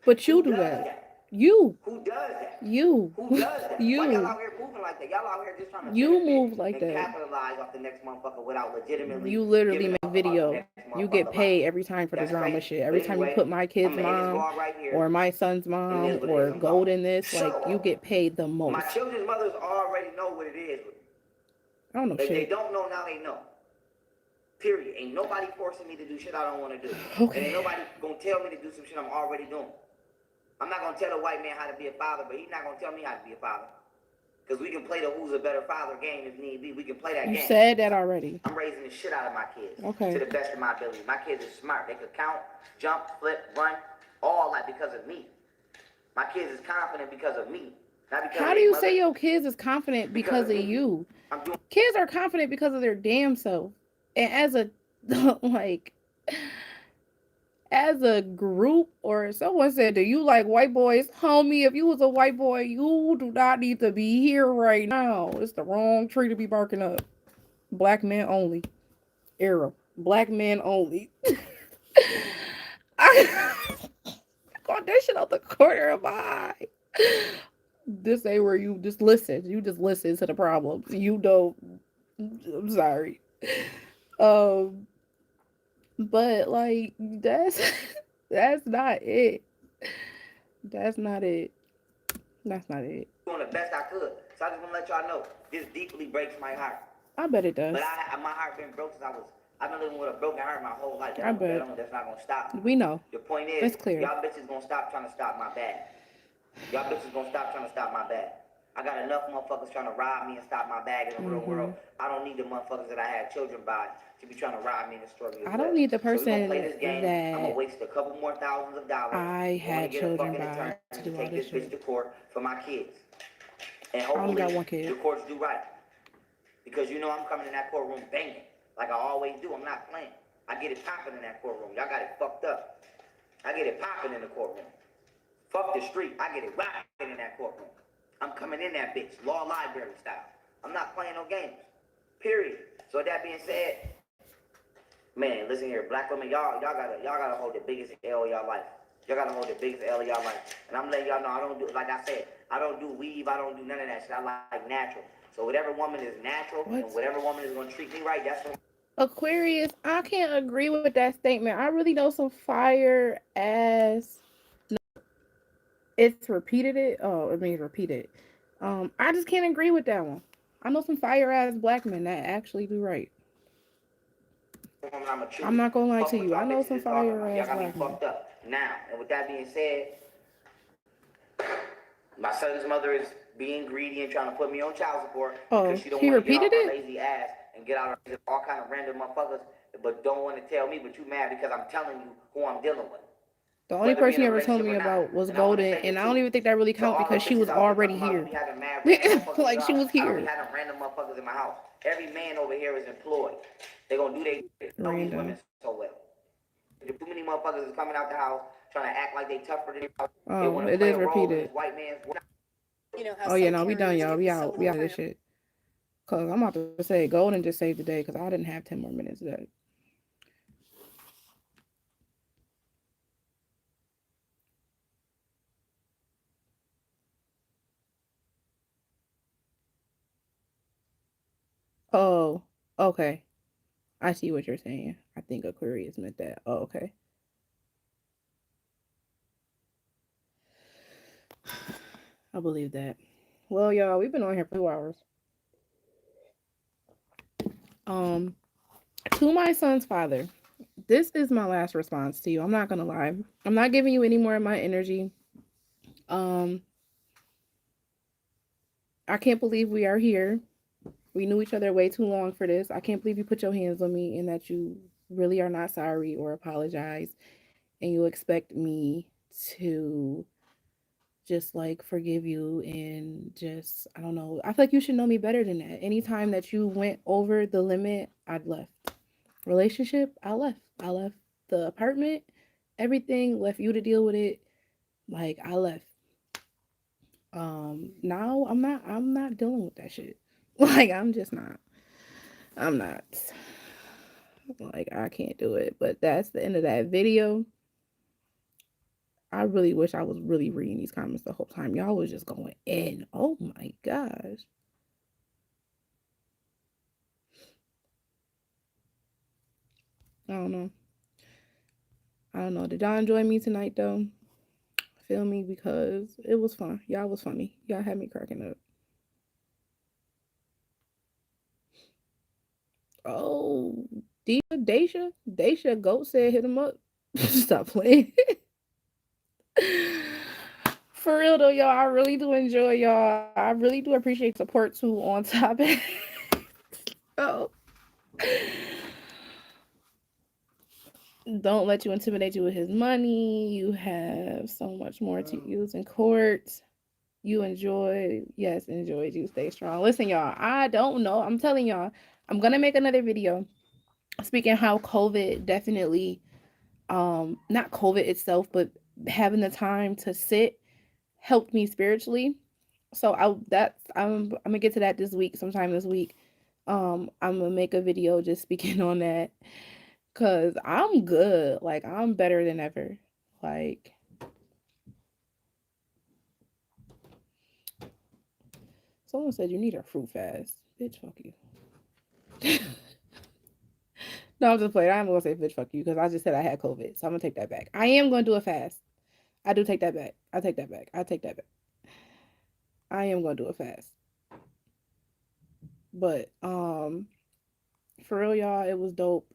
But you Who do does that. You. Who does that? You. Who does that? You. Why y'all out here moving like that? Y'all out here just trying to You benefit move like and that. capitalize off the next motherfucker without legitimately. You literally giving make a fuck about the video. next You get motherfucker paid life. every time for the That's drama crazy. shit. Every But time you anyway, put my kid's I'ma hit this mom bar right here, or my son's and mom this what it or is, I'm gold gone. in this, like, you get paid the My most. children's mothers already know what it is. I don't know If they shit. don't know, now they know. Period. Ain't nobody forcing me to do shit I don't want to do. Okay. And ain't nobody gonna tell me to do some shit I'm already doing. I'm not gonna tell a white man how to be a father, but he's not gonna tell me how to be a father. Because we can play the who's a better father game if need be. We can play that game. You said that already. I'm raising the shit out of my kids. Okay. To the best of my ability. My kids are smart. They could count, jump, flip, run, all like because of me. My kids is confident because of me. Not because How of do their you mother. say your kids is confident because of me. you? I'm doing Kids are confident because of their damn self. And as a like as a group, or someone said, do you like white boys? Homie, if you was a white boy, you do not need to be here right now. It's the wrong tree to be barking up. Black men only. Era. Black men only. I got that shit out the corner of my eye. This ain't where you just listen. You just listen to the problems. You don't. I'm sorry. But like that's not it. That's not it. That's not it. doing the best I could. So I just want to let y'all know, this deeply breaks my heart. I bet it does. But my heart been broke since I've been living with a broken heart my whole life. I bet. That's not gonna stop. We know. The point is, It's clear. y'all bitches gonna stop trying to stop my bag. Y'all bitches gonna stop trying to stop my bag. I got enough motherfuckers trying to rob me and stop my bag in the real world. I don't need the motherfuckers that I had children by to be trying to rob me and destroy me. I don't need the person so we gonna play this game. I'm gonna that waste a couple more thousands of dollars. I had get children a fucking by attorney to to do all take this this bitch shit. to court for my kids. And I only hopefully got one kid. the courts do right. Because you know I'm coming in that courtroom banging, like I always do. I'm not playing. I get it popping in that courtroom. Y'all got it fucked up. I get it popping in the courtroom. Fuck the street. I get it rocking in that courtroom. I'm coming in that bitch, law library style. I'm not playing no games. Period. So that being said, man, listen here, black women, y'all gotta hold the biggest L of y'all life. Y'all gotta hold the biggest L of y'all life. And I'm letting y'all know I don't do, like I said, I don't do weave, I don't do none of that shit. I like natural. So whatever woman is natural and whatever woman is gonna treat me right, that's what. Aquarius, I can't agree with that statement. I really know some fire ass. It's repeated it. Oh, it means repeated. I just can't agree with that one. I know some fire ass black men that actually do right. I'm not gonna lie to you. I know some fire ass black men. Fucked up now. And with that being said, my son's mother is being greedy and trying to put me on child support because she don't want to get off her lazy ass and get out of all kind of random motherfuckers, but don't want to tell me. But you mad because I'm telling you who I'm dealing with. The only person you ever told me about was Golden, and I don't even think that really counts because she was already here. Like, she was here. I be having random motherfuckers in my house. Every man over here is employed. They gonna do they know these women so well. Too many motherfuckers is coming out the house trying to act like they tougher than Oh, it is repeated. White man's. You know how Oh yeah, no, we sometimes done, y'all. We if out. We out of this shit. Cause I'm about to say Golden just saved the day because I didn't have 10 more minutes of that. Oh, okay. I see what you're saying. I think Aquarius meant that. Oh, okay. I believe that. Well, y'all, we've been on here for 2 hours. To my son's father, this is my last response to you. I'm not gonna lie. I'm not giving you any more of my energy. I can't believe we are here. We knew each other way too long for this. I can't believe you put your hands on me and that you really are not sorry or apologize and you expect me to just like forgive you and just I don't know. I feel like you should know me better than that. Anytime that you went over the limit, I'd left. Relationship, I left. I left the apartment, everything, left you to deal with it. Like I left. Now I'm not dealing with that shit. Like I'm just not. I'm not. Like I can't do it. But that's the end of that video. I really wish I was really reading these comments the whole time. Y'all was just going in. Oh my gosh. I don't know. I don't know. Did y'all enjoy me tonight though? Feel me? Because it was fun. Y'all was funny. Y'all had me cracking up. Oh, Daisha Goat said hit him up. Stop playing. For real though, y'all, I really do enjoy y'all. I really do appreciate support too on topic. Oh. Don't let you intimidate you with his money. You have so much more to use in court. You enjoy, yes, enjoy you. Stay strong. Listen, y'all, I don't know. I'm telling y'all, I'm gonna make another video speaking how COVID definitely, not COVID itself, but having the time to sit helped me spiritually. So I'm gonna get to that this week, sometime this week. I'm gonna make a video just speaking on that. Cause I'm good. Like I'm better than ever. Like someone said you need a fruit fast. Bitch, fuck you. No, I'm just playing. I'm gonna say bitch fuck you because I just said I had COVID. So I'm gonna take that back. I am gonna do a fast. I do take that back. I take that back. I take that back. I am gonna do a fast. But for real, y'all, it was dope.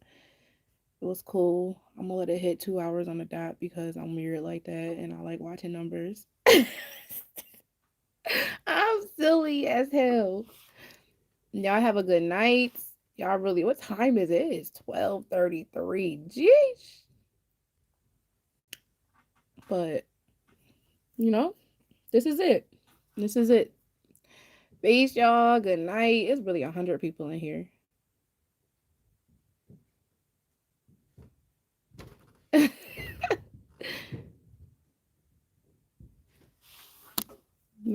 It was cool. I'm gonna let it hit 2 hours on the dot because I'm weird like that and I like watching numbers. I'm silly as hell. Y'all have a good night. Y'all really, what time is it? It's 12:33. Jeez. But, you know, this is it. This is it. Peace, y'all. Good night. It's really 100 people in here.